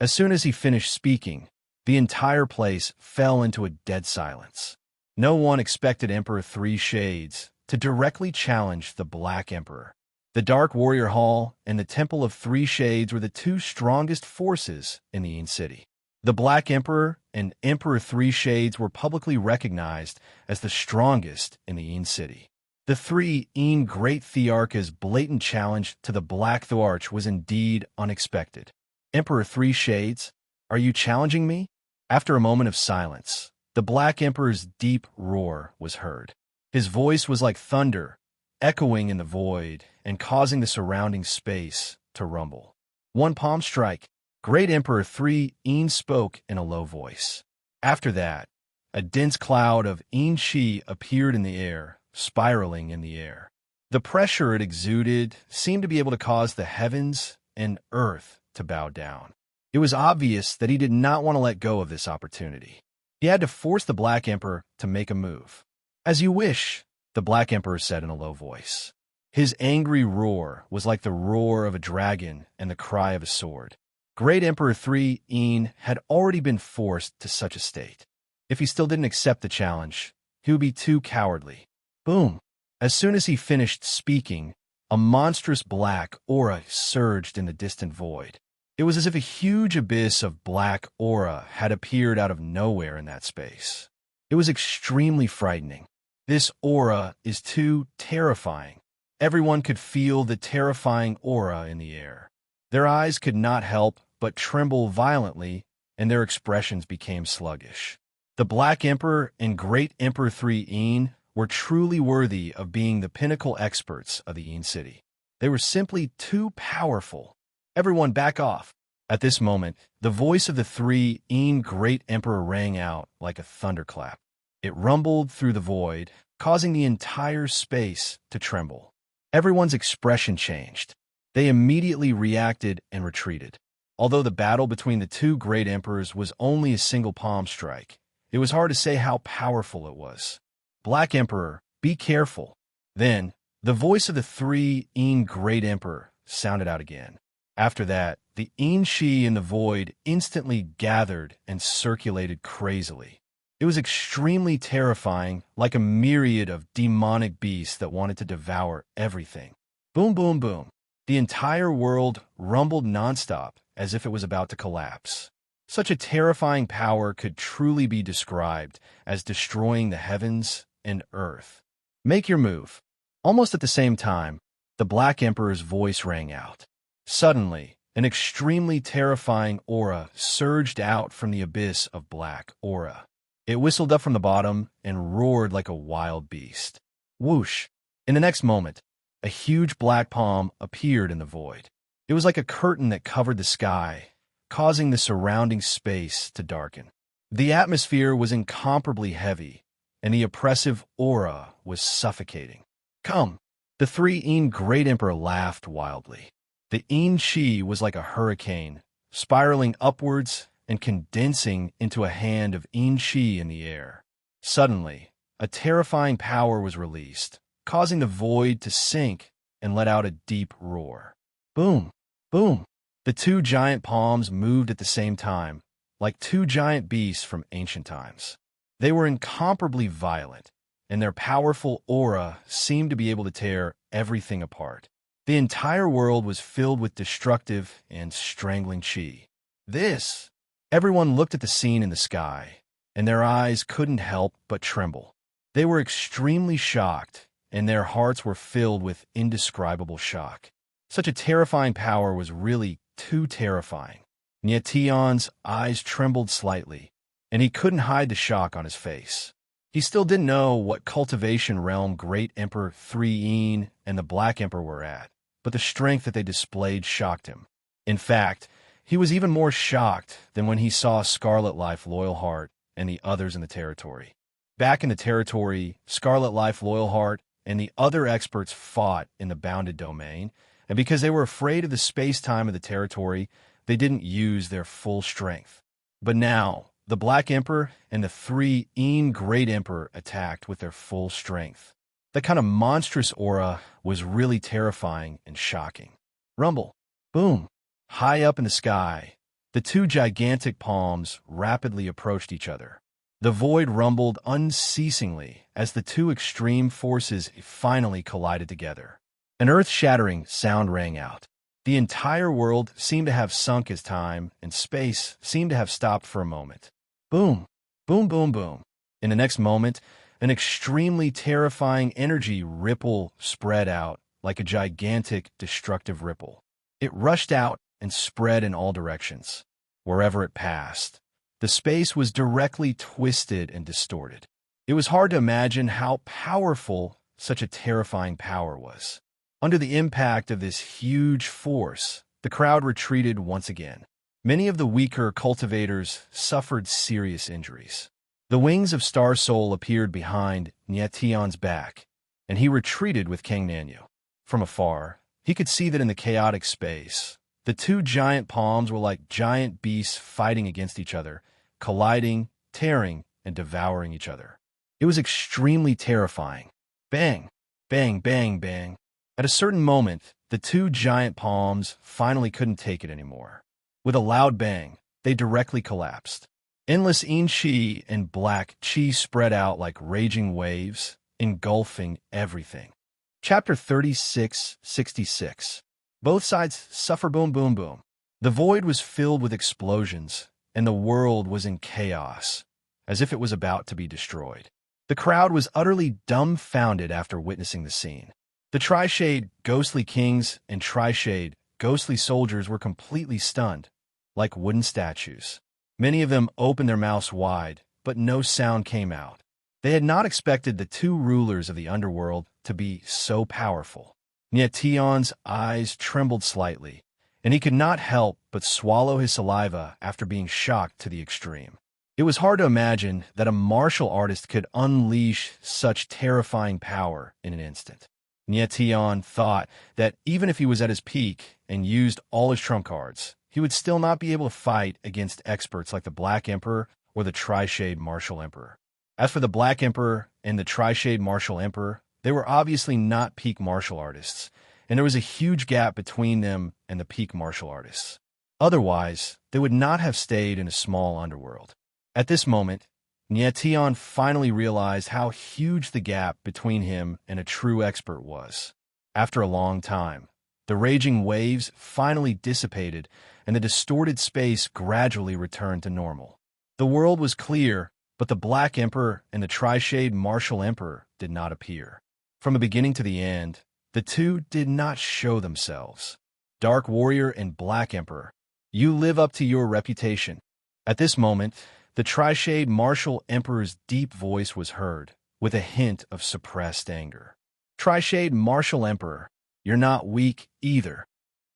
As soon as he finished speaking, the entire place fell into a dead silence. No one expected Emperor Three Shades to directly challenge the Black Emperor. The Dark Warrior Hall and the Temple of Three Shades were the two strongest forces in the Een City. The Black Emperor and Emperor Three Shades were publicly recognized as the strongest in the Een City. The three-een Great Thearch's blatant challenge to the Black Thearch was indeed unexpected. Emperor Three Shades, are you challenging me? After a moment of silence, the Black Emperor's deep roar was heard. His voice was like thunder, echoing in the void and causing the surrounding space to rumble. One palm strike, Great Emperor Three-een spoke in a low voice. After that, a dense cloud of Een Chi appeared in the air, spiraling in the air. The pressure it exuded seemed to be able to cause the heavens and earth to bow down. It was obvious that he did not want to let go of this opportunity. He had to force the Black Emperor to make a move. As you wish, the Black Emperor said in a low voice. His angry roar was like the roar of a dragon and the cry of a sword. Great Emperor Three-een had already been forced to such a state. If he still didn't accept the challenge, he would be too cowardly. Boom! As soon as he finished speaking, a monstrous black aura surged in the distant void. It was as if a huge abyss of black aura had appeared out of nowhere in that space. It was extremely frightening. This aura is too terrifying. Everyone could feel the terrifying aura in the air. Their eyes could not help but tremble violently, and their expressions became sluggish. The Black Emperor and Great Emperor Three-een were truly worthy of being the pinnacle experts of the Een City. They were simply too powerful. Everyone back off. At this moment, the voice of the Three-een Great Emperor rang out like a thunderclap. It rumbled through the void, causing the entire space to tremble. Everyone's expression changed. They immediately reacted and retreated. Although the battle between the two great emperors was only a single palm strike, it was hard to say how powerful it was. Black Emperor, be careful. Then, the voice of the Three-een Great Emperor sounded out again. After that, the Een Chi in the void instantly gathered and circulated crazily. It was extremely terrifying, like a myriad of demonic beasts that wanted to devour everything. Boom, boom, boom. The entire world rumbled nonstop, as if it was about to collapse. Such a terrifying power could truly be described as destroying the heavens and earth. Make your move. Almost at the same time, the Black Emperor's voice rang out. Suddenly, an extremely terrifying aura surged out from the abyss of black aura. It whistled up from the bottom and roared like a wild beast. Whoosh! In the next moment, a huge black palm appeared in the void. It was like a curtain that covered the sky, causing the surrounding space to darken. The atmosphere was incomparably heavy, and the oppressive aura was suffocating. Come! The Three-een Great Emperor laughed wildly. The Een Chi was like a hurricane, spiraling upwards and condensing into a hand of Een Chi in the air. Suddenly, a terrifying power was released, causing the void to sink and let out a deep roar. Boom! Boom! The two giant palms moved at the same time, like two giant beasts from ancient times. They were incomparably violent, and their powerful aura seemed to be able to tear everything apart. The entire world was filled with destructive and strangling chi. This! Everyone looked at the scene in the sky, and their eyes couldn't help but tremble. They were extremely shocked, and their hearts were filled with indescribable shock. Such a terrifying power was really too terrifying. Nyetion's eyes trembled slightly, and he couldn't hide the shock on his face. He still didn't know what cultivation realm Great Emperor 3 and the Black Emperor were at, but the strength that they displayed shocked him. In fact, he was even more shocked than when he saw Scarlet Life Loyalheart and the others in the territory. Back in the territory, Scarlet Life Loyalheart and the other experts fought in the bounded domain, and because they were afraid of the space-time of the territory, they didn't use their full strength. But now, the Black Emperor and the 3 Great Emperor attacked with their full strength. That kind of monstrous aura was really terrifying and shocking. Rumble. Boom. High up in the sky, the 2 gigantic palms rapidly approached each other. The void rumbled unceasingly as the 2 extreme forces finally collided together. An earth-shattering sound rang out. The entire world seemed to have sunk as time and space seemed to have stopped for a moment. Boom, boom, boom, boom. In the next moment, an extremely terrifying energy ripple spread out like a gigantic destructive ripple. It rushed out and spread in all directions. Wherever it passed, the space was directly twisted and distorted. It was hard to imagine how powerful such a terrifying power was. Under the impact of this huge force, the crowd retreated once again. Many of the weaker cultivators suffered serious injuries. The wings of Star Soul appeared behind Nietion's back, and he retreated with King Nanyu. From afar, he could see that in the chaotic space, the 2 giant palms were like giant beasts fighting against each other, colliding, tearing, and devouring each other. It was extremely terrifying. Bang, bang, bang, bang. At a certain moment, the 2 giant palms finally couldn't take it anymore. With a loud bang, they directly collapsed. Endless Qi and black Qi spread out like raging waves, engulfing everything. Chapter 3666. Both sides suffer boom, boom, boom. The void was filled with explosions, and the world was in chaos, as if it was about to be destroyed. The crowd was utterly dumbfounded after witnessing the scene. The Tri-Shade ghostly kings and Tri-Shade ghostly soldiers were completely stunned, like wooden statues. Many of them opened their mouths wide, but no sound came out. They had not expected the 2 rulers of the underworld to be so powerful. Nietion's eyes trembled slightly, and he could not help but swallow his saliva after being shocked to the extreme. It was hard to imagine that a martial artist could unleash such terrifying power in an instant. Nietion thought that even if he was at his peak and used all his trump cards, he would still not be able to fight against experts like the Black Emperor or the Tri-Shade Martial Emperor. As for the Black Emperor and the Tri-Shade Martial Emperor, they were obviously not peak martial artists, and there was a huge gap between them and the peak martial artists. Otherwise, they would not have stayed in a small underworld. At this moment, Nietion finally realized how huge the gap between him and a true expert was. After a long time, the raging waves finally dissipated and the distorted space gradually returned to normal. The world was clear, but the Black Emperor and the Tri-Shade Martial Emperor did not appear. From the beginning to the end, the 2 did not show themselves. Dark Warrior and Black Emperor, you live up to your reputation. At this moment, the Tri-Shade Martial Emperor's deep voice was heard, with a hint of suppressed anger. Tri-Shade Martial Emperor, you're not weak either.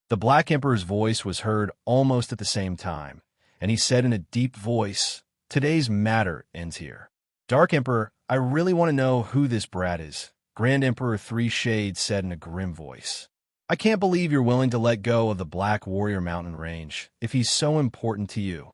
The Black Emperor's voice was heard almost at the same time, and he said in a deep voice, today's matter ends here. Dark Emperor, I really want to know who this brat is, Grand Emperor 3 Shades said in a grim voice. I can't believe you're willing to let go of the Black Warrior mountain range if he's so important to you.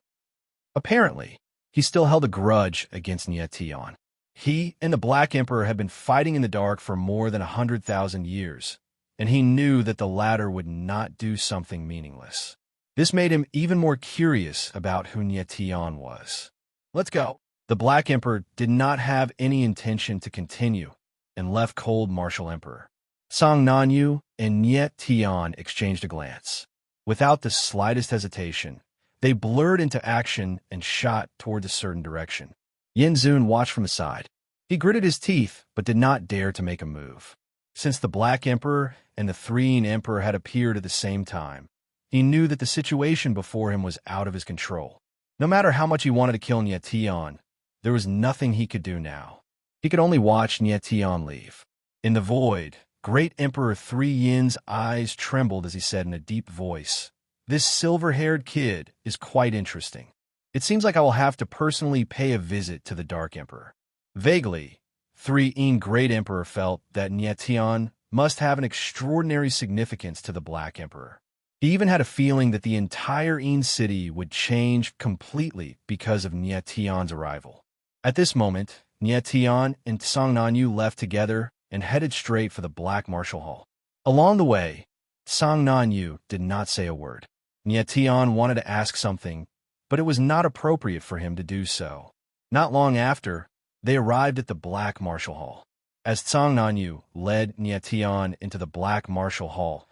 Apparently, he still held a grudge against Nietion. He and the Black Emperor had been fighting in the dark for more than 100,000 years, and he knew that the latter would not do something meaningless. This made him even more curious about who Nietion was. Let's go. The Black Emperor did not have any intention to continue and left cold Martial Emperor. Song Nanyu and Nietion exchanged a glance. Without the slightest hesitation, they blurred into action and shot toward a certain direction. Yin Zun watched from the side. He gritted his teeth, but did not dare to make a move. Since the Black Emperor and the Serene Emperor had appeared at the same time, he knew that the situation before him was out of his control. No matter how much he wanted to kill Nyetian, there was nothing he could do now. He could only watch Nyetian leave. In the void, Great Emperor Three Yin's eyes trembled as he said in a deep voice, "This silver-haired kid is quite interesting. It seems like I will have to personally pay a visit to the Dark Emperor." Vaguely, Three Yin Great Emperor felt that Nyetian must have an extraordinary significance to the Black Emperor. He even had a feeling that the entire Yin city would change completely because of Nyetian's arrival. At this moment, Nyetian and Song Nanyu left together and headed straight for the Black Martial Hall. Along the way, Song Nanyu did not say a word. Nyetian wanted to ask something, but it was not appropriate for him to do so. Not long after, they arrived at the Black Martial Hall. As Song Nanyu led Nyetian into the Black Martial Hall,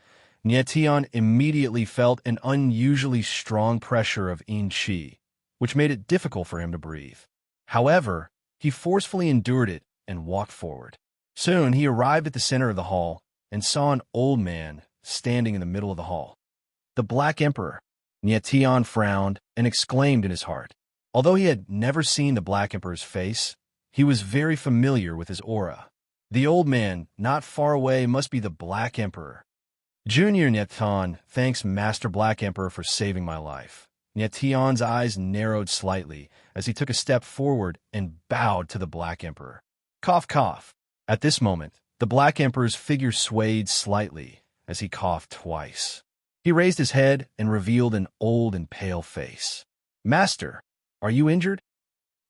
Nyetian immediately felt an unusually strong pressure of Yin Qi, which made it difficult for him to breathe. However, he forcefully endured it and walked forward. Soon he arrived at the center of the hall and saw an old man standing in the middle of the hall. The Black Emperor. Nyetian frowned and exclaimed in his heart. Although he had never seen the Black Emperor's face, he was very familiar with his aura. The old man, not far away, must be the Black Emperor. Junior Nyetian, thanks Master Black Emperor for saving my life. Nyetian's eyes narrowed slightly as he took a step forward and bowed to the Black Emperor. Cough, cough. At this moment, the Black Emperor's figure swayed slightly as he coughed twice. He raised his head and revealed an old and pale face. "Master, are you injured?"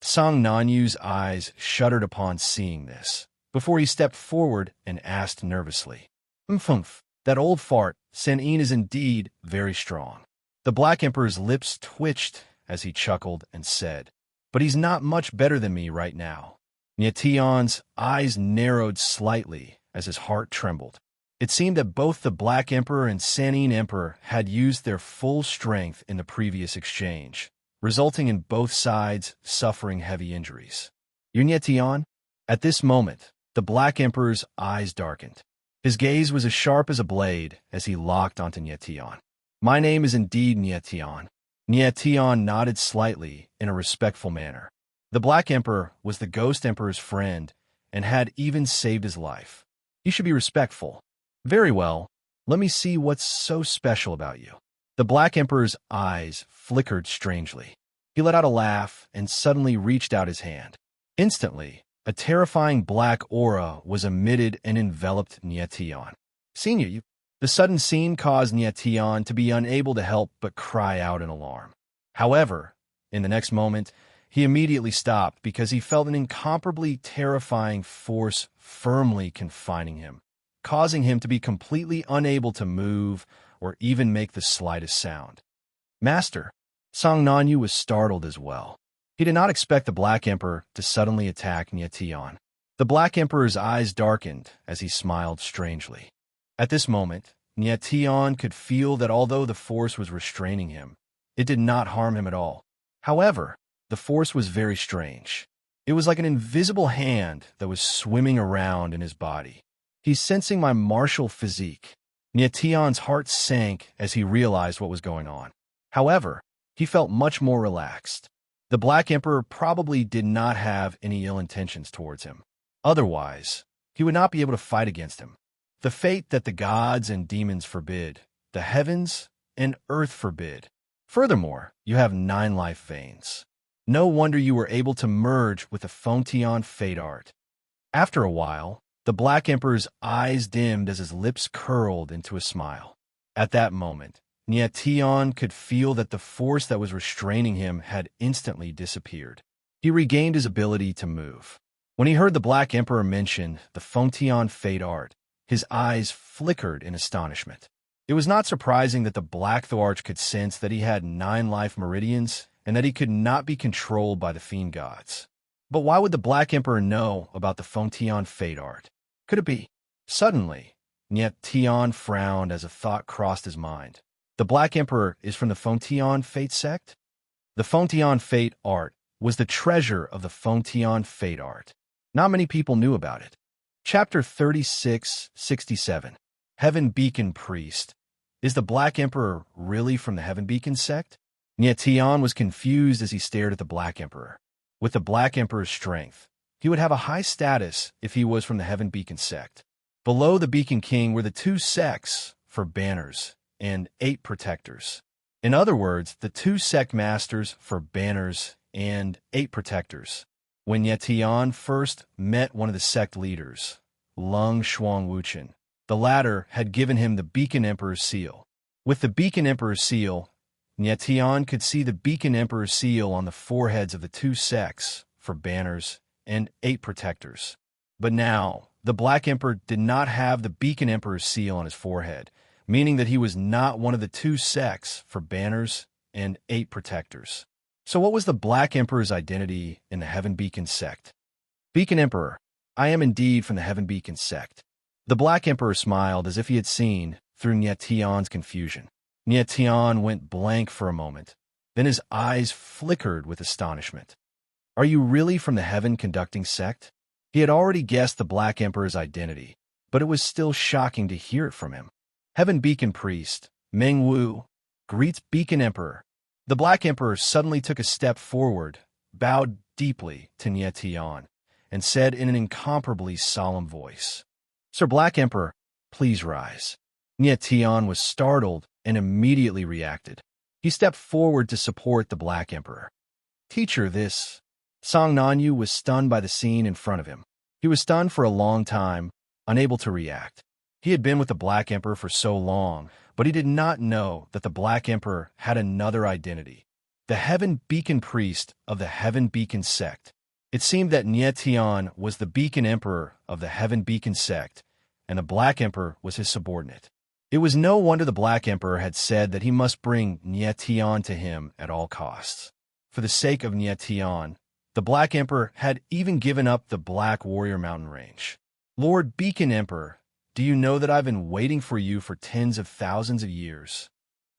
Song Nanyu's eyes shuddered upon seeing this, before he stepped forward and asked nervously, "Mfumph, that old fart, Sen-in, is indeed very strong." The Black Emperor's lips twitched as he chuckled and said, "But he's not much better than me right now." Nyetian's eyes narrowed slightly as his heart trembled. It seemed that both the Black Emperor and Sen-in Emperor had used their full strength in the previous exchange, resulting in both sides suffering heavy injuries. Nyetian? At this moment, the Black Emperor's eyes darkened. His gaze was as sharp as a blade as he locked onto Nyetian. "My name is indeed Nyetian." Nyetian nodded slightly in a respectful manner. The Black Emperor was the Ghost Emperor's friend and had even saved his life. "You should be respectful." "Very well. Let me see what's so special about you." The Black Emperor's eyes flickered strangely. He let out a laugh and suddenly reached out his hand. Instantly, a terrifying black aura was emitted and enveloped Nyetian. "Senior, you..." The sudden scene caused Nyetian to be unable to help but cry out in alarm. However, in the next moment, he immediately stopped because he felt an incomparably terrifying force firmly confining him, causing him to be completely unable to move or even make the slightest sound. "Master." Song Nanyu was startled as well. He did not expect the Black Emperor to suddenly attack Nyetian. The Black Emperor's eyes darkened as he smiled strangely. At this moment, Nyetian could feel that although the force was restraining him, it did not harm him at all. However, the force was very strange. It was like an invisible hand that was swimming around in his body. "He's sensing my martial physique." Nyetian's heart sank as he realized what was going on. However, he felt much more relaxed. The Black Emperor probably did not have any ill intentions towards him. Otherwise, he would not be able to fight against him. The fate that the gods and demons forbid, the heavens and earth forbid. Furthermore, you have 9 life veins. No wonder you were able to merge with the Fontian Fate Art. After a while, the Black Emperor's eyes dimmed as his lips curled into a smile. At that moment, Nyetian could feel that the force that was restraining him had instantly disappeared. He regained his ability to move. When he heard the Black Emperor mention the Fontian Fate Art, his eyes flickered in astonishment. It was not surprising that the Black Thorch could sense that he had 9 life meridians and that he could not be controlled by the fiend gods. But why would the Black Emperor know about the Fontian Fate Art? Could it be? Suddenly, Nyetian frowned as a thought crossed his mind. The Black Emperor is from the Fontian Fate sect? The Fontian Fate Art was the treasure of the Fontian Fate Art. Not many people knew about it. Chapter 3667. Heaven Beacon Priest. Is the Black Emperor really from the Heaven Beacon sect? Tian was confused as he stared at the Black Emperor. With the Black Emperor's strength, he would have a high status if he was from the Heaven Beacon sect. Below the Beacon King were the 2 sects for banners and 8 protectors. In other words, the 2 sect masters for banners and 8 protectors. When Tian first met one of the sect leaders, Lung Shuang Wuchen, the latter had given him the Beacon Emperor's seal. With the Beacon Emperor's seal, Tian could see the Beacon Emperor's seal on the foreheads of the 2 sects for banners and 8 protectors. But now, the Black Emperor did not have the Beacon Emperor's seal on his forehead, meaning that he was not one of the 2 sects for banners and 8 protectors. So what was the Black Emperor's identity in the Heaven Beacon sect? Beacon Emperor, I am indeed from the Heaven Beacon sect. The Black Emperor smiled as if he had seen through Tian's confusion. Tian went blank for a moment. Then his eyes flickered with astonishment. Are you really from the Heaven Conducting sect? He had already guessed the Black Emperor's identity, but it was still shocking to hear it from him. Heaven Beacon Priest, Meng Wu, greets Beacon Emperor. The Black Emperor suddenly took a step forward, bowed deeply to Tian, and said in an incomparably solemn voice, Sir Black Emperor, please rise. Tian was startled and immediately reacted. He stepped forward to support the Black Emperor. Teacher, this... Song Nanyu was stunned by the scene in front of him. He was stunned for a long time, unable to react. He had been with the Black Emperor for so long, but he did not know that the Black Emperor had another identity, the Heaven Beacon Priest of the Heaven Beacon sect. It seemed that Tian was the Beacon Emperor of the Heaven Beacon sect, and the Black Emperor was his subordinate. It was no wonder the Black Emperor had said that he must bring Tian to him at all costs. For the sake of Tian, the Black Emperor had even given up the Black Warrior Mountain Range. Lord Beacon Emperor, do you know that I've been waiting for you for tens of thousands of years?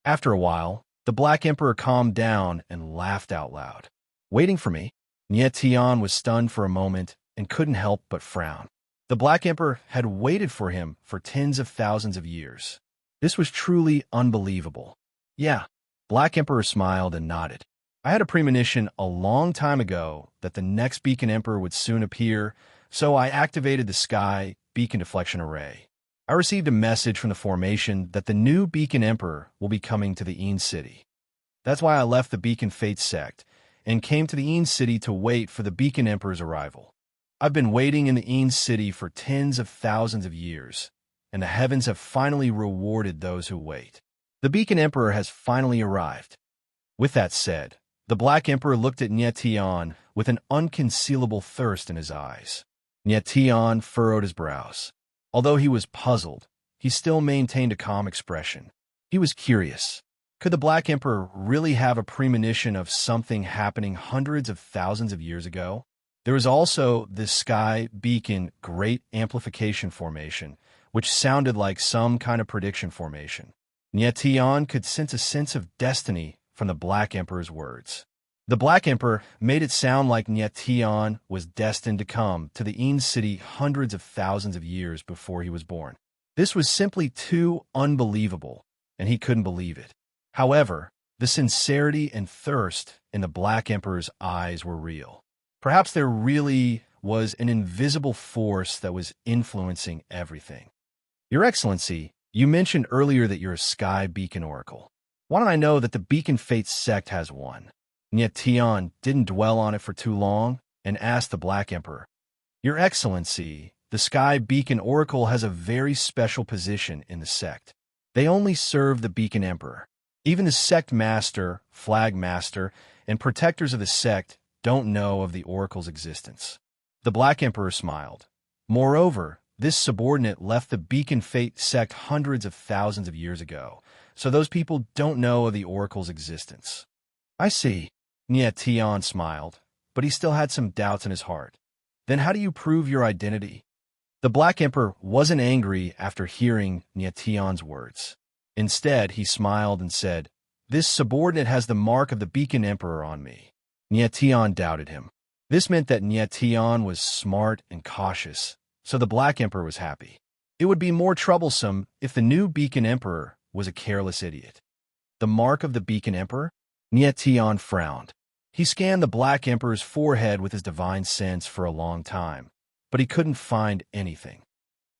After a while, the Black Emperor calmed down and laughed out loud. Waiting for me? Tian was stunned for a moment and couldn't help but frown. The Black Emperor had waited for him for tens of thousands of years. This was truly unbelievable. Yeah, Black Emperor smiled and nodded. I had a premonition a long time ago that the next Beacon Emperor would soon appear, so I activated the Sky Beacon Deflection Array. I received a message from the formation that the new Beacon Emperor will be coming to the Een City. That's why I left the Beacon Fate sect and came to the Een City to wait for the Beacon Emperor's arrival. I've been waiting in the Een City for tens of thousands of years, and the heavens have finally rewarded those who wait. The Beacon Emperor has finally arrived. With that said, the Black Emperor looked at Tian with an unconcealable thirst in his eyes. Tian furrowed his brows. Although he was puzzled, he still maintained a calm expression. He was curious. Could the Black Emperor really have a premonition of something happening hundreds of thousands of years ago? There was also the Sky Beacon Great Amplification Formation, which sounded like some kind of prediction formation. Tian could sense a sense of destiny from the Black Emperor's words. The Black Emperor made it sound like Tian was destined to come to the Een City hundreds of thousands of years before he was born. This was simply too unbelievable, and he couldn't believe it. However, the sincerity and thirst in the Black Emperor's eyes were real. Perhaps there really was an invisible force that was influencing everything. Your Excellency, you mentioned earlier that you're a Sky Beacon Oracle. Why don't I know that the Beacon Fate sect has one? Tian didn't dwell on it for too long and asked the Black Emperor, Your Excellency, the Sky Beacon Oracle has a very special position in the sect. They only serve the Beacon Emperor. Even the sect master, flag master, and protectors of the sect don't know of the Oracle's existence. The Black Emperor smiled. Moreover, this subordinate left the Beacon Fate sect hundreds of thousands of years ago, so those people don't know of the Oracle's existence. I see. Tian smiled, but he still had some doubts in his heart. Then how do you prove your identity? The Black Emperor wasn't angry after hearing Tian's words. Instead, he smiled and said, This subordinate has the mark of the Beacon Emperor on me. Tian doubted him. This meant that Tian was smart and cautious, so the Black Emperor was happy. It would be more troublesome if the new Beacon Emperor was a careless idiot. The mark of the Beacon Emperor? Nietian frowned. He scanned the Black Emperor's forehead with his divine sense for a long time, but he couldn't find anything.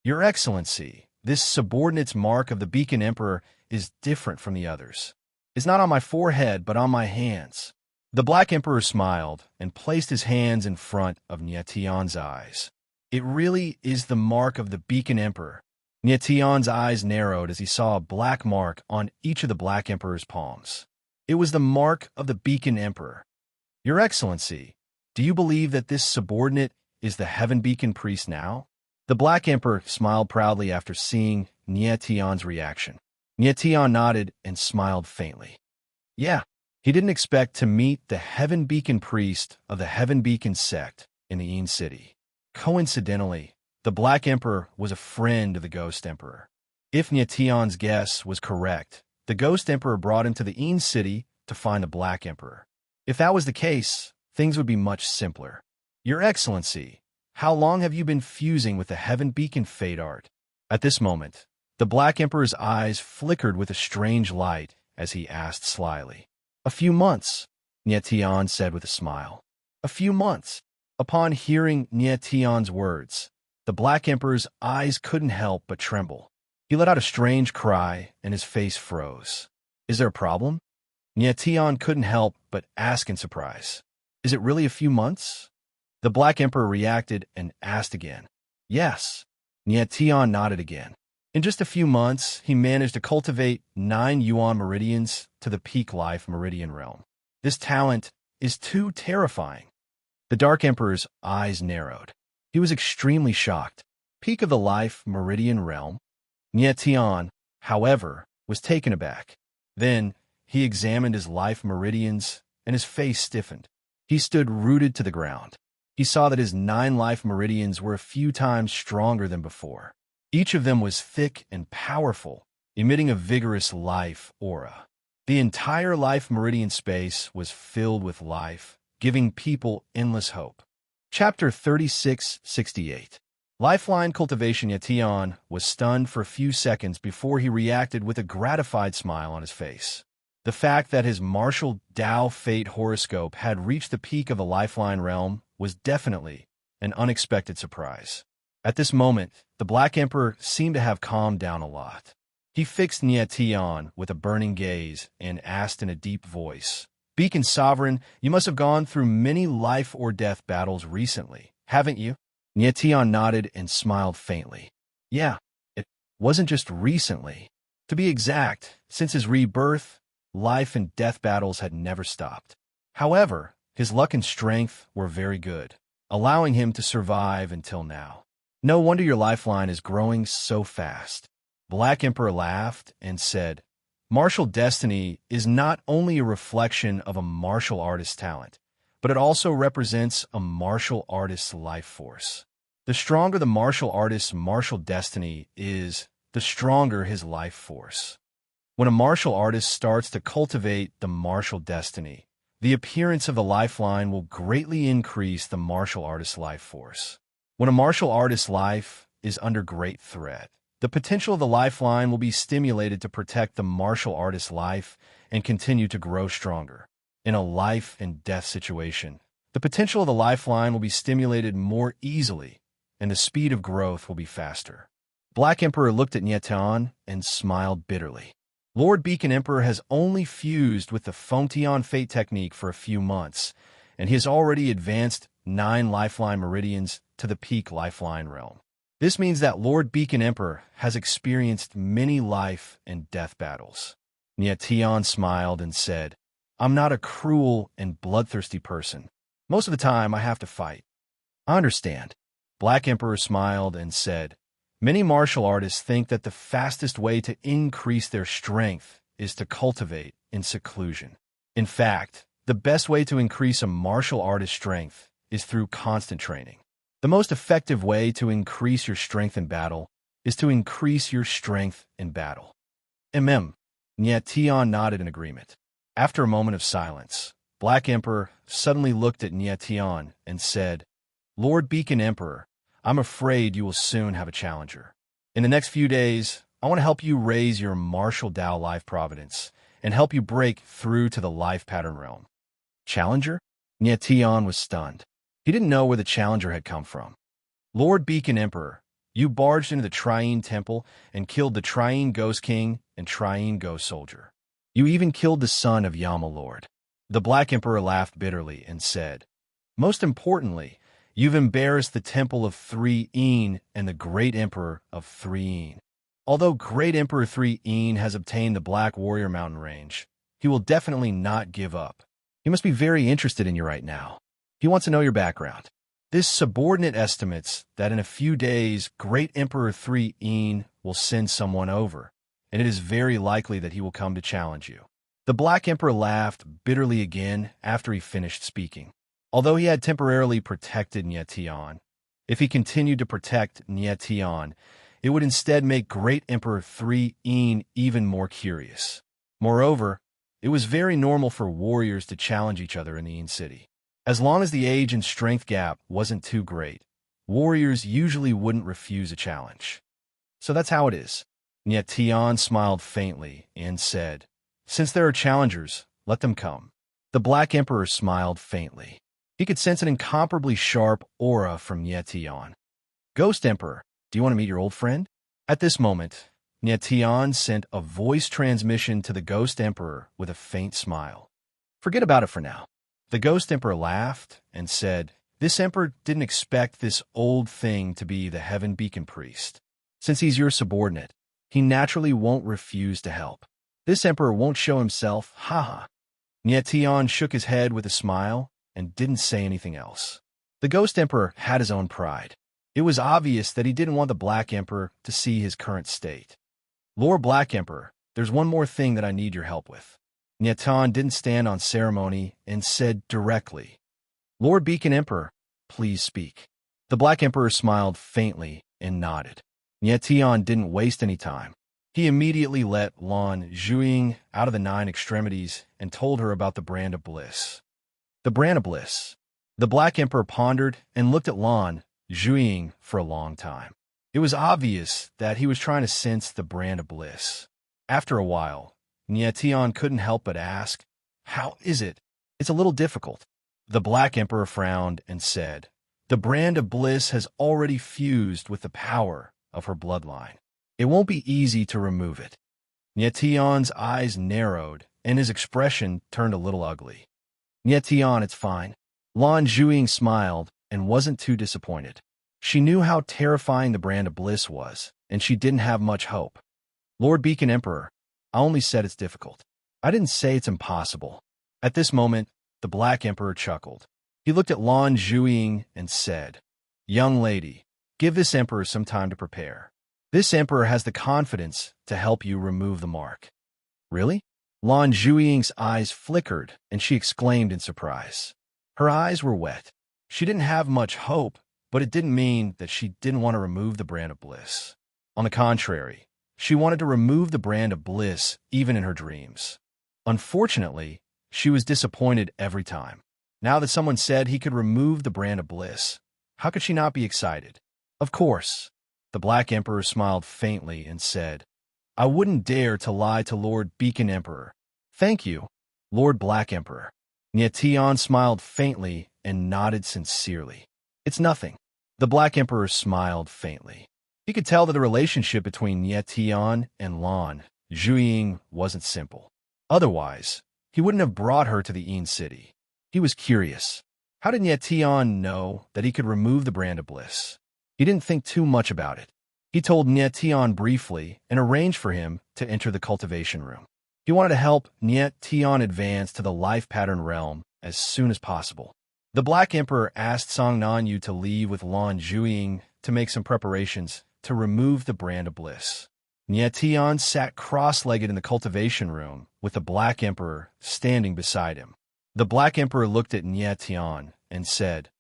Your Excellency, this subordinate's mark of the Beacon Emperor is different from the others. It's not on my forehead, but on my hands. The Black Emperor smiled and placed his hands in front of Nietian's eyes. It really is the mark of the Beacon Emperor. Nietian's eyes narrowed as he saw a black mark on each of the Black Emperor's palms. It was the mark of the Beacon Emperor. Your Excellency, do you believe that this subordinate is the Heaven Beacon priest now? The Black Emperor smiled proudly after seeing Nietian's reaction. Nietian nodded and smiled faintly. Yeah, he didn't expect to meet the Heaven Beacon priest of the Heaven Beacon sect in the Een City. Coincidentally, the Black Emperor was a friend of the Ghost Emperor. If Nietian's guess was correct, the Ghost Emperor brought him to the Een City to find the Black Emperor. If that was the case, things would be much simpler. Your Excellency, how long have you been fusing with the Heaven Beacon fate art? At this moment, the Black Emperor's eyes flickered with a strange light as he asked slyly. A few months, Nietian said with a smile. A few months. Upon hearing Nietian's words, the Black Emperor's eyes couldn't help but tremble. He let out a strange cry, and his face froze. Is there a problem? Nietian couldn't help but ask in surprise. Is it really a few months? The Black Emperor reacted and asked again. Yes. Nietian nodded again. In just a few months, he managed to cultivate 9 Yuan meridians to the peak life meridian realm. This talent is too terrifying. The Dark Emperor's eyes narrowed. He was extremely shocked. Peak of the life meridian realm? Nietian, however, was taken aback. Then, he examined his life meridians, and his face stiffened. He stood rooted to the ground. He saw that his 9 life meridians were a few times stronger than before. Each of them was thick and powerful, emitting a vigorous life aura. The entire life meridian space was filled with life, giving people endless hope. Chapter 3668. Lifeline Cultivation. Nietian was stunned for a few seconds before he reacted with a gratified smile on his face. The fact that his martial Tao fate horoscope had reached the peak of the lifeline realm was definitely an unexpected surprise. At this moment, the Black Emperor seemed to have calmed down a lot. He fixed Nietian with a burning gaze and asked in a deep voice, Beacon Sovereign, you must have gone through many life or death battles recently, haven't you? Nietian nodded and smiled faintly. Yeah, it wasn't just recently. To be exact, since his rebirth, life and death battles had never stopped. However, his luck and strength were very good, allowing him to survive until now. No wonder your lifeline is growing so fast. Black Emperor laughed and said, Martial destiny is not only a reflection of a martial artist's talent, but it also represents a martial artist's life force. The stronger the martial artist's martial destiny is, the stronger his life force. When a martial artist starts to cultivate the martial destiny, the appearance of the lifeline will greatly increase the martial artist's life force. When a martial artist's life is under great threat, the potential of the lifeline will be stimulated to protect the martial artist's life and continue to grow stronger. In a life and death situation, the potential of the lifeline will be stimulated more easily, and the speed of growth will be faster. Black Emperor looked at Nietian and smiled bitterly. Lord Beacon Emperor has only fused with the Fontion Fate technique for a few months, and he has already advanced 9 lifeline meridians to the peak lifeline realm. This means that Lord Beacon Emperor has experienced many life and death battles. Nietian smiled and said, I'm not a cruel and bloodthirsty person. Most of the time, I have to fight. I understand. Black Emperor smiled and said, Many martial artists think that the fastest way to increase their strength is to cultivate in seclusion. In fact, the best way to increase a martial artist's strength is through constant training. The most effective way to increase your strength in battle is to increase your strength in battle. Nietian nodded in agreement. After a moment of silence, Black Emperor suddenly looked at Nietian and said, Lord Beacon Emperor, I'm afraid you will soon have a challenger. In the next few days, I want to help you raise your martial Tao life providence and help you break through to the life pattern realm. Challenger? Nyetian was stunned. He didn't know where the challenger had come from. Lord Beacon Emperor, you barged into the Triene Temple and killed the Triene Ghost King and Triene Ghost Soldier. You even killed the son of Yama Lord. The Black Emperor laughed bitterly and said, most importantly, you've embarrassed the Temple of 3 and the Great Emperor of 3. Although Great Emperor 3 has obtained the Black Warrior Mountain Range, he will definitely not give up. He must be very interested in you right now. He wants to know your background. This subordinate estimates that in a few days, Great Emperor 3 will send someone over, and it is very likely that he will come to challenge you. The Black Emperor laughed bitterly again after he finished speaking. Although he had temporarily protected Nyetian, if he continued to protect Nyetian, it would instead make Great Emperor 3 even more curious. Moreover, it was very normal for warriors to challenge each other in the Een City. As long as the age and strength gap wasn't too great, warriors usually wouldn't refuse a challenge. So that's how it is. Nyetian smiled faintly and said, since there are challengers, let them come. The Black Emperor smiled faintly. He could sense an incomparably sharp aura from Nyetian. Ghost Emperor, do you want to meet your old friend? At this moment, Nyetian sent a voice transmission to the Ghost Emperor with a faint smile. Forget about it for now. The Ghost Emperor laughed and said, this Emperor didn't expect this old thing to be the Heaven Beacon Priest. Since he's your subordinate, he naturally won't refuse to help. This Emperor won't show himself, haha. Nyetian shook his head with a smile and didn't say anything else. The Ghost Emperor had his own pride. It was obvious that he didn't want the Black Emperor to see his current state. Lord Black Emperor, there's one more thing that I need your help with. Nyetian didn't stand on ceremony and said directly, Lord Beacon Emperor, please speak. The Black Emperor smiled faintly and nodded. Nyetian didn't waste any time. He immediately let Lan Zhuing out of the 9 extremities and told her about the Brand of Bliss. The Brand of Bliss. The Black Emperor pondered and looked at Lan Zhuing for a long time. It was obvious that he was trying to sense the Brand of Bliss. After a while, Nyetian couldn't help but ask, how is it? It's a little difficult. The Black Emperor frowned and said, the Brand of Bliss has already fused with the power of her bloodline. It won't be easy to remove it. Nyetian's eyes narrowed, and his expression turned a little ugly. Nyetian, it's fine. Lan Zhuing smiled and wasn't too disappointed. She knew how terrifying the Brand of Bliss was, and she didn't have much hope. Lord Beacon Emperor, I only said it's difficult. I didn't say it's impossible. At this moment, the Black Emperor chuckled. He looked at Lan Zhuing and said, young lady, give this Emperor some time to prepare. This Emperor has the confidence to help you remove the mark. Really? Lan Zhuing's eyes flickered, and she exclaimed in surprise. Her eyes were wet. She didn't have much hope, but it didn't mean that she didn't want to remove the Brand of Bliss. On the contrary, she wanted to remove the Brand of Bliss even in her dreams. Unfortunately, she was disappointed every time. Now that someone said he could remove the Brand of Bliss, how could she not be excited? Of course. The Black Emperor smiled faintly and said, I wouldn't dare to lie to Lord Beacon Emperor. Thank you, Lord Black Emperor. Nyetian smiled faintly and nodded sincerely. It's nothing. The Black Emperor smiled faintly. He could tell that the relationship between Nyetian and Lan Zhuing wasn't simple. Otherwise, he wouldn't have brought her to the Een City. He was curious. How did Nyetian know that he could remove the Brand of Bliss? He didn't think too much about it. He told Nyetian briefly and arranged for him to enter the cultivation room. He wanted to help Nyetian advance to the life pattern realm as soon as possible. The Black Emperor asked Song Nanyu to leave with Lan Zhuing to make some preparations to remove the Brand of Bliss. Nyetian sat cross-legged in the cultivation room with the Black Emperor standing beside him. The Black Emperor looked at Nyetian and said,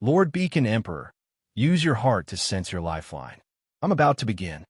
Lord Beacon Emperor, use your heart to sense your lifeline. I'm about to begin.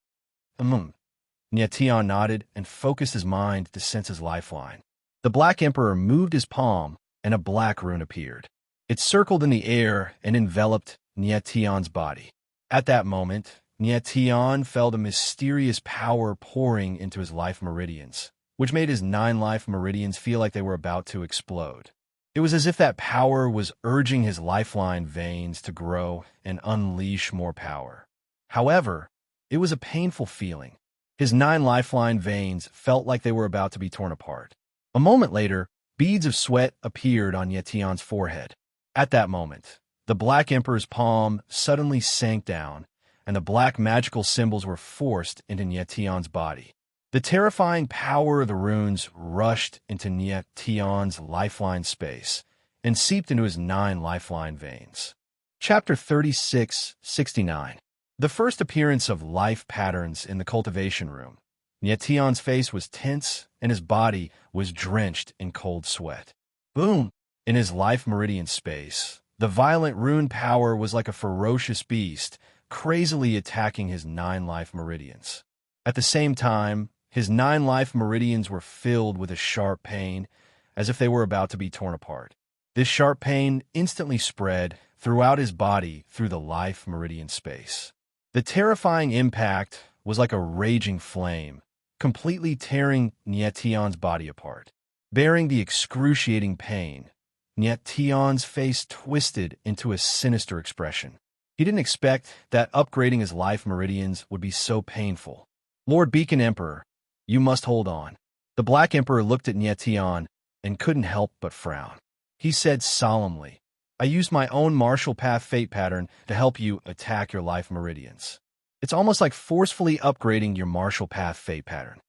Nyetian nodded and focused his mind to sense his lifeline. The Black Emperor moved his palm and a black rune appeared. It circled in the air and enveloped Nyetian's body. At that moment, Nyetian felt a mysterious power pouring into his life meridians, which made his 9 life meridians feel like they were about to explode. It was as if that power was urging his lifeline veins to grow and unleash more power. However, it was a painful feeling. His 9 lifeline veins felt like they were about to be torn apart. A moment later, beads of sweat appeared on Yetion's forehead. At that moment, the Black Emperor's palm suddenly sank down, and the black magical symbols were forced into Yetion's body. The terrifying power of the runes rushed into Yetion's lifeline space and seeped into his 9 lifeline veins. Chapter 36-69. The first appearance of life patterns in the cultivation room. Yetion's face was tense, and his body was drenched in cold sweat. Boom! In his life meridian space, the violent rune power was like a ferocious beast, crazily attacking his 9 life meridians. At the same time, his 9 life meridians were filled with a sharp pain, as if they were about to be torn apart. This sharp pain instantly spread throughout his body through the life meridian space. The terrifying impact was like a raging flame, completely tearing Yetion's body apart. Bearing the excruciating pain, Yetion's face twisted into a sinister expression. He didn't expect that upgrading his life meridians would be so painful. Lord Beacon Emperor, you must hold on. The Black Emperor looked at Yetion and couldn't help but frown. He said solemnly, I used my own martial path fate pattern to help you attack your life meridians. It's almost like forcefully upgrading your martial path fate pattern.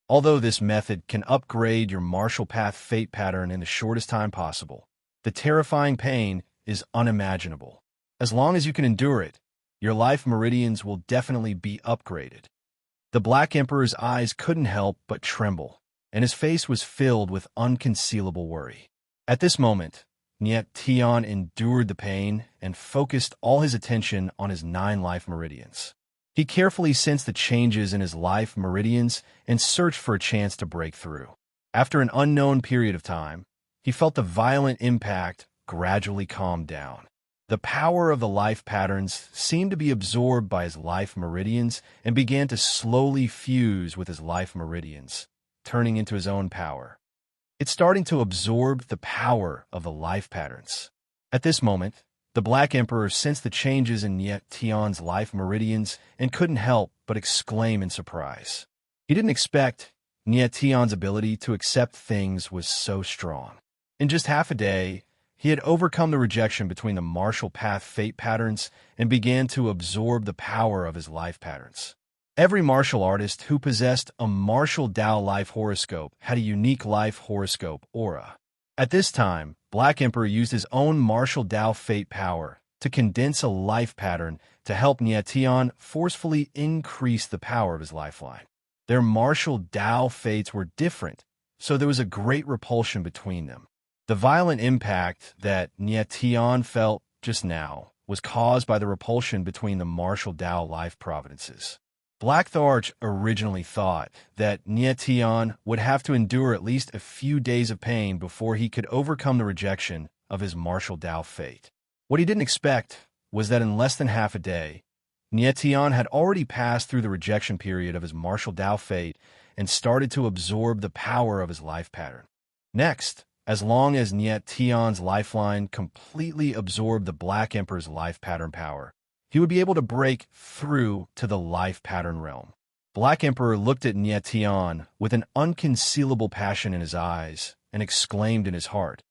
Although this method can upgrade your martial path fate pattern in the shortest time possible, the terrifying pain is unimaginable. As long as you can endure it, your life meridians will definitely be upgraded. The Black Emperor's eyes couldn't help but tremble, and his face was filled with unconcealable worry. At this moment, Yetion endured the pain and focused all his attention on his 9 life meridians. He carefully sensed the changes in his life meridians and searched for a chance to break through. After an unknown period of time, he felt the violent impact gradually calm down. The power of the life patterns seemed to be absorbed by his life meridians and began to slowly fuse with his life meridians, turning into his own power. It's starting to absorb the power of the life patterns. At this moment, the Black Emperor sensed the changes in Yetion's life meridians and couldn't help but exclaim in surprise. He didn't expect Yetion's ability to accept things was so strong. In just half a day, he had overcome the rejection between the martial path fate patterns and began to absorb the power of his life patterns. Every martial artist who possessed a martial Tao life horoscope had a unique life horoscope aura. At this time, Black Emperor used his own martial Tao fate power to condense a life pattern to help Yetion forcefully increase the power of his lifeline. Their martial Tao fates were different, so there was a great repulsion between them. The violent impact that Yetion felt just now was caused by the repulsion between the martial Tao life providences. Black Tharch originally thought that Yetion would have to endure at least a few days of pain before he could overcome the rejection of his martial Tao fate. What he didn't expect was that in less than half a day, Yetion had already passed through the rejection period of his martial Tao fate and started to absorb the power of his life pattern. Next, as long as Yetion's lifeline completely absorbed the Black Emperor's life pattern power, he would be able to break through to the life pattern realm. Black Emperor looked at Yetion with an unconcealable passion in his eyes and exclaimed in his heart,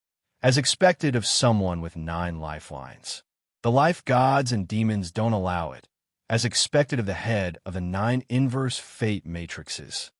as expected of someone with 9 lifelines. The life gods and demons don't allow it, as expected of the head of the 9 inverse fate matrices.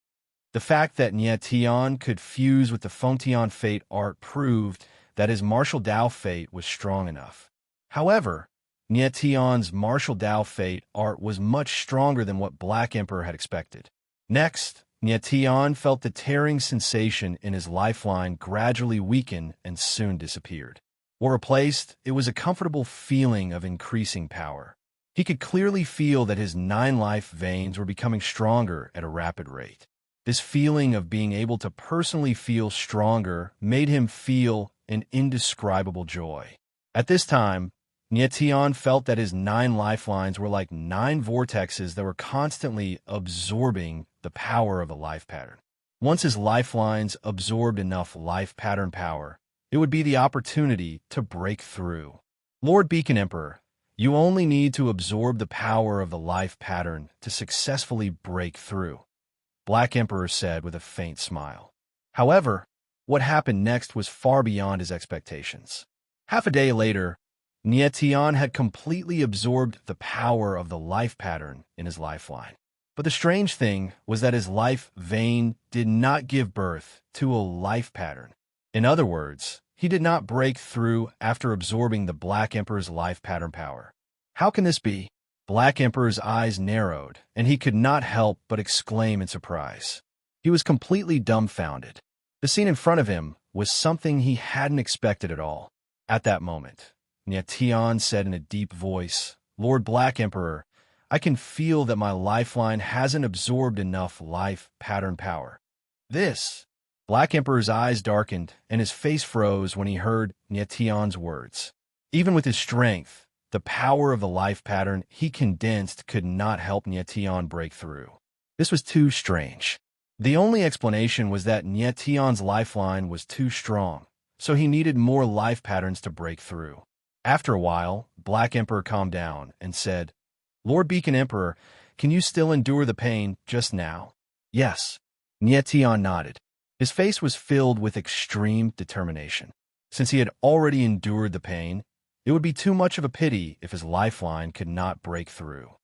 The fact that Yetion could fuse with the Fontion fate art proved that his martial Tao fate was strong enough. However, Yetion's martial Tao fate art was much stronger than what Black Emperor had expected. Next, Yetion felt the tearing sensation in his lifeline gradually weaken and soon disappeared. Or replaced, it was a comfortable feeling of increasing power. He could clearly feel that his 9 life veins were becoming stronger at a rapid rate. This feeling of being able to personally feel stronger made him feel an indescribable joy. At this time, Yetion felt that his 9 lifelines were like 9 vortexes that were constantly absorbing the power of a life pattern. Once his lifelines absorbed enough life pattern power, it would be the opportunity to break through. Lord Beacon Emperor, you only need to absorb the power of the life pattern to successfully break through, Black Emperor said with a faint smile. However, what happened next was far beyond his expectations. Half a day later, Nietian had completely absorbed the power of the life pattern in his lifeline. But the strange thing was that his life vein did not give birth to a life pattern. In other words, he did not break through after absorbing the Black Emperor's life pattern power. How can this be? Black Emperor's eyes narrowed, and he could not help but exclaim in surprise. He was completely dumbfounded. The scene in front of him was something he hadn't expected at all. At that moment, Nietian said in a deep voice, "Lord Black Emperor, I can feel that my lifeline hasn't absorbed enough life pattern power." This. Black Emperor's eyes darkened, and his face froze when he heard Nietian's words. Even with his strength, the power of the life pattern he condensed could not help Nietian break through. This was too strange. The only explanation was that Nietian's lifeline was too strong, so he needed more life patterns to break through. After a while, Black Emperor calmed down and said, "Lord Beacon Emperor, can you still endure the pain just now?" "Yes." Nietian nodded. His face was filled with extreme determination. Since he had already endured the pain, it would be too much of a pity if his lifeline could not break through.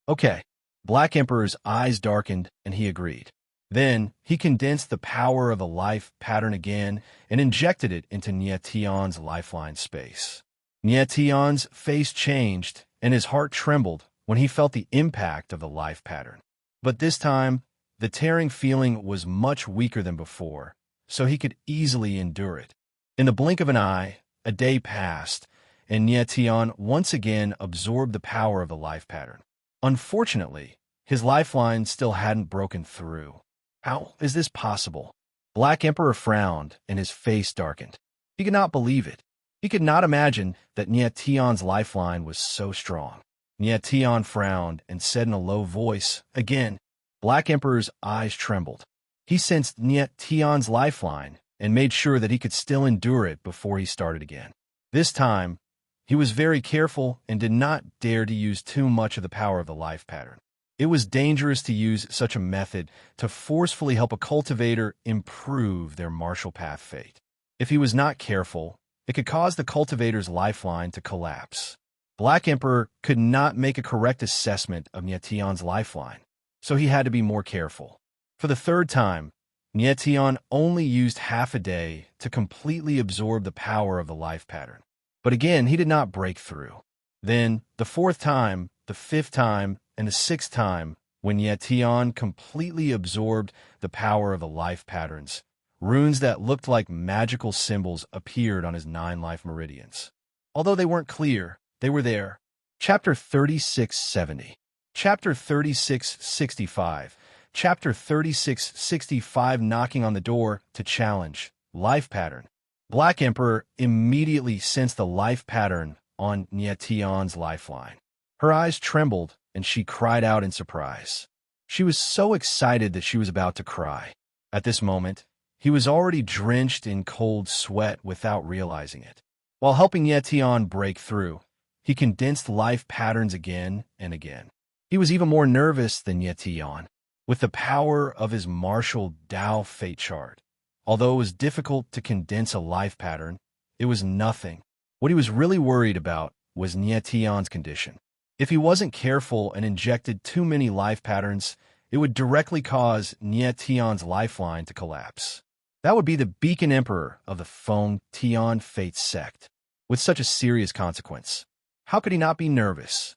"Okay." Black Emperor's eyes darkened, and he agreed. Then, he condensed the power of the life pattern again and injected it into Nietian's lifeline space. Nietian's face changed, and his heart trembled when he felt the impact of the life pattern. But this time, the tearing feeling was much weaker than before, so he could easily endure it. In the blink of an eye, a day passed, and Nietian once again absorbed the power of the life pattern. Unfortunately, his lifeline still hadn't broken through. How is this possible? Black Emperor frowned, and his face darkened. He could not believe it. He could not imagine that Nietian's lifeline was so strong. Nietian frowned and said in a low voice, again. Black Emperor's eyes trembled. He sensed Nietian's lifeline and made sure that he could still endure it before he started again. This time, he was very careful and did not dare to use too much of the power of the life pattern. It was dangerous to use such a method to forcefully help a cultivator improve their martial path fate. If he was not careful, it could cause the cultivator's lifeline to collapse. Black Emperor could not make a correct assessment of Nietian's lifeline, so he had to be more careful. For the third time, Nietian only used half a day to completely absorb the power of the life pattern. But again, he did not break through. Then, the fourth time, the fifth time, and the sixth time, when Nietian completely absorbed the power of the life patterns, runes that looked like magical symbols appeared on his 9 life meridians. Although they weren't clear, they were there. Chapter 3670. Chapter 3665. Chapter 3665. Knocking on the door to challenge. Life pattern. Black Emperor immediately sensed the life pattern on Nietian's lifeline. Her eyes trembled, and she cried out in surprise. She was so excited that she was about to cry. At this moment, he was already drenched in cold sweat without realizing it. While helping Nietian break through, he condensed life patterns again and again. He was even more nervous than Nietian. With the power of his martial Tao fate chart, although it was difficult to condense a life pattern, it was nothing. What he was really worried about was Nietian's condition. If he wasn't careful and injected too many life patterns, it would directly cause Nietian's lifeline to collapse. That would be the Beacon Emperor of the Feng Tian Fate sect, with such a serious consequence. How could he not be nervous?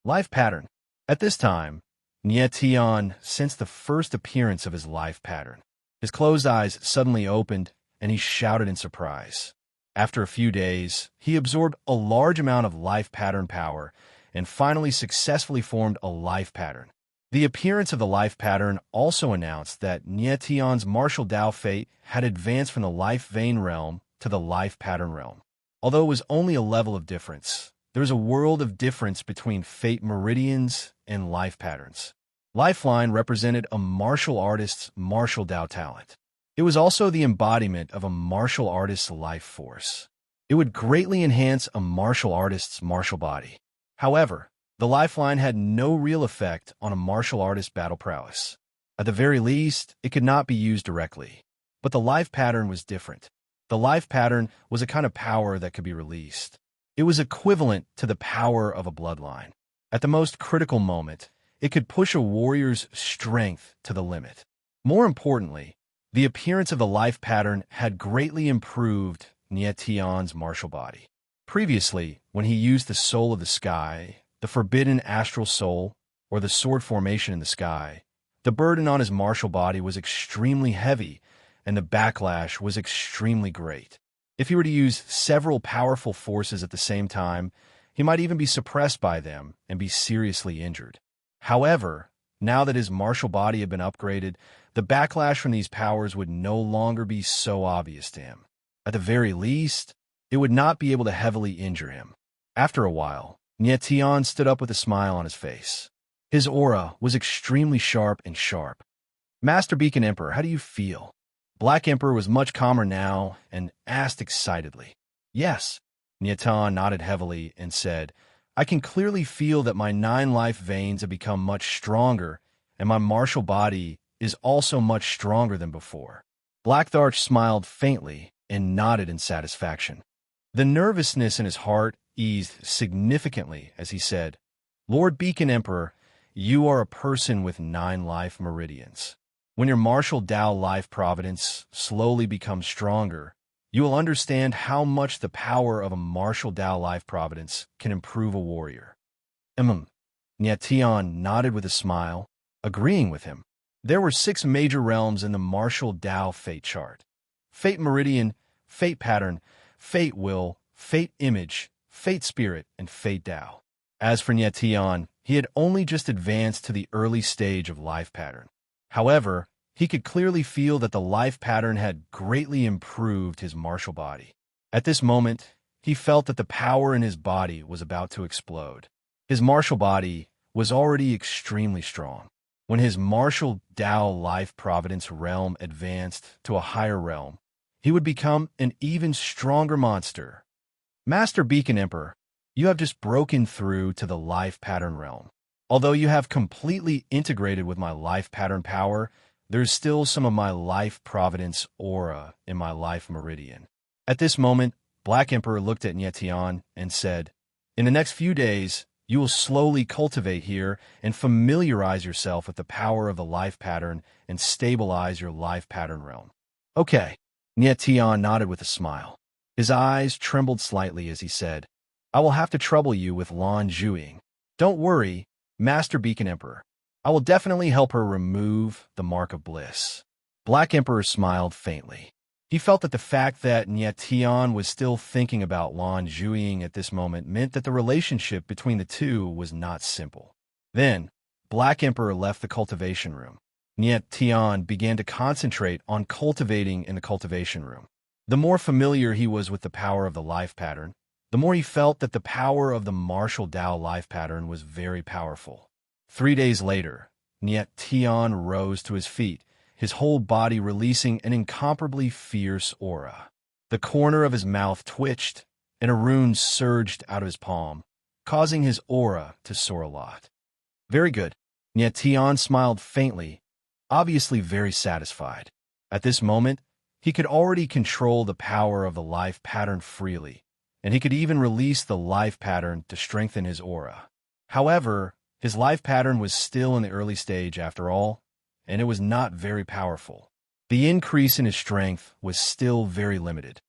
Life pattern. At this time, Nietian sensed the first appearance of his life pattern. His closed eyes suddenly opened, and he shouted in surprise. After a few days, he absorbed a large amount of life pattern power and finally successfully formed a life pattern. The appearance of the life pattern also announced that Nietian's martial Tao fate had advanced from the life vein realm to the life pattern realm. Although it was only a level of difference, there is a world of difference between fate meridians and life patterns. Lifeline represented a martial artist's martial Dao talent. It was also the embodiment of a martial artist's life force. It would greatly enhance a martial artist's martial body. However, the lifeline had no real effect on a martial artist's battle prowess. At the very least, it could not be used directly. But the life pattern was different. The life pattern was a kind of power that could be released. It was equivalent to the power of a bloodline. At the most critical moment, it could push a warrior's strength to the limit. More importantly, the appearance of the life pattern had greatly improved Nie Tian's martial body. Previously, when he used the soul of the sky, the forbidden astral soul, or the sword formation in the sky, the burden on his martial body was extremely heavy, and the backlash was extremely great. If he were to use several powerful forces at the same time, he might even be suppressed by them and be seriously injured. However, now that his martial body had been upgraded, the backlash from these powers would no longer be so obvious to him. At the very least, it would not be able to heavily injure him. After a while, Nie Tian stood up with a smile on his face. His aura was extremely sharp. Master Beacon Emperor, how do you feel? Black Emperor was much calmer now and asked excitedly. Yes, Nie Tian nodded heavily and said, I can clearly feel that my 9 life veins have become much stronger, and my martial body is also much stronger than before. Black Tharch smiled faintly and nodded in satisfaction. The nervousness in his heart eased significantly as he said, Lord Beacon Emperor, you are a person with 9 life meridians. When your martial Dao life providence slowly becomes stronger, you will understand how much the power of a martial Dao life providence can improve a warrior. Nie Tian nodded with a smile, agreeing with him. There were 6 major realms in the martial Dao fate chart. Fate meridian, fate pattern, fate will, fate image, fate spirit, and fate Dao. As for Nie Tian, he had only just advanced to the early stage of life pattern. However, he could clearly feel that the life pattern had greatly improved his martial body. At this moment, he felt that the power in his body was about to explode. His martial body was already extremely strong. When his martial Dao life providence realm advanced to a higher realm, he would become an even stronger monster. Master Beacon Emperor, you have just broken through to the life pattern realm. Although you have completely integrated with my life pattern power, there's still some of my life providence aura in my life meridian. At this moment, Black Emperor looked at Nie Tian and said, in the next few days, you will slowly cultivate here and familiarize yourself with the power of the life pattern and stabilize your life pattern realm. Okay, Nie Tian nodded with a smile. His eyes trembled slightly as he said, I will have to trouble you with Lan Zhuing. Don't worry, Master Beacon Emperor. I will definitely help her remove the mark of bliss. Black Emperor smiled faintly. He felt that the fact that Nie Tian was still thinking about Lan Zhuing at this moment meant that the relationship between the two was not simple. Then, Black Emperor left the cultivation room. Nie Tian began to concentrate on cultivating in the cultivation room. The more familiar he was with the power of the life pattern, the more he felt that the power of the martial Dao life pattern was very powerful. 3 days later, Nie Tian rose to his feet, his whole body releasing an incomparably fierce aura. The corner of his mouth twitched, and a rune surged out of his palm, causing his aura to soar a lot. Very good. Nie Tian smiled faintly, obviously very satisfied. At this moment, he could already control the power of the life pattern freely, and he could even release the life pattern to strengthen his aura. However, his life pattern was still in the early stage after all, and it was not very powerful. The increase in his strength was still very limited.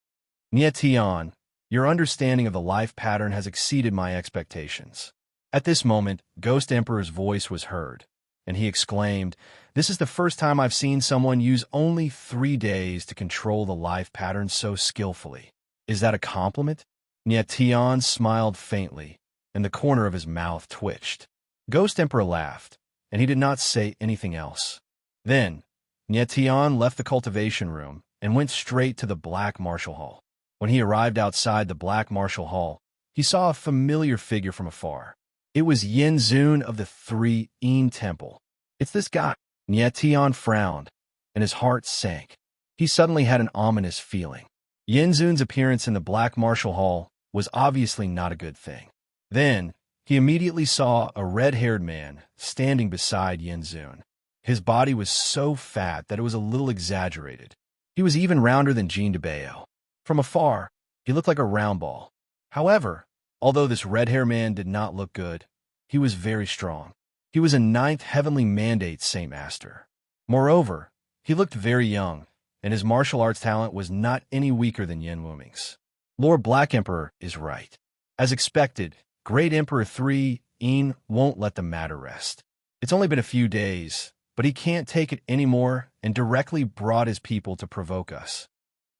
Nie Tian, your understanding of the life pattern has exceeded my expectations. At this moment, Ghost Emperor's voice was heard, and he exclaimed, this is the first time I've seen someone use only 3 days to control the life pattern so skillfully. Is that a compliment? Nie Tian smiled faintly, and the corner of his mouth twitched. Ghost Emperor laughed, and he did not say anything else. Then, Nie Tian left the cultivation room and went straight to the Black Martial Hall. When he arrived outside the Black Martial Hall, he saw a familiar figure from afar. It was Yin Zun of the 3 Yin Temple. It's this guy. Nietion frowned, and his heart sank. He suddenly had an ominous feeling. Yin Zun's appearance in the Black Martial Hall was obviously not a good thing. Then, he immediately saw a red-haired man standing beside Yin Zun. His body was so fat that it was a little exaggerated. He was even rounder than Jean de Bayo. From afar, he looked like a round ball. However, although this red-haired man did not look good, he was very strong. He was a 9th heavenly mandate Saint Master. Moreover, he looked very young, and his martial arts talent was not any weaker than Yin Wuming's. Lord Black Emperor is right. As expected, Great Emperor 3 Yin won't let the matter rest. It's only been a few days, but he can't take it anymore and directly brought his people to provoke us.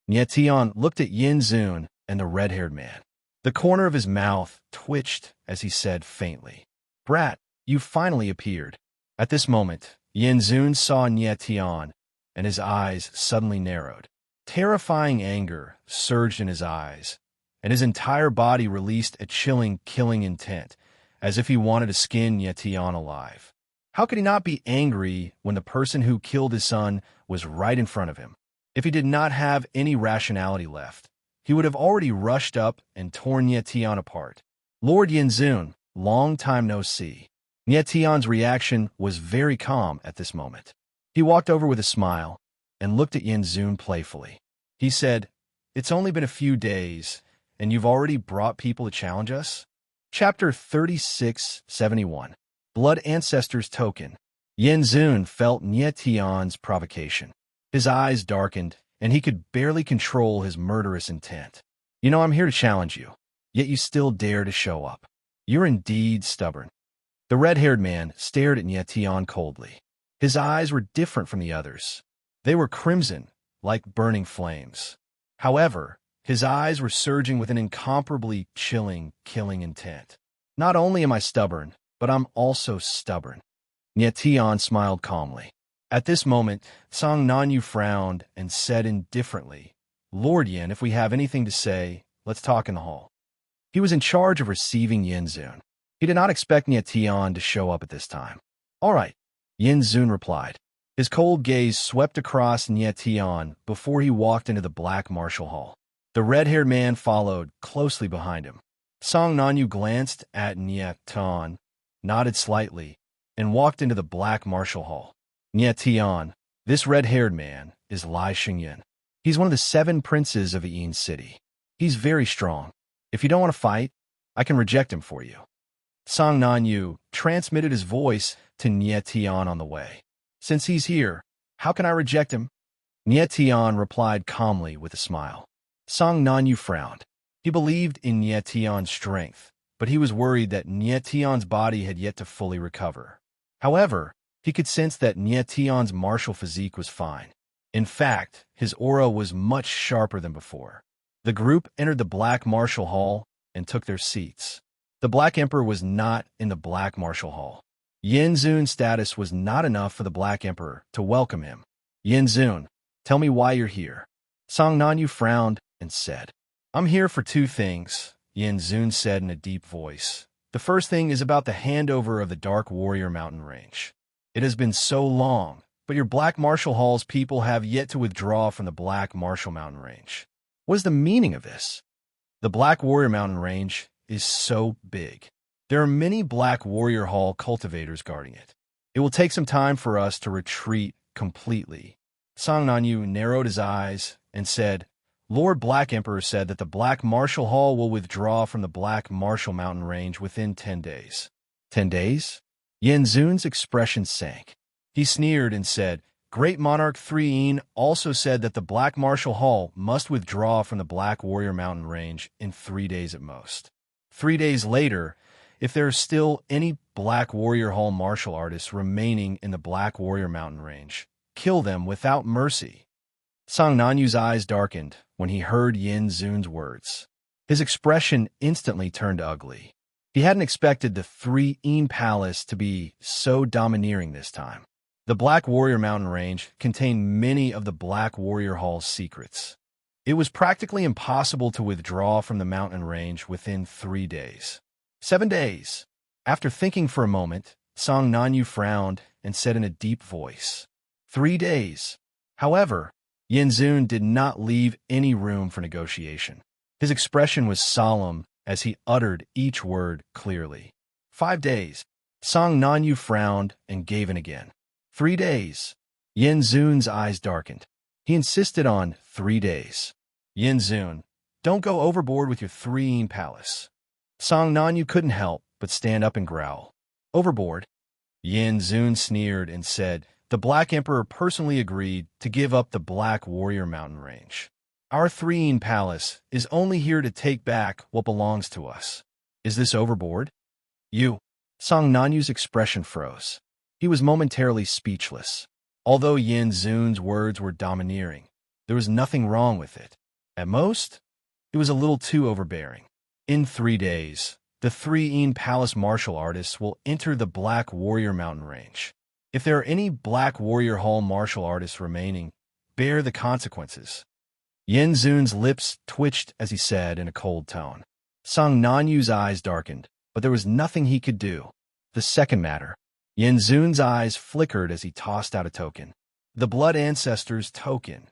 Nietion looked at Yin Zun and the red-haired man. The corner of his mouth twitched as he said faintly, "Brat, you finally appeared." At this moment, Yin Zun saw Nietion, and his eyes suddenly narrowed. Terrifying anger surged in his eyes, and his entire body released a chilling, killing intent, as if he wanted to skin Nietion alive. How could he not be angry when the person who killed his son was right in front of him? If he did not have any rationality left, he would have already rushed up and torn Nietion apart. Lord Yin Zun, long time no see. Nietion's reaction was very calm at this moment. He walked over with a smile and looked at Yin Zun playfully. He said, "It's only been a few days, and you've already brought people to challenge us?" Chapter 3671. Blood Ancestors Token. Yin Zun felt Nietion's provocation. His eyes darkened, and he could barely control his murderous intent. "You know I'm here to challenge you, yet you still dare to show up. You're indeed stubborn." The red-haired man stared at Nietion coldly. His eyes were different from the others. They were crimson, like burning flames. However, his eyes were surging with an incomparably chilling, killing intent. "Not only am I stubborn, but I'm also stubborn." Nietion smiled calmly. At this moment, Song Nanyu frowned and said indifferently, "Lord Yin, if we have anything to say, let's talk in the hall." He was in charge of receiving Yin Zun. He did not expect Nietion to show up at this time. "All right," Yin Zun replied. His cold gaze swept across Nietion before he walked into the Black Martial Hall. The red-haired man followed closely behind him. Song Nanyu glanced at Nietion, nodded slightly, and walked into the Black Martial Hall. "Nietion, this red-haired man is Lai Xingyin. He's one of the 7 princes of Yin City. He's very strong. If you don't want to fight, I can reject him for you." Song Nanyu transmitted his voice to Nietion on the way. "Since he's here, how can I reject him?" Nietion replied calmly with a smile. Song Nanyu frowned. He believed in Nietion's strength, but he was worried that Nietion's body had yet to fully recover. However, he could sense that Nietion's martial physique was fine. In fact, his aura was much sharper than before. The group entered the Black Martial Hall and took their seats. The Black Emperor was not in the Black Martial Hall. Yin Zun's status was not enough for the Black Emperor to welcome him. "Yin Zun, tell me why you're here." Song Nanyu frowned and said, "I'm here for 2 things," Yin Zun said in a deep voice. "The first thing is about the handover of the Dark Warrior Mountain Range. It has been so long, but your Black Martial Hall's people have yet to withdraw from the Black Martial Mountain Range. What is the meaning of this? The Black Warrior Mountain Range is so big. There are many Black Warrior Hall cultivators guarding it. It will take some time for us to retreat completely." Song Nanyu narrowed his eyes and said, "Lord Black Emperor said that the Black Martial Hall will withdraw from the Black Martial Mountain Range within 10 days. 10 days? Yin Zun's expression sank. He sneered and said, "Great Monarch 3 also said that the Black Martial Hall must withdraw from the Black Warrior Mountain Range in 3 days at most. 3 days later, if there are still any Black Warrior Hall martial artists remaining in the Black Warrior Mountain Range, kill them without mercy." Song Nanyu's eyes darkened when he heard Yin Zun's words. His expression instantly turned ugly. He hadn't expected the 3 Palace to be so domineering this time. The Black Warrior Mountain Range contained many of the Black Warrior Hall's secrets. It was practically impossible to withdraw from the mountain range within 3 days. 7 days. After thinking for a moment, Song Nanyu frowned and said in a deep voice, 3 days. However, Yinzun did not leave any room for negotiation. His expression was solemn as he uttered each word clearly. 5 days. Song Nanyu frowned and gave in again. 3 days. Yinzun's eyes darkened. He insisted on 3 days. Yinzun, don't go overboard with your three palace. Song Nanyu couldn't help but stand up and growl. Overboard? Yinzun sneered and said, the Black Emperor personally agreed to give up the Black Warrior Mountain Range. Our three palace is only here to take back what belongs to us. Is this overboard? You. Song Nanyu's expression froze. He was momentarily speechless. Although Yinzun's words were domineering, there was nothing wrong with it. At most, it was a little too overbearing. In 3 days, the three palace martial artists will enter the Black Warrior Mountain Range. If there are any Black Warrior Hall martial artists remaining, bear the consequences. Yinzun's lips twitched as he said in a cold tone. Song Nanyu's eyes darkened, but there was nothing he could do. The second matter. Yinzun's eyes flickered as he tossed out a token. The Blood Ancestors token.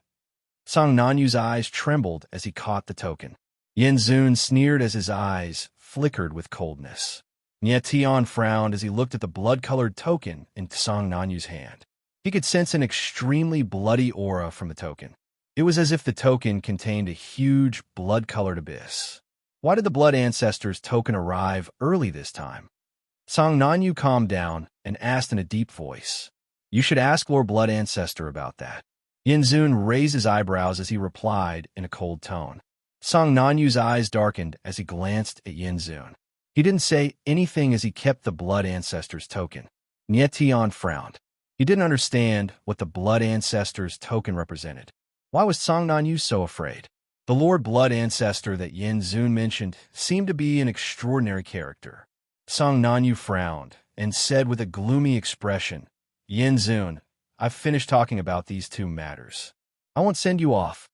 Song Nanyu's eyes trembled as he caught the token. Yinzun sneered as his eyes flickered with coldness. Nye Tian frowned as he looked at the blood-colored token in Song Nanyu's hand. He could sense an extremely bloody aura from the token. It was as if the token contained a huge blood-colored abyss. Why did the Blood Ancestors token arrive early this time? Song Nanyu calmed down and asked in a deep voice. You should ask Lord Blood Ancestor about that. Yinzun raised his eyebrows as he replied in a cold tone. Song Nanyu's eyes darkened as he glanced at Yinzun. He didn't say anything as he kept the Blood Ancestors token. Nye Tian frowned. He didn't understand what the Blood Ancestors token represented. Why was Song Nanyu so afraid? The Lord Blood Ancestor that Yinzun mentioned seemed to be an extraordinary character. Song Nanyu frowned and said with a gloomy expression, Yinzun, I've finished talking about these two matters. I won't send you off.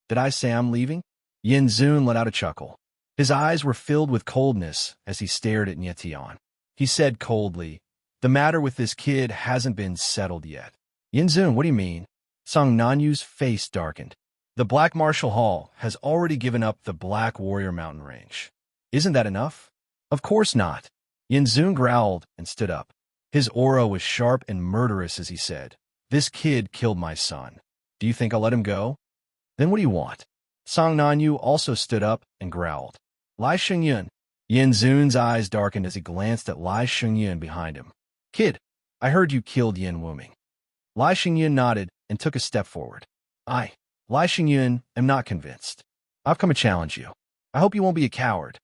Did I say I'm leaving? Yinzun let out a chuckle. His eyes were filled with coldness as he stared at Nye Tian. He said coldly, the matter with this kid hasn't been settled yet. Yinzun, what do you mean? Song Nanyu's face darkened. The Black Martial Hall has already given up the Black Warrior Mountain Range. Isn't that enough? Of course not. Yinzun growled and stood up. His aura was sharp and murderous as he said, this kid killed my son. Do you think I'll let him go? Then what do you want? Song Nanyu also stood up and growled. Lai Shengyun. Yinzun's eyes darkened as he glanced at Lai Shengyun behind him. Kid, I heard you killed Yin Wuming. Lai Shengyun nodded and took a step forward. I, Lai Shengyun, am not convinced. I've come to challenge you. I hope you won't be a coward.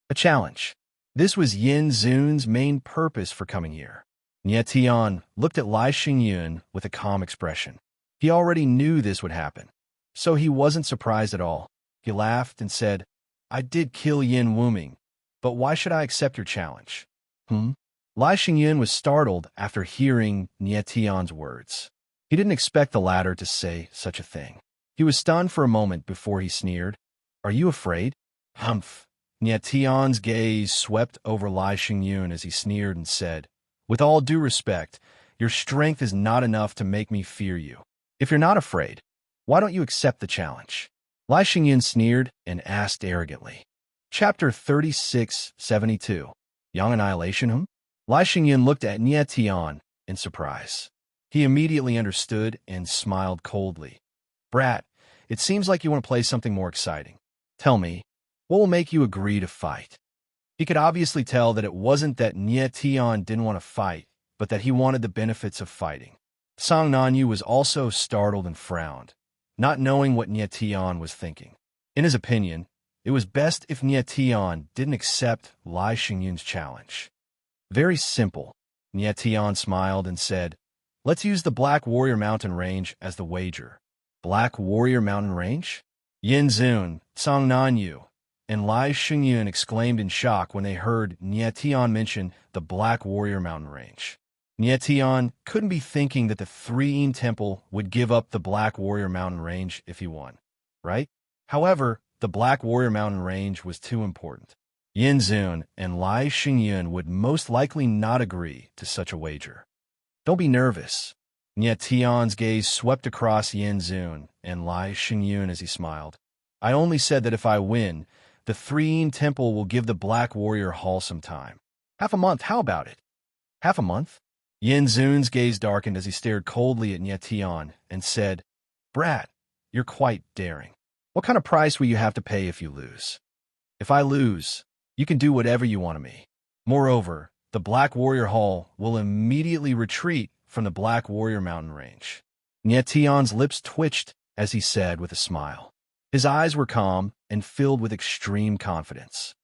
A challenge. This was Yinzun's main purpose for coming here. Nye Tian looked at Lai Shengyun with a calm expression. He already knew this would happen, so he wasn't surprised at all. He laughed and said, I did kill Yin Wuming, but why should I accept your challenge? Lai Shengyun was startled after hearing Nye Tian's words. He didn't expect the latter to say such a thing. He was stunned for a moment before he sneered. Are you afraid? Humph. Nye Tian's gaze swept over Lai Shengyun as he sneered and said, with all due respect, your strength is not enough to make me fear you. If you're not afraid, why don't you accept the challenge? Lai Shengyun sneered and asked arrogantly. Chapter 3672. Young Annihilation? Lai Shengyun looked at Nye Tian in surprise. He immediately understood and smiled coldly. Brat, it seems like you want to play something more exciting. Tell me, what will make you agree to fight? He could obviously tell that it wasn't that Nye Tian didn't want to fight, but that he wanted the benefits of fighting. Song Nanyu was also startled and frowned, not knowing what Nye Tian was thinking. In his opinion, it was best if Nye Tian didn't accept Lai Shengyun's challenge. Very simple. Nye Tian smiled and said, let's use the Black Warrior Mountain Range as the wager. Black Warrior Mountain Range? Yinzun, Song Nanyu, and Lai Shengyun exclaimed in shock when they heard Nye Tian mention the Black Warrior Mountain Range. Nye Tian couldn't be thinking that the Three Temple would give up the Black Warrior Mountain Range if he won, right? However, the Black Warrior Mountain Range was too important. Yin Zun and Lai Xingyun would most likely not agree to such a wager. Don't be nervous. Nye Tian's gaze swept across Yin Zun and Lai Xingyun as he smiled. I only said that if I win, the Three Temple will give the Black Warrior Hall some time. Half a month, how about it? Half a month? Yin Zun's gaze darkened as he stared coldly at Nye Tian and said, Brat, you're quite daring. What kind of price will you have to pay if you lose? If I lose, you can do whatever you want of me. Moreover, the Black Warrior Hall will immediately retreat from the Black Warrior mountain range. Nye Tian's lips twitched as he said with a smile. His eyes were calm and filled with extreme confidence.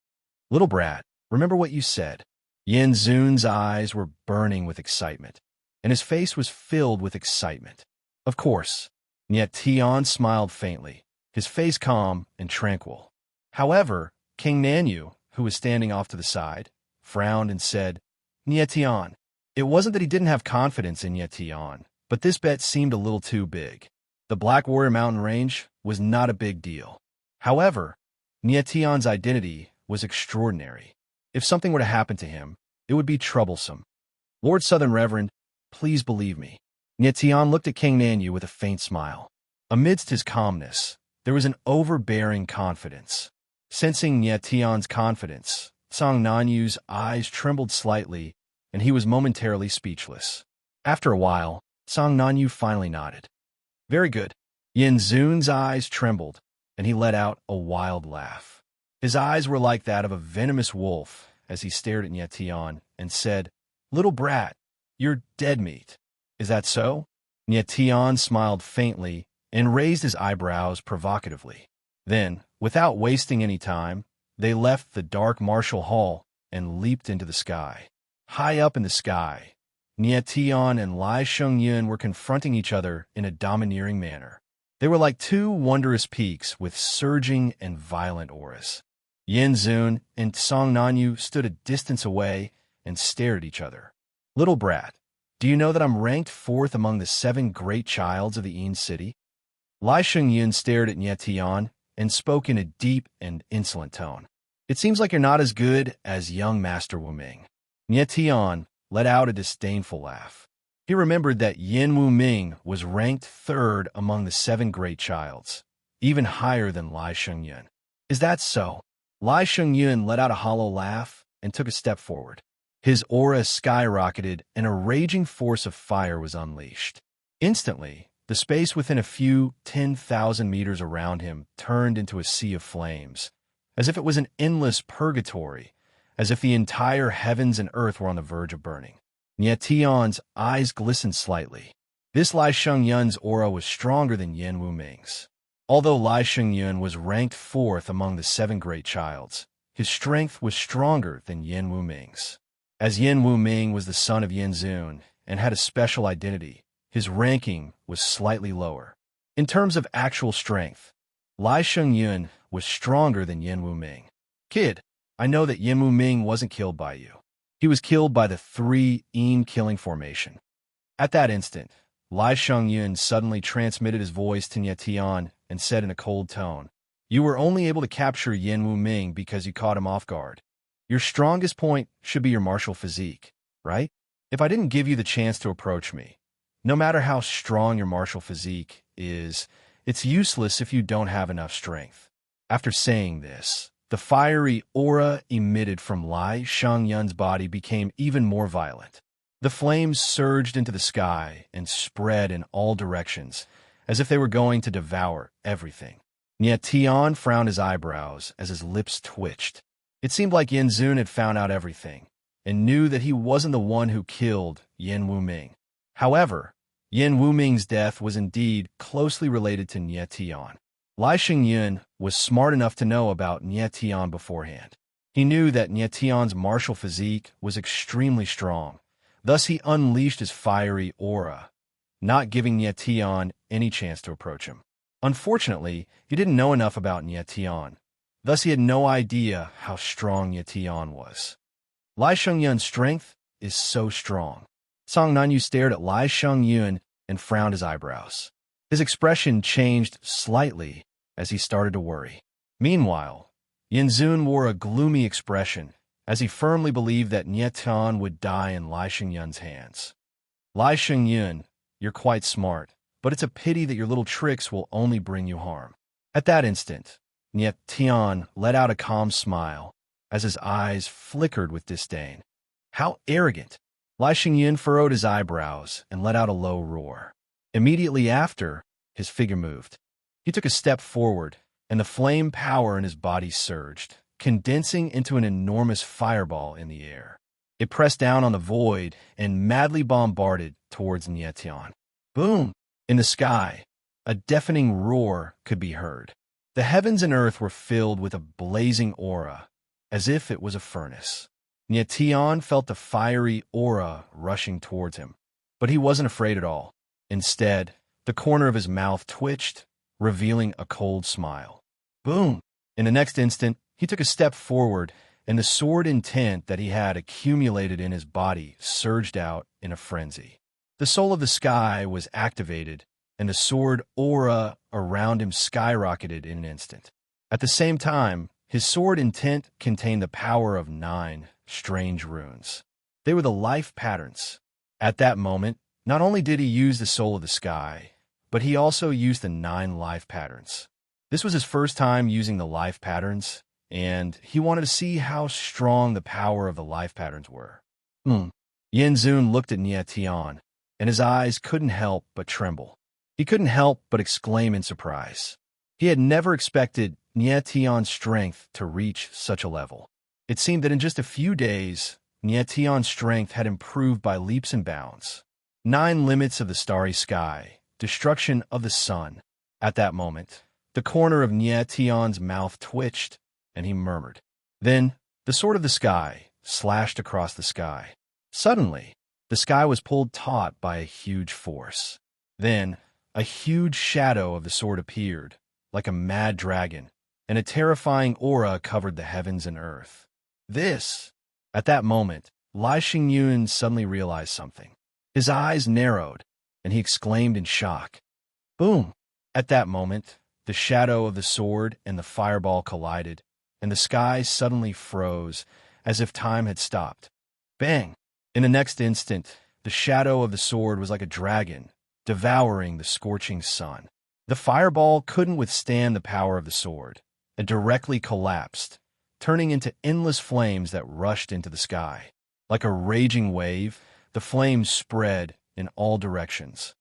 Little brat, remember what you said. Yin Zun's eyes were burning with excitement, and his face was filled with excitement. Of course, Nye Tian smiled faintly, his face calm and tranquil. However, King Nanyu, who was standing off to the side, frowned and said, Nye Tian. It wasn't that he didn't have confidence in Nye Tian, but this bet seemed a little too big. The Black Warrior Mountain Range was not a big deal. However, Nye Tian's identity was extraordinary. If something were to happen to him, it would be troublesome. Lord Southern Reverend, please believe me. Nye Tian looked at King Nanyu with a faint smile. Amidst his calmness, there was an overbearing confidence. Sensing Nye Tian's confidence, Song Nanyu's eyes trembled slightly, and he was momentarily speechless. After a while, Song Nanyu finally nodded. Very good. Yin Zun's eyes trembled, and he let out a wild laugh. His eyes were like that of a venomous wolf as he stared at Nye Tian and said, Little brat, you're dead meat. Is that so? Nye Tian smiled faintly and raised his eyebrows provocatively. Then, without wasting any time, they left the dark martial hall and leaped into the sky. High up in the sky, Nye Tian and Lai Xingyun were confronting each other in a domineering manner. They were like two wondrous peaks with surging and violent auras. Yin Zun and Song Nanyu stood a distance away and stared at each other. Little brat, do you know that I'm ranked 4th among the 7 great childs of the Yin city? Lai Xingyun stared at Nye Tian and spoke in a deep and insolent tone. It seems like you're not as good as young Master Wu Ming. Nye Tian let out a disdainful laugh. He remembered that Yin Wu Ming was ranked 3rd among the 7 great childs, even higher than Lai Xingyun. Is that so? Lai Xingyun let out a hollow laugh and took a step forward. His aura skyrocketed and a raging force of fire was unleashed. Instantly, the space within a few 10,000 meters around him turned into a sea of flames, as if it was an endless purgatory, as if the entire heavens and earth were on the verge of burning. Nye Tian's eyes glistened slightly. This Lai Xingyun's aura was stronger than Yin Wu Ming's. Although Lai Xingyun was ranked 4th among the 7 great childs, his strength was stronger than Yin Wu Ming's. As Yin Wu Ming was the son of Yin Zun and had a special identity, his ranking was slightly lower. In terms of actual strength, Lai Xingyun was stronger than Yin Wu Ming. Kid, I know that Yin Wu Ming wasn't killed by you. He was killed by the 3 killing formation. At that instant, Lai Xingyun suddenly transmitted his voice to Nye Tian and said in a cold tone, You were only able to capture Yin Wu Ming because you caught him off guard. Your strongest point should be your martial physique, right? If I didn't give you the chance to approach me, no matter how strong your martial physique is, it's useless if you don't have enough strength. After saying this, the fiery aura emitted from Lai Xingyun's body became even more violent. The flames surged into the sky and spread in all directions, as if they were going to devour everything. Nye Tian frowned his eyebrows as his lips twitched. It seemed like Yin Zun had found out everything, and knew that he wasn't the one who killed Yin Wu Ming. However, Yin Wu Ming's death was indeed closely related to Nye Tian. Lai Xingyun was smart enough to know about Nye Tian beforehand. He knew that Nye Tian's martial physique was extremely strong. Thus he unleashed his fiery aura, not giving Nye Tian any chance to approach him. Unfortunately, he didn't know enough about Nye Tian. Thus he had no idea how strong Nye Tian was. Lai Xingyun's strength is so strong. Song Nanyu stared at Lai Xingyun and frowned his eyebrows. His expression changed slightly as he started to worry. Meanwhile, Yinzun wore a gloomy expression, as he firmly believed that Nie Tian would die in Lai Xingyun's hands. Lai Xingyun, you're quite smart, but it's a pity that your little tricks will only bring you harm. At that instant, Nie Tian let out a calm smile, as his eyes flickered with disdain. How arrogant! Lai Xingyun furrowed his eyebrows and let out a low roar. Immediately after, his figure moved. He took a step forward, and the flame power in his body surged, condensing into an enormous fireball in the air. It pressed down on the void and madly bombarded towards Nie Tian. Boom! In the sky, a deafening roar could be heard. The heavens and earth were filled with a blazing aura, as if it was a furnace. Nie Tian felt the fiery aura rushing towards him, but he wasn't afraid at all. Instead, the corner of his mouth twitched, revealing a cold smile. Boom! In the next instant, he took a step forward, and the sword intent that he had accumulated in his body surged out in a frenzy. The soul of the sky was activated, and the sword aura around him skyrocketed in an instant. At the same time, his sword intent contained the power of 9 strange runes. They were the life patterns. At that moment, not only did he use the soul of the sky, but he also used the 9 life patterns. This was his first time using the life patterns, and he wanted to see how strong the power of the life patterns were. Yinzun looked at Nie Tian, and his eyes couldn't help but tremble. He couldn't help but exclaim in surprise. He had never expected Nie Tian's strength to reach such a level. It seemed that in just a few days, Nie Tian's strength had improved by leaps and bounds. 9 limits of the starry sky, destruction of the sun. At that moment, the corner of Nie Tian's mouth twitched, and he murmured. Then, the sword of the sky slashed across the sky. Suddenly, the sky was pulled taut by a huge force. Then, a huge shadow of the sword appeared, like a mad dragon, and a terrifying aura covered the heavens and earth. At that moment, Lai Xingyun suddenly realized something. His eyes narrowed, and he exclaimed in shock. Boom! At that moment, the shadow of the sword and the fireball collided, and the sky suddenly froze, as if time had stopped. Bang! In the next instant, the shadow of the sword was like a dragon, devouring the scorching sun. The fireball couldn't withstand the power of the sword, and directly collapsed, turning into endless flames that rushed into the sky. Like a raging wave, the flames spread in all directions.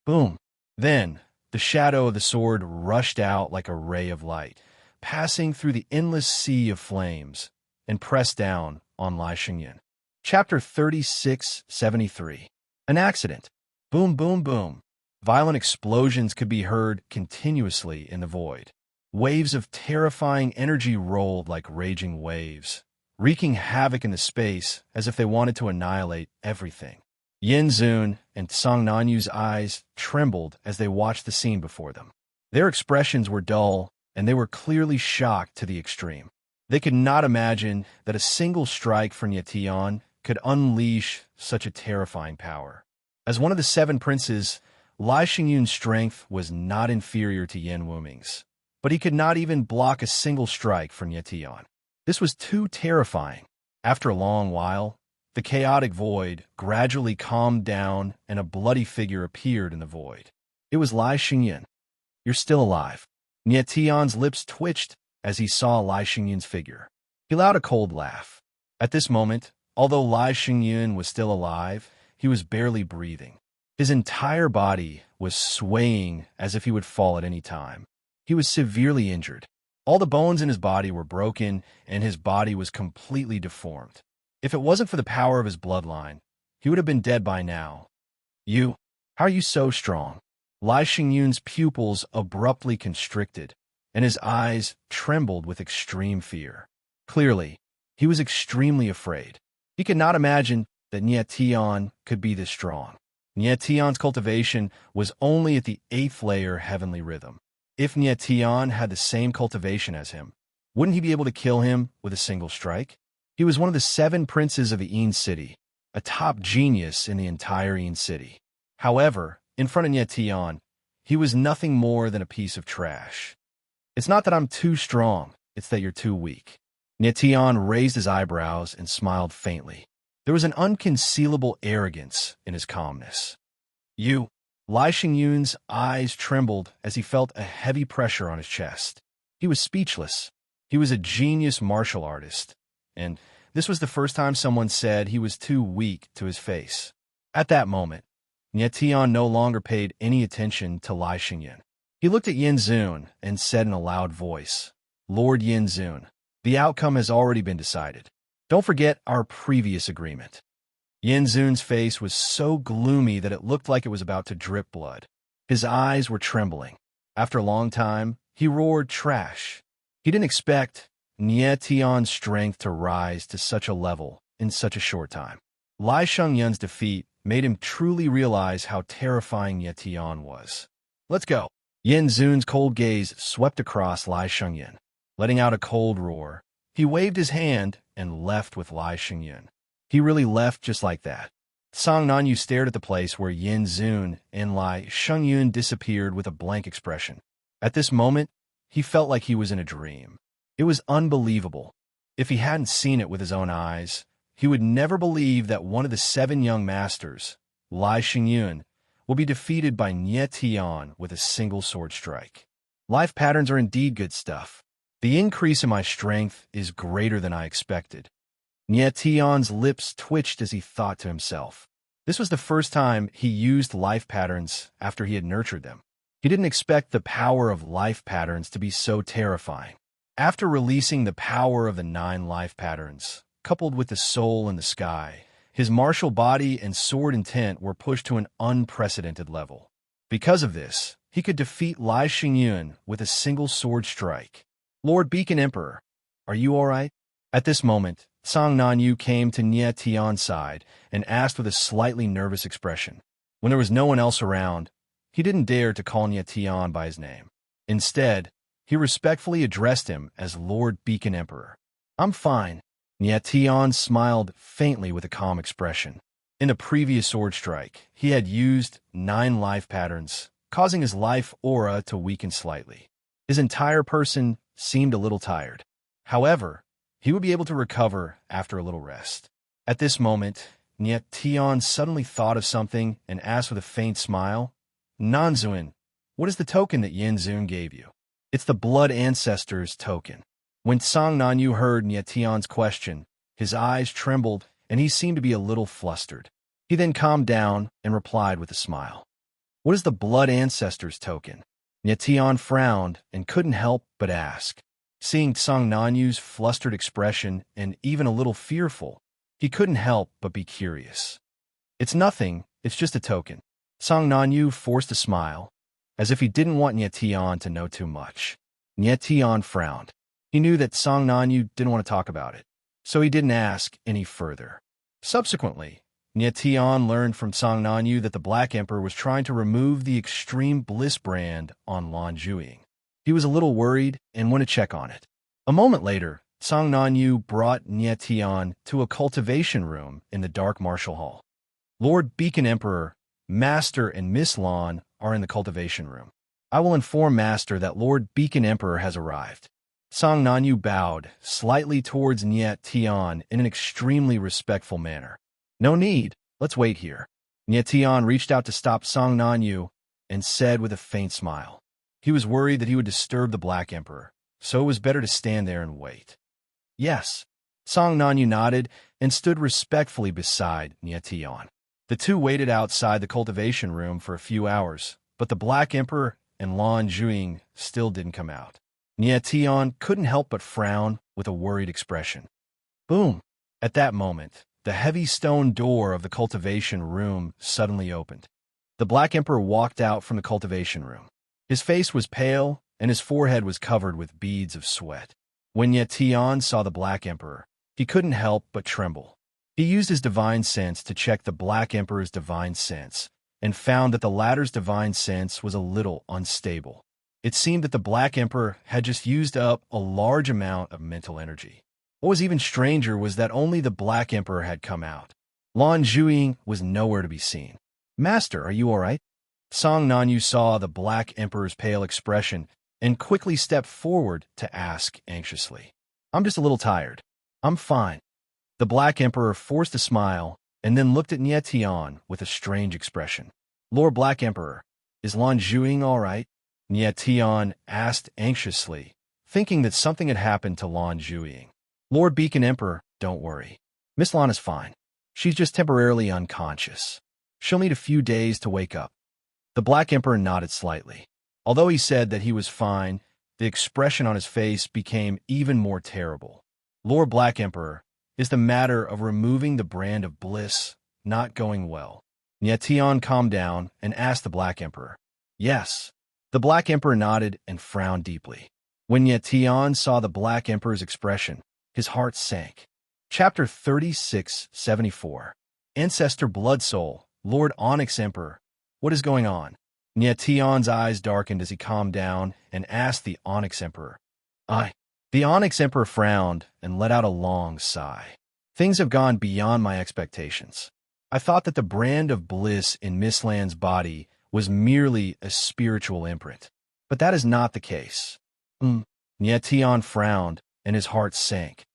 Boom! Then, the shadow of the sword rushed out like a ray of light, passing through the endless sea of flames, and pressed down on Lai Xingyun. Chapter 3673. An accident. Boom, boom, boom. Violent explosions could be heard continuously in the void. Waves of terrifying energy rolled like raging waves, wreaking havoc in the space as if they wanted to annihilate everything. Yinzun and Song Nanyu's eyes trembled as they watched the scene before them. Their expressions were dull, and they were clearly shocked to the extreme. They could not imagine that a single strike from Nie Tian could unleash such a terrifying power. As one of the 7 princes, Lai Xingyun's strength was not inferior to Yan Wuming's, but he could not even block a single strike from Nie Tian. This was too terrifying. After a long while, the chaotic void gradually calmed down and a bloody figure appeared in the void. It was Lai Xingyun. You're still alive. Nie Tian's lips twitched as he saw Lai Xingyun's figure. He let out a cold laugh. At this moment, although Lai Xingyun was still alive, he was barely breathing. His entire body was swaying as if he would fall at any time. He was severely injured. All the bones in his body were broken, and his body was completely deformed. If it wasn't for the power of his bloodline, he would have been dead by now. How are you so strong? Lai Xingyun's pupils abruptly constricted, and his eyes trembled with extreme fear. Clearly, he was extremely afraid. He could not imagine that Nie Tian could be this strong. Nie Tian's cultivation was only at the 8th layer heavenly rhythm. If Nie Tian had the same cultivation as him, wouldn't he be able to kill him with a single strike? He was one of the 7 princes of the Yin City, a top genius in the entire Yin City. However, in front of Nie Tian, he was nothing more than a piece of trash. It's not that I'm too strong, It's that you're too weak. Nietian raised his eyebrows and smiled faintly. There was an unconcealable arrogance in his calmness. You. Lai Xingyun's eyes trembled as he felt a heavy pressure on his chest. He was speechless. He was a genius martial artist, and this was the first time someone said he was too weak to his face. At that moment, Nietian no longer paid any attention to Lai Xingyun. He looked at Yin Zun and said in a loud voice, "Lord Yin Zun, the outcome has already been decided. Don't forget our previous agreement." Yin Zun's face was so gloomy that it looked like it was about to drip blood. His eyes were trembling. After a long time, he roared trash. He didn't expect Nietian's strength to rise to such a level in such a short time. Lai Xingyun's defeat made him truly realize how terrifying Nietian was. "Let's go." Yin Zun's cold gaze swept across Lai Xingyun. Letting out a cold roar, he waved his hand and left with Lai Xingyun. He really left just like that. Song Nanyu stared at the place where Yin Zun and Lai Xingyun disappeared with a blank expression. At this moment, he felt like he was in a dream. It was unbelievable. If he hadn't seen it with his own eyes, he would never believe that one of the 7 young masters, Lai Xingyun, will be defeated by Nietian with a single sword strike. Life patterns are indeed good stuff. The increase in my strength is greater than I expected. Nietian's lips twitched as he thought to himself. This was the first time he used life patterns after he had nurtured them. He didn't expect the power of life patterns to be so terrifying. After releasing the power of the 9 life patterns, coupled with the soul in the sky, his martial body and sword intent were pushed to an unprecedented level. Because of this, he could defeat Lai Xingyun with a single sword strike. "Lord Beacon Emperor, are you all right?" At this moment, Song Nanyu came to Nietian's side and asked with a slightly nervous expression. When there was no one else around, he didn't dare to call Nietian by his name. Instead, he respectfully addressed him as Lord Beacon Emperor. "I'm fine." Nietian smiled faintly with a calm expression. In the previous sword strike, he had used 9 life patterns, causing his life aura to weaken slightly. His entire person seemed a little tired. However, he would be able to recover after a little rest. At this moment, Nietian suddenly thought of something and asked with a faint smile, "Nanzuin, what is the token that Yin Zun gave you?" "It's the Blood Ancestors token." When Song Nanyu heard Nietian's question, his eyes trembled and he seemed to be a little flustered. He then calmed down and replied with a smile. "What is the Blood Ancestors token?" Nietian frowned and couldn't help but ask. Seeing Song Nanyu's flustered expression and even a little fearful, he couldn't help but be curious. "It's nothing, it's just a token." Song Nanyu forced a smile, as if he didn't want Nietian to know too much. Nietian frowned. He knew that Song Nanyu didn't want to talk about it, so he didn't ask any further. Subsequently, Nietian learned from Song Nanyu that the Black Emperor was trying to remove the Extreme Bliss brand on Lan Zhuying. He was a little worried and went to check on it. A moment later, Song Nanyu brought Nietian to a cultivation room in the Dark Martial Hall. Lord Beacon Emperor, Master and Miss Lan are in the cultivation room. I will inform Master that Lord Beacon Emperor has arrived. Song Nanyu bowed slightly towards Nietian in an extremely respectful manner. "No need, let's wait here." Nietian reached out to stop Song Nanyu and said with a faint smile. He was worried that he would disturb the Black Emperor, so it was better to stand there and wait. "Yes." Song Nanyu nodded and stood respectfully beside Nietian. The two waited outside the cultivation room for a few hours, but the Black Emperor and Lan Zhuying still didn't come out. Nietian couldn't help but frown with a worried expression. Boom! At that moment, the heavy stone door of the cultivation room suddenly opened. The Black Emperor walked out from the cultivation room. His face was pale, and his forehead was covered with beads of sweat. When Nietian saw the Black Emperor, he couldn't help but tremble. He used his divine sense to check the Black Emperor's divine sense, and found that the latter's divine sense was a little unstable. It seemed that the Black Emperor had just used up a large amount of mental energy. What was even stranger was that only the Black Emperor had come out. Lan Zhuying was nowhere to be seen. "Master, are you all right?" Song Nanyu saw the Black Emperor's pale expression and quickly stepped forward to ask anxiously, "I'm just a little tired. I'm fine." The Black Emperor forced a smile and then looked at Nie Tian with a strange expression. "Lord Black Emperor, is Lan Zhuing all right?" Nie Tian asked anxiously, thinking that something had happened to Lan Zhuing. "Lord Beacon Emperor, don't worry. Miss Lan is fine. She's just temporarily unconscious. She'll need a few days to wake up." The Black Emperor nodded slightly. Although he said that he was fine, the expression on his face became even more terrible. "Lord Black Emperor, is the matter of removing the brand of bliss not going well?" Nie Tian calmed down and asked the Black Emperor. "Yes." The Black Emperor nodded and frowned deeply. When Nie Tian saw the Black Emperor's expression, his heart sank. Chapter 3674. Ancestor Blood Soul, Lord Onyx Emperor, what is going on? Nie Tian's eyes darkened as he calmed down and asked the Onyx Emperor. The Onyx Emperor frowned and let out a long sigh. "Things have gone beyond my expectations. I thought that the brand of bliss in Miss Lan's body was merely a spiritual imprint, but that is not the case." Nie Tian frowned and his heart sank.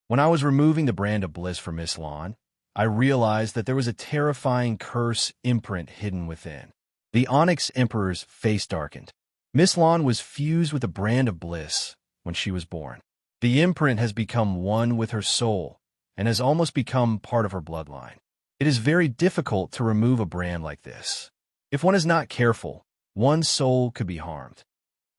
"When I was removing the brand of bliss for Miss Lan, I realized that there was a terrifying curse imprint hidden within." The Onyx Emperor's face darkened. Miss Lan was fused with the brand of bliss when she was born. The imprint has become one with her soul and has almost become part of her bloodline. It is very difficult to remove a brand like this. If one is not careful, one's soul could be harmed.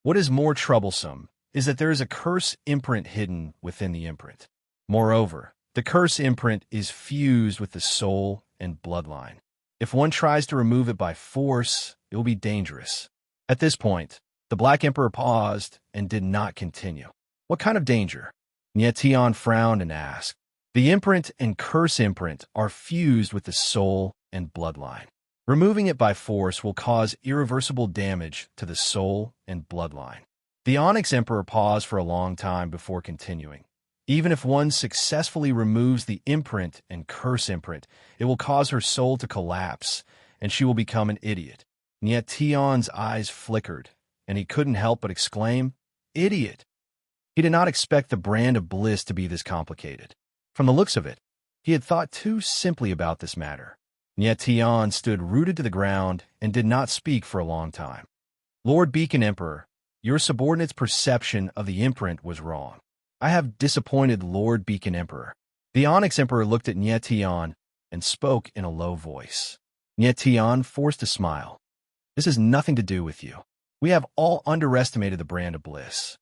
What is more troublesome is that there is a curse imprint hidden within the imprint. Moreover, the curse imprint is fused with the soul and bloodline. If one tries to remove it by force, it will be dangerous. At this point, the Black Emperor paused and did not continue. "What kind of danger?" Nie Tian frowned and asked. "The imprint and curse imprint are fused with the soul and bloodline. Removing it by force will cause irreversible damage to the soul and bloodline." The Onyx Emperor paused for a long time before continuing. "Even if one successfully removes the imprint and curse imprint, it will cause her soul to collapse, and she will become an idiot." Nie Tian's eyes flickered, and he couldn't help but exclaim, "Idiot!" He did not expect the brand of bliss to be this complicated. From the looks of it, he had thought too simply about this matter. Nie Tian stood rooted to the ground and did not speak for a long time. "Lord Beacon Emperor, your subordinate's perception of the imprint was wrong. I have disappointed Lord Beacon Emperor." The Onyx Emperor looked at Nie Tian and spoke in a low voice. Nie Tian forced a smile. "This has nothing to do with you. We have all underestimated the brand of bliss."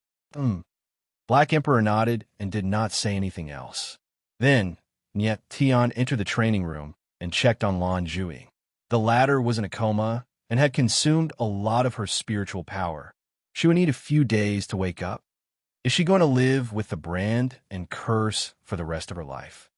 Black Emperor nodded and did not say anything else. Then, Nie Tian entered the training room and checked on Lan Zhuing. The latter was in a coma and had consumed a lot of her spiritual power. She would need a few days to wake up. Is she going to live with the brand and curse for the rest of her life?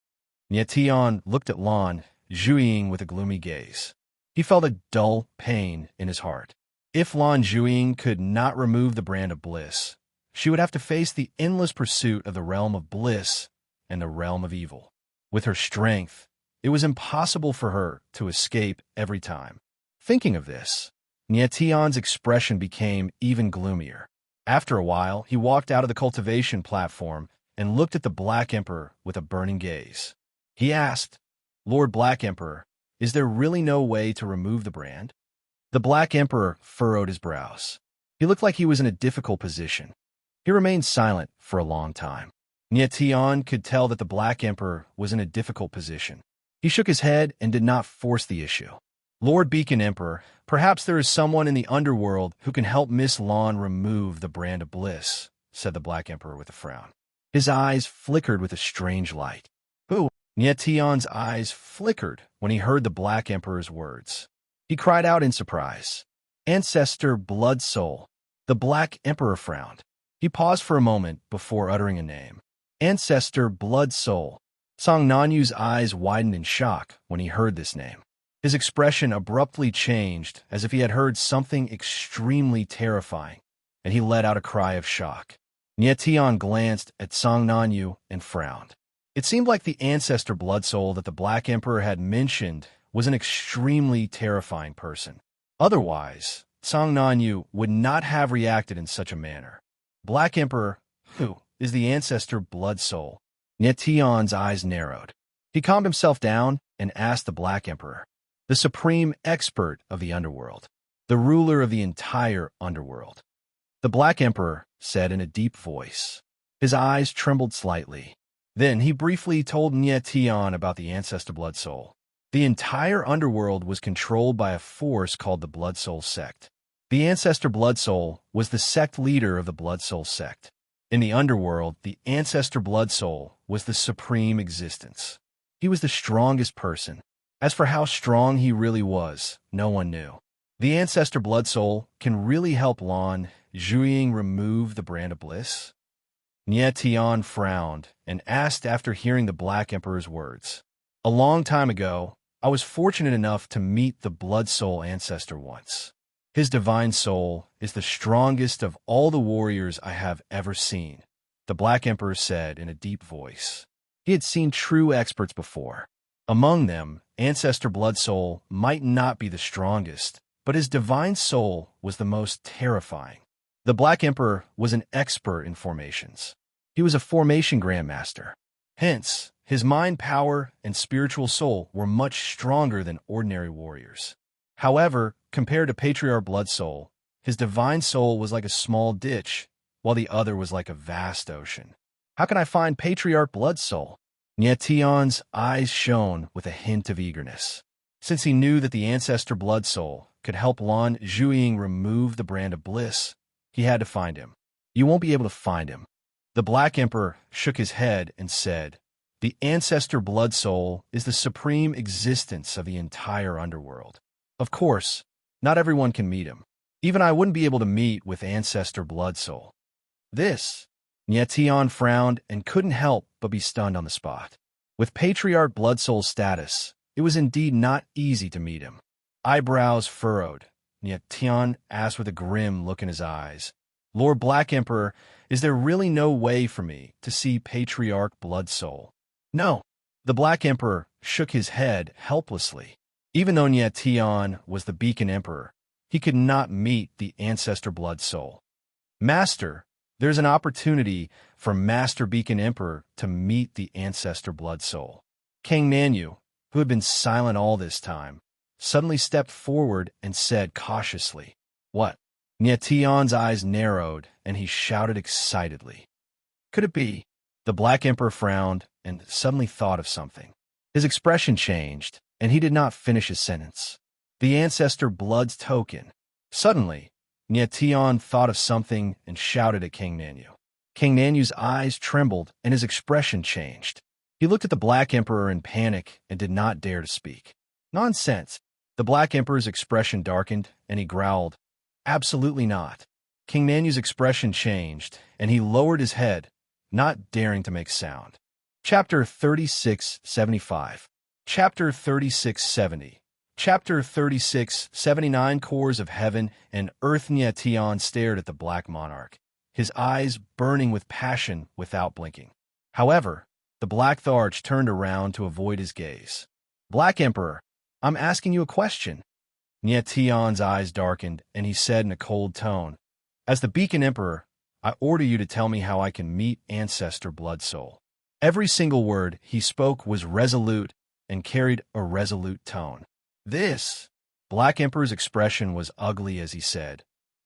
Nie Tian looked at Lan Zhuing with a gloomy gaze. He felt a dull pain in his heart. If Lan Zhuing could not remove the brand of bliss, she would have to face the endless pursuit of the realm of bliss and the realm of evil. With her strength, it was impossible for her to escape every time. Thinking of this, Nie Tian's expression became even gloomier. After a while, he walked out of the cultivation platform and looked at the Black Emperor with a burning gaze. He asked, "Lord Black Emperor, is there really no way to remove the brand?" The Black Emperor furrowed his brows. He looked like he was in a difficult position. He remained silent for a long time. Nie Tian could tell that the Black Emperor was in a difficult position. He shook his head and did not force the issue. "Lord Beacon Emperor, perhaps there is someone in the underworld who can help Miss Lan remove the brand of bliss," said the Black Emperor with a frown. His eyes flickered with a strange light. "Who?" Nie Tian's eyes flickered when he heard the Black Emperor's words. He cried out in surprise. "Ancestor Blood Soul." The Black Emperor frowned. He paused for a moment before uttering a name. "Ancestor Blood Soul." Song Nanyu's eyes widened in shock when he heard this name. His expression abruptly changed as if he had heard something extremely terrifying, and he let out a cry of shock. Nie Tian glanced at Song Nanyu and frowned. It seemed like the Ancestor Blood Soul that the Black Emperor had mentioned was an extremely terrifying person. Otherwise, Song Nanyu would not have reacted in such a manner. Black Emperor, who is the ancestor blood soul? Nietion's eyes narrowed. He calmed himself down and asked the Black Emperor, the supreme expert of the underworld, the ruler of the entire underworld. The Black Emperor said in a deep voice. His eyes trembled slightly. Then he briefly told Nietion about the ancestor blood soul. The entire underworld was controlled by a force called the Blood Soul sect. The ancestor blood soul was the sect leader of the Blood Soul sect. In the underworld, the ancestor blood soul was the supreme existence. He was the strongest person. As for how strong he really was, no one knew. The ancestor blood soul can really help Lan Zhuiying remove the brand of bliss? Nietion frowned and asked after hearing the Black Emperor's words. A long time ago, I was fortunate enough to meet the blood soul ancestor once. His divine soul is the strongest of all the warriors I have ever seen, the Black Emperor said in a deep voice. He had seen true experts before. Among them, ancestor blood soul might not be the strongest, but his divine soul was the most terrifying. The Black Emperor was an expert in formations. He was a formation grandmaster. Hence, his mind power and spiritual soul were much stronger than ordinary warriors. However, compared to Patriarch Blood Soul, his divine soul was like a small ditch, while the other was like a vast ocean. How can I find Patriarch Blood Soul? Nietion's eyes shone with a hint of eagerness. Since he knew that the ancestor blood soul could help Lan Zhuiying remove the brand of bliss, he had to find him. You won't be able to find him. The Black Emperor shook his head and said, the ancestor blood soul is the supreme existence of the entire underworld. Of course, not everyone can meet him. Even I wouldn't be able to meet with ancestor blood soul. This, Nietion frowned and couldn't help but be stunned on the spot. With Patriarch blood soul status, it was indeed not easy to meet him. Eyebrows furrowed, Nietion asked with a grim look in his eyes, Lord Black Emperor, is there really no way for me to see Patriarch blood soul? No. The Black Emperor shook his head helplessly. Even though Nietion was the Beacon Emperor, he could not meet the ancestor blood soul. Master, there's an opportunity for Master Beacon Emperor to meet the ancestor blood soul. King Nanyu, who had been silent all this time, suddenly stepped forward and said cautiously, What? Nietion's eyes narrowed, and he shouted excitedly. Could it be? The Black Emperor frowned and suddenly thought of something. His expression changed, and he did not finish his sentence. The ancestor blood's token. Suddenly, Nietion thought of something and shouted at King Nanyu. King Nanyu's eyes trembled, and his expression changed. He looked at the Black Emperor in panic and did not dare to speak. Nonsense. The Black Emperor's expression darkened, and he growled, Absolutely not. King Nanyu's expression changed, and he lowered his head, not daring to make sound. Chapter 3675. Chapter 3670. Chapter 3679. Cores of Heaven and Earth. Nietion stared at the Black Monarch, his eyes burning with passion without blinking. However, the Black Tharch turned around to avoid his gaze. Black Emperor, I'm asking you a question. Nietion's eyes darkened, and he said in a cold tone, As the Beacon Emperor, I order you to tell me how I can meet Ancestor Blood Soul. Every single word he spoke was resolute and carried a resolute tone. This, Black Emperor's expression was ugly as he said,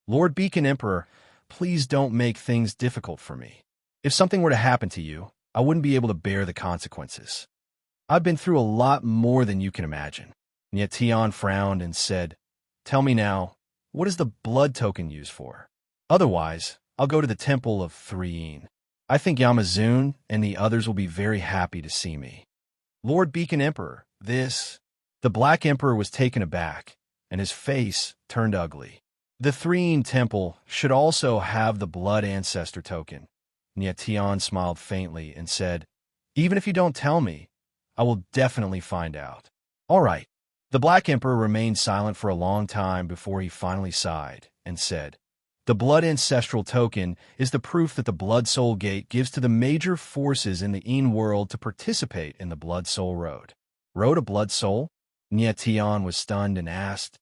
Lord Beacon Emperor, please don't make things difficult for me. If something were to happen to you, I wouldn't be able to bear the consequences. I've been through a lot more than you can imagine. Nietion frowned and said, Tell me now, what is the blood token used for? Otherwise, I'll go to the temple of Serene. I think Yamazun and the others will be very happy to see me. Lord Beacon Emperor, this... The Black Emperor was taken aback, and his face turned ugly. The Serene Temple should also have the blood ancestor token. Nietion smiled faintly and said, Even if you don't tell me, I will definitely find out. All right. The Black Emperor remained silent for a long time before he finally sighed and said, The blood ancestral token is the proof that the Blood Soul Gate gives to the major forces in the Een world to participate in the Blood Soul Road. Road of Blood Soul? Nietion was stunned and asked,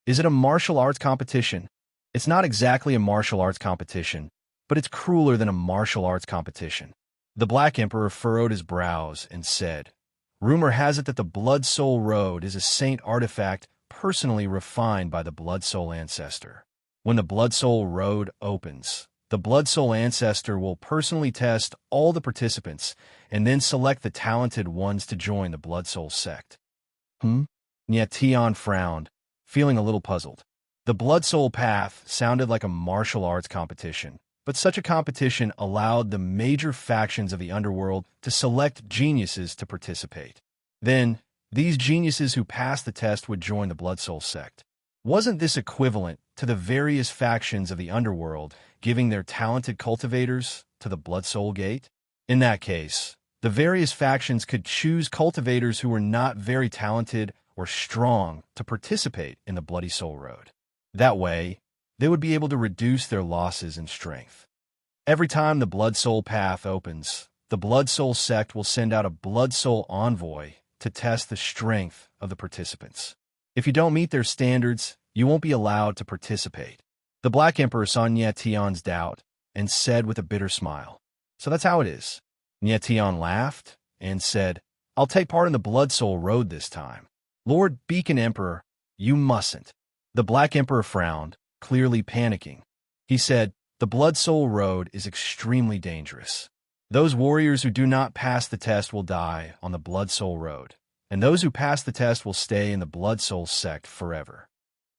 Is it a martial arts competition? It's not exactly a martial arts competition, but it's crueler than a martial arts competition. The Black Emperor furrowed his brows and said, Rumor has it that the Blood Soul Road is a saint artifact personally refined by the Blood Soul Ancestor. When the Blood Soul Road opens, the Blood Soul Ancestor will personally test all the participants and then select the talented ones to join the Blood Soul sect. Tian frowned, feeling a little puzzled. The Blood Soul Path sounded like a martial arts competition, but such a competition allowed the major factions of the underworld to select geniuses to participate. Then, these geniuses who passed the test would join the Blood Soul sect. Wasn't this equivalent to the various factions of the underworld giving their talented cultivators to the Blood Soul Gate? In that case, the various factions could choose cultivators who were not very talented or strong to participate in the Bloody Soul Road. That way, they would be able to reduce their losses in strength. Every time the Blood Soul Path opens, the Blood Soul sect will send out a Blood Soul envoy to test the strength of the participants. If you don't meet their standards, you won't be allowed to participate. The Black Emperor saw Tian's doubt and said with a bitter smile, So that's how it is. Tian laughed and said, I'll take part in the Blood Soul Road this time. Lord Beacon Emperor, you mustn't. The Black Emperor frowned, clearly panicking. He said, The Blood Soul Road is extremely dangerous. Those warriors who do not pass the test will die on the Blood Soul Road, and those who pass the test will stay in the Blood Soul sect forever.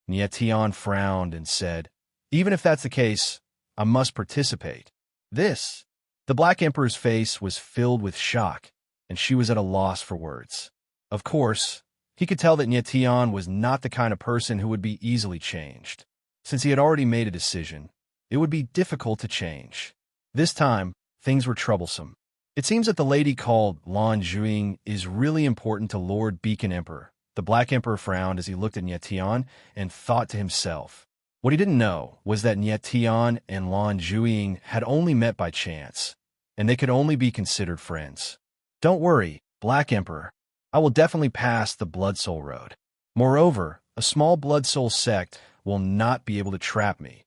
Tian frowned and said, Even if that's the case, I must participate. The Black Emperor's face was filled with shock, and she was at a loss for words. Of course, he could tell that Tian was not the kind of person who would be easily changed. Since he had already made a decision, it would be difficult to change. This time, things were troublesome. It seems that the lady called Lan Zhuing is really important to Lord Beacon Emperor. The Black Emperor frowned as he looked at Tian and thought to himself. What he didn't know was that Tian and Lan Zhuing had only met by chance, and they could only be considered friends. Don't worry, Black Emperor. I will definitely pass the Blood Soul Road. Moreover, a small Blood Soul sect will not be able to trap me,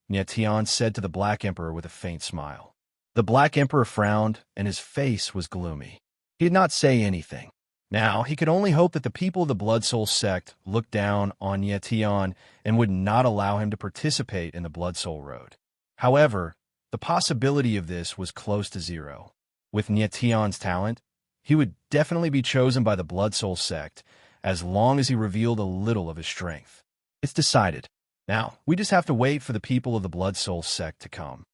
Tian said to the Black Emperor with a faint smile. The Black Emperor frowned, and his face was gloomy. He did not say anything. Now, he could only hope that the people of the Blood Soul sect looked down on Tian and would not allow him to participate in the Blood Soul Road. However, the possibility of this was close to zero. With Tian's talent, he would definitely be chosen by the Blood Soul sect as long as he revealed a little of his strength. It's decided. Now, we just have to wait for the people of the Blood Soul sect to come.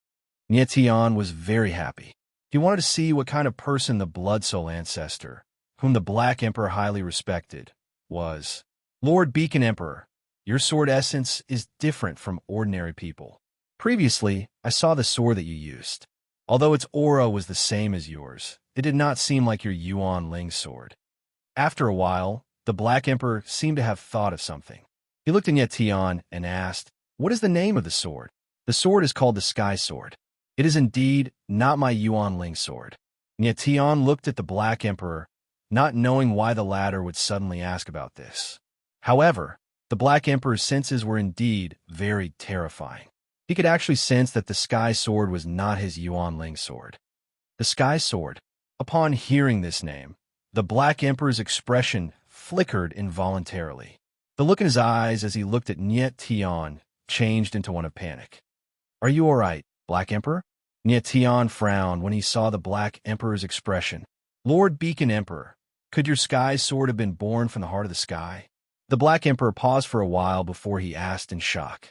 Tian was very happy. He wanted to see what kind of person the Blood Soul Ancestor, whom the Black Emperor highly respected, was. Lord Beacon Emperor, your sword essence is different from ordinary people. Previously, I saw the sword that you used. Although its aura was the same as yours, it did not seem like your Yuan Ling sword. After a while, the Black Emperor seemed to have thought of something. He looked at Tian and asked, What is the name of the sword? The sword is called the Sky Sword. It is indeed not my Yuan Ling sword. Tian looked at the Black Emperor, not knowing why the latter would suddenly ask about this. However, the Black Emperor's senses were indeed very terrifying. He could actually sense that the Sky Sword was not his Yuan Ling sword. The Sky Sword. Upon hearing this name, the Black Emperor's expression flickered involuntarily. The look in his eyes as he looked at Tian changed into one of panic. Are you all right, Black Emperor? Tian frowned when he saw the Black Emperor's expression. Lord Beacon Emperor, could your Sky Sword have been born from the heart of the sky? The Black Emperor paused for a while before he asked in shock.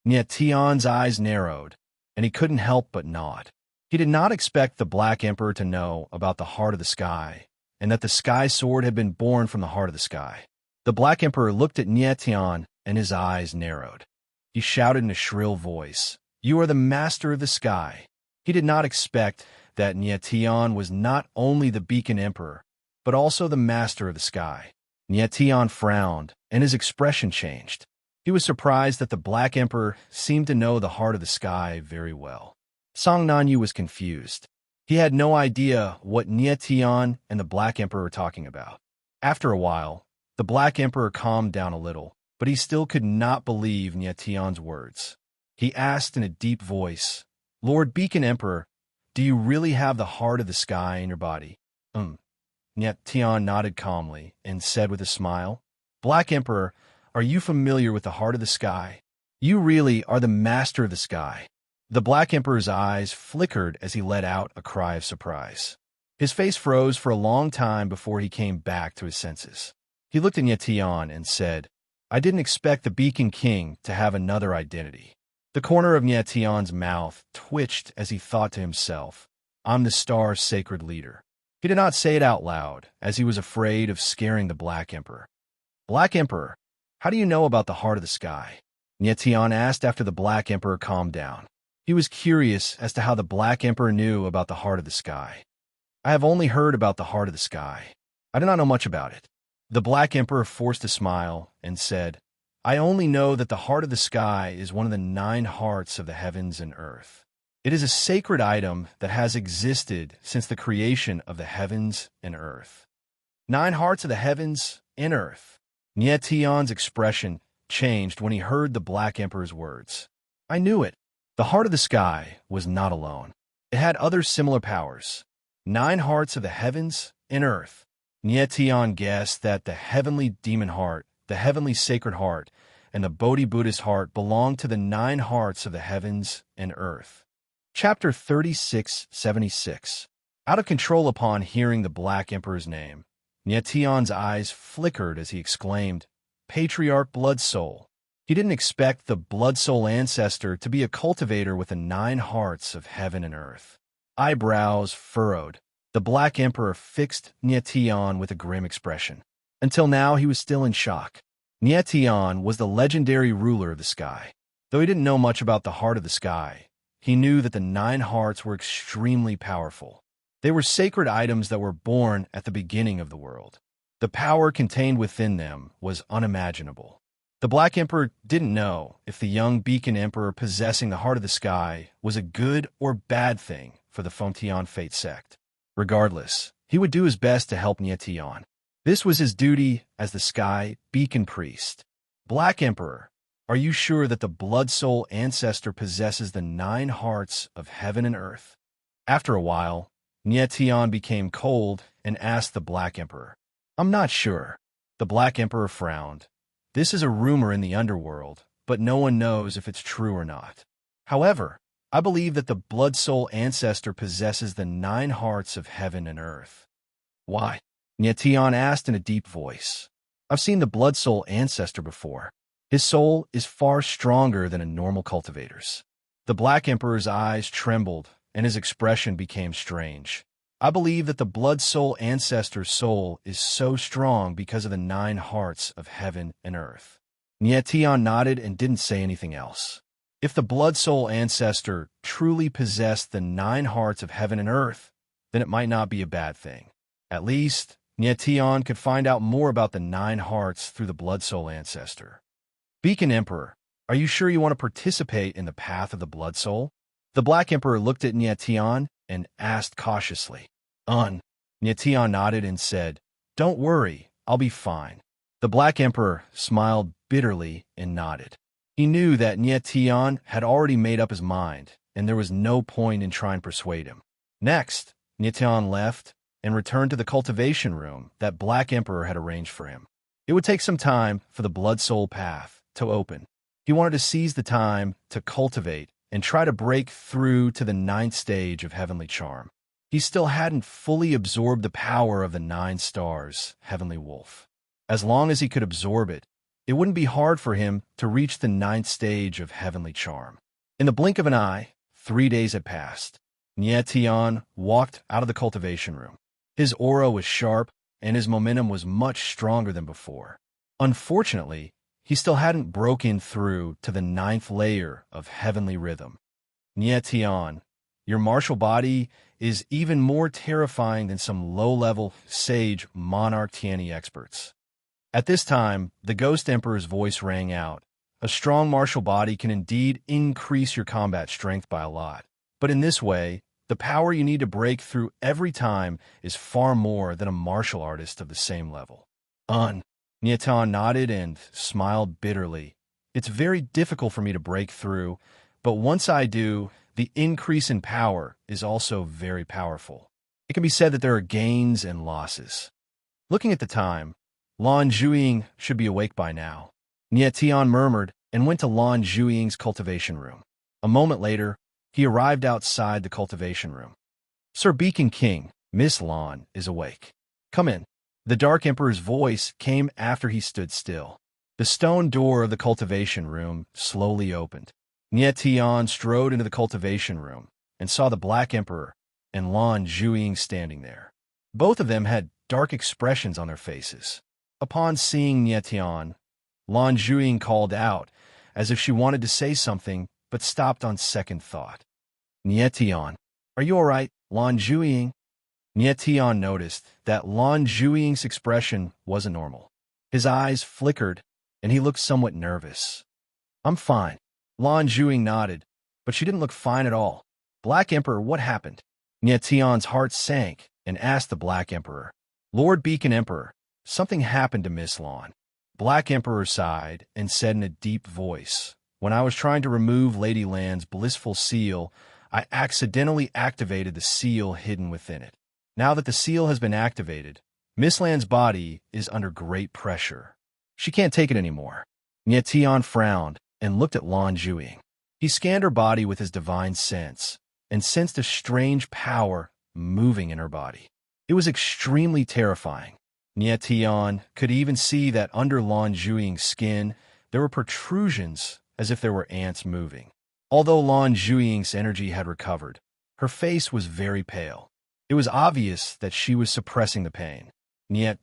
Tian's eyes narrowed, and he couldn't help but nod. He did not expect the Black Emperor to know about the heart of the sky, and that the Sky Sword had been born from the heart of the sky. The Black Emperor looked at Tian, and his eyes narrowed. He shouted in a shrill voice, You are the master of the sky. He did not expect that Tian was not only the Beacon Emperor, but also the master of the sky. Tian frowned, and his expression changed. He was surprised that the Black Emperor seemed to know the heart of the sky very well. Song Nanyu was confused. He had no idea what Tian and the Black Emperor were talking about. After a while, the Black Emperor calmed down a little, but he still could not believe Nyetian's words. He asked in a deep voice, "Lord Beacon Emperor, do you really have the heart of the sky in your body?" Nyetian nodded calmly and said with a smile, "Black Emperor, are you familiar with the heart of the sky? You really are the master of the sky." The Black Emperor's eyes flickered as he let out a cry of surprise. His face froze for a long time before he came back to his senses. He looked at Nyetian and said, "I didn't expect the Beacon King to have another identity." The corner of Nyetian's mouth twitched as he thought to himself, "I'm the star's sacred leader." He did not say it out loud, as he was afraid of scaring the Black Emperor. "Black Emperor, how do you know about the heart of the sky?" Nyetian asked after the Black Emperor calmed down. He was curious as to how the Black Emperor knew about the heart of the sky. "I have only heard about the heart of the sky. I do not know much about it." The Black Emperor forced a smile and said, "I only know that the heart of the sky is one of the 9 hearts of the heavens and earth. It is a sacred item that has existed since the creation of the heavens and earth." 9 hearts of the heavens and earth. Nyetian's expression changed when he heard the Black Emperor's words. "I knew it. The heart of the sky was not alone. It had other similar powers. 9 hearts of the heavens and earth." Nyetian guessed that the heavenly demon heart, the heavenly sacred heart, and the Bodhi Buddhist heart belonged to the 9 hearts of the heavens and earth. Chapter 3676. Out of control upon hearing the Black Emperor's name, Nyetian's eyes flickered as he exclaimed, "Patriarch Blood Soul." He didn't expect the Blood Soul ancestor to be a cultivator with the 9 hearts of heaven and earth. Eyebrows furrowed. The Black Emperor fixed Nyetian with a grim expression. Until now, he was still in shock. Nyetian was the legendary ruler of the sky. Though he didn't know much about the heart of the sky, he knew that the 9 hearts were extremely powerful. They were sacred items that were born at the beginning of the world. The power contained within them was unimaginable. The Black Emperor didn't know if the young Beacon Emperor possessing the heart of the sky was a good or bad thing for the Fontian Fate sect. Regardless, he would do his best to help Nyetian. This was his duty as the Sky Beacon Priest. "Black Emperor, are you sure that the Blood Soul ancestor possesses the 9 hearts of heaven and earth?" After a while, Nyetian became cold and asked the Black Emperor, "I'm not sure." The Black Emperor frowned. "This is a rumor in the underworld, but no one knows if it's true or not. However, I believe that the Blood Soul ancestor possesses the 9 hearts of heaven and earth." "Why?" Nyetian asked in a deep voice. "I've seen the Blood Soul ancestor before. His soul is far stronger than a normal cultivator's." The Black Emperor's eyes trembled, and his expression became strange. "I believe that the Blood Soul ancestor's soul is so strong because of the 9 hearts of heaven and earth." Nyetian nodded and didn't say anything else. If the Blood Soul ancestor truly possessed the 9 hearts of heaven and earth, then it might not be a bad thing. At least, Nyetian could find out more about the 9 hearts through the Blood Soul ancestor. "Beacon Emperor, are you sure you want to participate in the path of the Blood Soul?" The Black Emperor looked at Nyetian and asked cautiously. Nyetian nodded and said, "Don't worry, I'll be fine." The Black Emperor smiled bitterly and nodded. He knew that Nyetian had already made up his mind, and there was no point in trying to persuade him. Next, Nyetian left and returned to the cultivation room that Black Emperor had arranged for him. It would take some time for the Blood Soul path to open. He wanted to seize the time to cultivate and try to break through to the 9th stage of heavenly charm. He still hadn't fully absorbed the power of the 9 stars, Heavenly Wolf. As long as he could absorb it, it wouldn't be hard for him to reach the 9th stage of heavenly charm. In the blink of an eye, 3 days had passed. Nyetian walked out of the cultivation room. His aura was sharp, and his momentum was much stronger than before. Unfortunately, he still hadn't broken through to the 9th layer of heavenly rhythm. "Nyetian, your martial body is even more terrifying than some low-level sage Monarch Tiani experts." At this time, the Ghost Emperor's voice rang out. "A strong martial body can indeed increase your combat strength by a lot. But in this way, the power you need to break through every time is far more than a martial artist of the same level." Nietan nodded and smiled bitterly. It's very difficult for me to break through, but once I do, the increase in power is also very powerful. It can be said that there are gains and losses. Looking at the time, Lan Zhuiying should be awake by now. Tian murmured and went to Lan Zhuiying's cultivation room. A moment later, he arrived outside the cultivation room. Sir Beacon King, Miss Lan is awake. Come in. The Dark Emperor's voice came after he stood still. The stone door of the cultivation room slowly opened. Tian strode into the cultivation room and saw the Black Emperor and Lan Zhuiying standing there. Both of them had dark expressions on their faces. Upon seeing Tian, Lan Zhuiying called out, as if she wanted to say something, but stopped on second thought. Tian, are you all right, Lan Zhuiying? Tian noticed that Lan Zhuiying's expression wasn't normal. His eyes flickered, and he looked somewhat nervous. I'm fine. Lan Zhuiying nodded, but she didn't look fine at all. Black Emperor, what happened? Tian's heart sank and asked the Black Emperor. Lord Beacon Emperor, something happened to Miss Lan. Black Emperor sighed and said in a deep voice, when I was trying to remove Lady Lan's blissful seal, I accidentally activated the seal hidden within it. Now that the seal has been activated, Miss Lan's body is under great pressure. She can't take it anymore. Tian frowned and looked at Lan Zhuiying. He scanned her body with his divine sense and sensed a strange power moving in her body. It was extremely terrifying. Tian could even see that under Lan Zhuiying's skin, there were protrusions as if there were ants moving. Although Lan Zhuiying's energy had recovered, her face was very pale. It was obvious that she was suppressing the pain.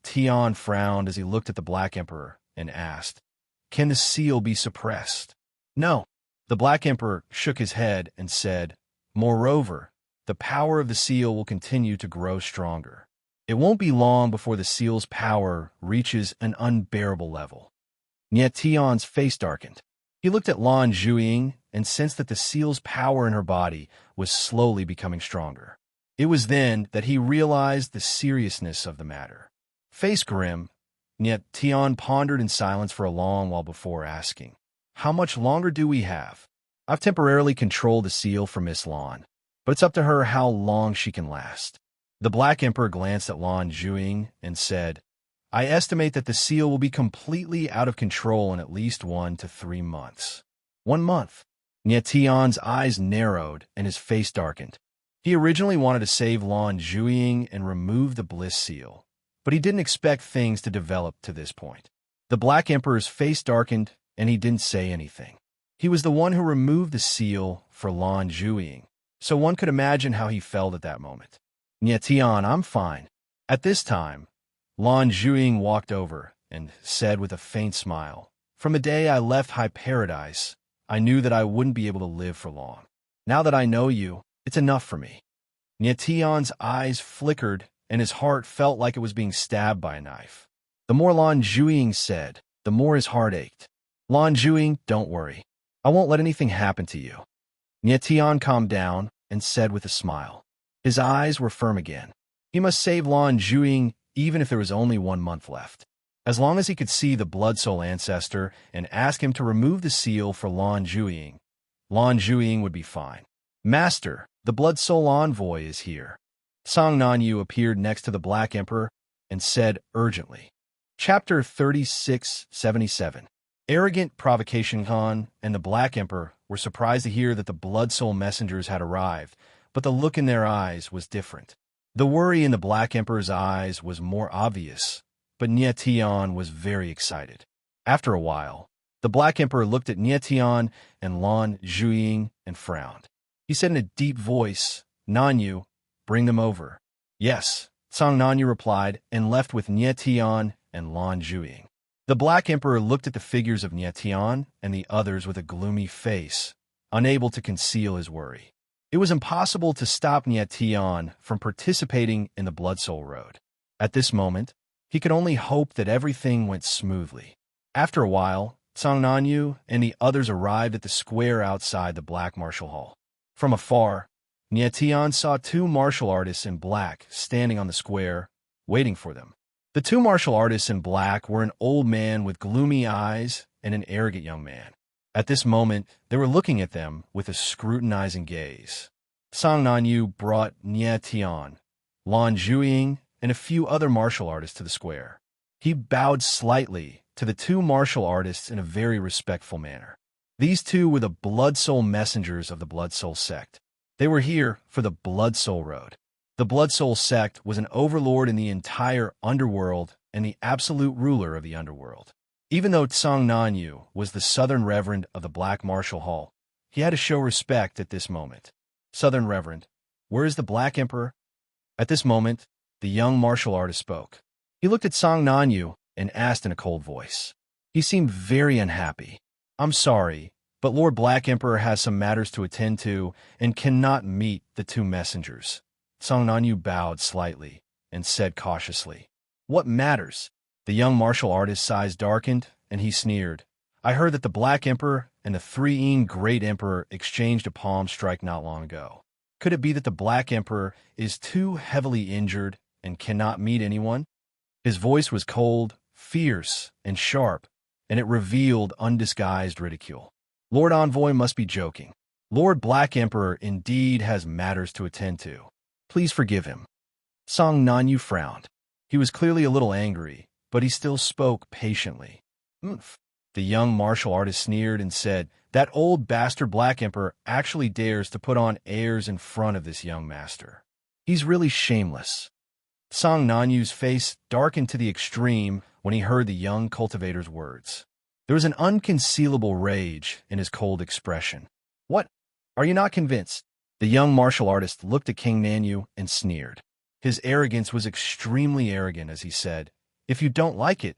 Tian frowned as he looked at the Black Emperor and asked, can the seal be suppressed? No. The Black Emperor shook his head and said, moreover, the power of the seal will continue to grow stronger. It won't be long before the seal's power reaches an unbearable level. Tian's face darkened. He looked at Lan Zhuiying and sensed that the seal's power in her body was slowly becoming stronger. It was then that he realized the seriousness of the matter. Face grim, Tian pondered in silence for a long while before asking, how much longer do we have? I've temporarily controlled the seal for Miss Lan, but it's up to her how long she can last. The Black Emperor glanced at Lan Zhuiying and said, I estimate that the seal will be completely out of control in at least 1 to 3 months. 1 month. Tian's eyes narrowed and his face darkened. He originally wanted to save Lan Zhuiying and remove the bliss seal, but he didn't expect things to develop to this point. The Black Emperor's face darkened and he didn't say anything. He was the one who removed the seal for Lan Zhuiying, so one could imagine how he felt at that moment. Tian, I'm fine. At this time, Lan Zhuiying walked over and said with a faint smile, from the day I left High Paradise, I knew that I wouldn't be able to live for long. Now that I know you, it's enough for me. Tian's eyes flickered and his heart felt like it was being stabbed by a knife. The more Lan Zhuiying said, the more his heart ached. Lan Zhuiying, don't worry. I won't let anything happen to you. Tian calmed down and said with a smile. His eyes were firm again. He must save Lan Zhuiying even if there was only 1 month left. As long as he could see the Blood Soul ancestor and ask him to remove the seal for Lan Zhuiying would be fine. Master, the Blood Soul envoy is here. Song Nanyu appeared next to the Black Emperor and said urgently. Chapter 3677. Arrogant Provocation Khan and the Black Emperor were surprised to hear that the Blood Soul messengers had arrived, but the look in their eyes was different. The worry in the Black Emperor's eyes was more obvious, but Tian was very excited. After a while, the Black Emperor looked at Tian and Lan Zhuiying and frowned. He said in a deep voice, Nanyu, bring them over. Yes, Song Nanyu replied and left with Tian and Lan Zhuiying. The Black Emperor looked at the figures of Tian and the others with a gloomy face, unable to conceal his worry. It was impossible to stop Tian from participating in the Blood Soul Road. At this moment, he could only hope that everything went smoothly. After a while, Song Nanyu and the others arrived at the square outside the Black Martial Hall. From afar, Tian saw 2 martial artists in black standing on the square, waiting for them. The two martial artists in black were an old man with gloomy eyes and an arrogant young man. At this moment, they were looking at them with a scrutinizing gaze. Song Nanyu brought Nie Tian, Lan Zhuiying, and a few other martial artists to the square. He bowed slightly to the two martial artists in a very respectful manner. These two were the Blood Soul messengers of the Blood Soul sect. They were here for the Blood Soul Road. The Blood Soul sect was an overlord in the entire underworld and the absolute ruler of the underworld. Even though Tsang Nanyu was the Southern Reverend of the Black Martial Hall, he had to show respect at this moment. Southern Reverend, where is the Black Emperor? At this moment, the young martial artist spoke. He looked at Tsang Nanyu and asked in a cold voice. He seemed very unhappy. I'm sorry, but Lord Black Emperor has some matters to attend to and cannot meet the two messengers. Tsang Nanyu bowed slightly and said cautiously, What matters? The young martial artist's eyes darkened, and he sneered. I heard that the Black Emperor and the Three Great Emperor exchanged a palm strike not long ago. Could it be that the Black Emperor is too heavily injured and cannot meet anyone? His voice was cold, fierce, and sharp, and it revealed undisguised ridicule. Lord Envoy must be joking. Lord Black Emperor indeed has matters to attend to. Please forgive him. Song Nanyu frowned. He was clearly a little angry, but he still spoke patiently. Oomph. The young martial artist sneered and said, That old bastard Black Emperor actually dares to put on airs in front of this young master. He's really shameless. Song Nanyu's face darkened to the extreme when he heard the young cultivator's words. There was an unconcealable rage in his cold expression. What? Are you not convinced? The young martial artist looked at King Nanyu and sneered. His arrogance was extremely arrogant as he said, If you don't like it,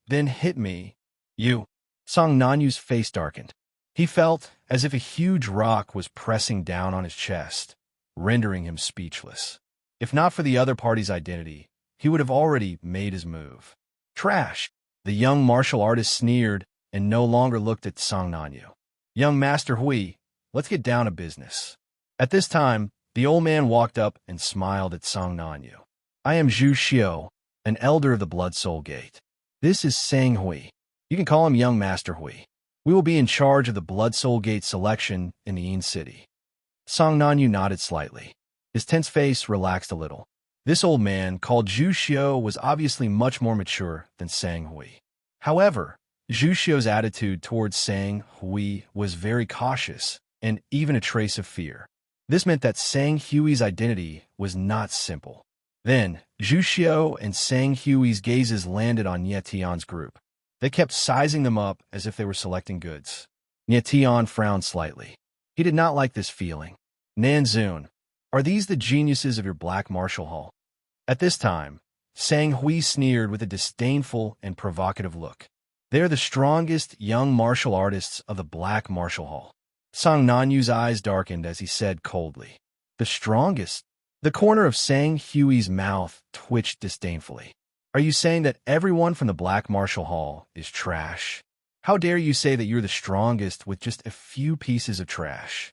then hit me. You. Song Nanyu's face darkened. He felt as if a huge rock was pressing down on his chest, rendering him speechless. If not for the other party's identity, he would have already made his move. Trash! The young martial artist sneered and no longer looked at Song Nanyu. Young Master Hui, let's get down to business. At this time, the old man walked up and smiled at Song Nanyu. I am Zhu Xiu, an elder of the Blood Soul Gate. This is Sang Hui. You can call him Young Master Hui. We will be in charge of the Blood Soul Gate selection in the Yin City. Song Nanyu nodded slightly. His tense face relaxed a little. This old man, called Zhu Xiu, was obviously much more mature than Sang Hui. However, Zhu Xiu's attitude towards Sang Hui was very cautious and even a trace of fear. This meant that Sang Hui's identity was not simple. Then, Zhu Xiu and Sang Hui's gazes landed on Nie Tian's group. They kept sizing them up as if they were selecting goods. Nie Tian frowned slightly. He did not like this feeling. Nanzun, are these the geniuses of your Black Martial Hall? At this time, Sang Hui sneered with a disdainful and provocative look. They are the strongest young martial artists of the Black Martial Hall. Song Nanyu's eyes darkened as he said coldly, The strongest? The corner of Sang Hui's mouth twitched disdainfully. Are you saying that everyone from the Black Martial Hall is trash? How dare you say that you're the strongest with just a few pieces of trash?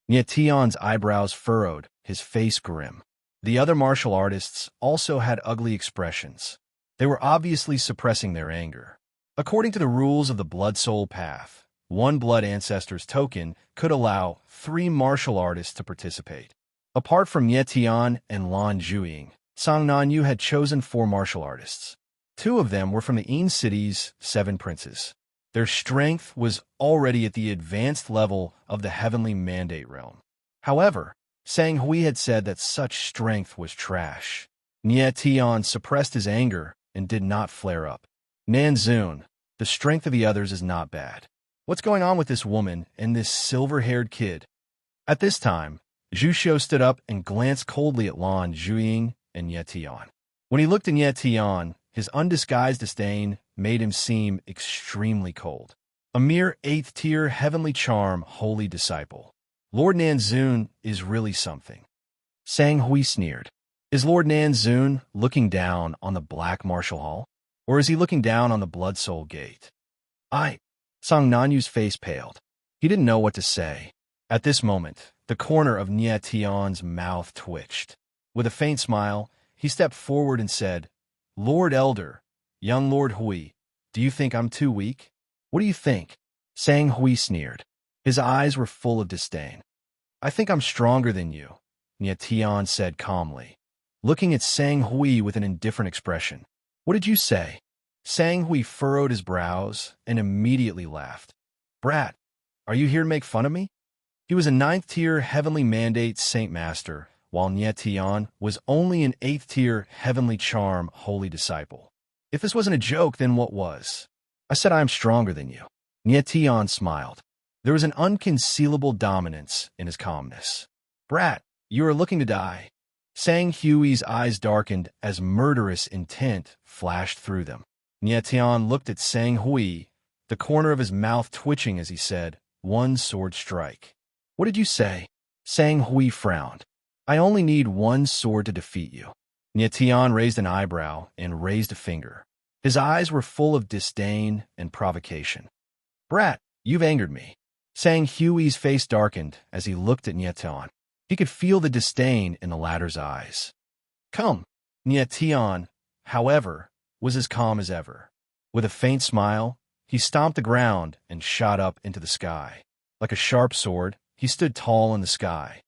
Nie Tian's eyebrows furrowed, his face grim. The other martial artists also had ugly expressions. They were obviously suppressing their anger. According to the rules of the Blood Soul Path, one Blood Ancestor's token could allow 3 martial artists to participate. Apart from Nie Tian and Lan Zhuiying, Song Nanyu had chosen 4 martial artists. 2 of them were from the Yin City's 7 princes. Their strength was already at the advanced level of the Heavenly Mandate realm. However, Sang Hui had said that such strength was trash. Nie Tian suppressed his anger and did not flare up. Nanzun, the strength of the others is not bad. What's going on with this woman and this silver-haired kid? At this time, Zhu Xiu stood up and glanced coldly at Lan Zhuiying and Nie Tian. When he looked at Nie Tian, his undisguised disdain made him seem extremely cold. A mere 8th-tier heavenly charm holy disciple. Lord Nanzun is really something. Sang Hui sneered. Is Lord Nanzun looking down on the Black Martial Hall? Or is he looking down on the Blood Soul Gate? Song Nanyu's face paled. He didn't know what to say. At this moment, the corner of Nie Tian's mouth twitched. With a faint smile, he stepped forward and said, Lord Elder, young Lord Hui, do you think I'm too weak? What do you think? Sang Hui sneered. His eyes were full of disdain. I think I'm stronger than you, Nye Tian said calmly, looking at Sang Hui with an indifferent expression. What did you say? Sang Hui furrowed his brows and immediately laughed. Brat, are you here to make fun of me? He was a 9th-tier Heavenly Mandate Saint Master, while Nye Tian was only an 8th-tier Heavenly Charm Holy Disciple. If this wasn't a joke, then what was? I said I am stronger than you. Nye Tian smiled. There was an unconcealable dominance in his calmness. Brat, you are looking to die. Sang Hui's eyes darkened as murderous intent flashed through them. Nye Tian looked at Sang Hui, the corner of his mouth twitching as he said, one sword strike. What did you say? Sang Hui frowned. I only need one sword to defeat you. Nye Tian raised an eyebrow and raised a finger. His eyes were full of disdain and provocation. Brat, you've angered me. Sang Hui's face darkened as he looked at Nye Tian. He could feel the disdain in the latter's eyes. Come. Nye Tian, however, was as calm as ever. With a faint smile, he stomped the ground and shot up into the sky. Like a sharp sword, he stood tall in the sky,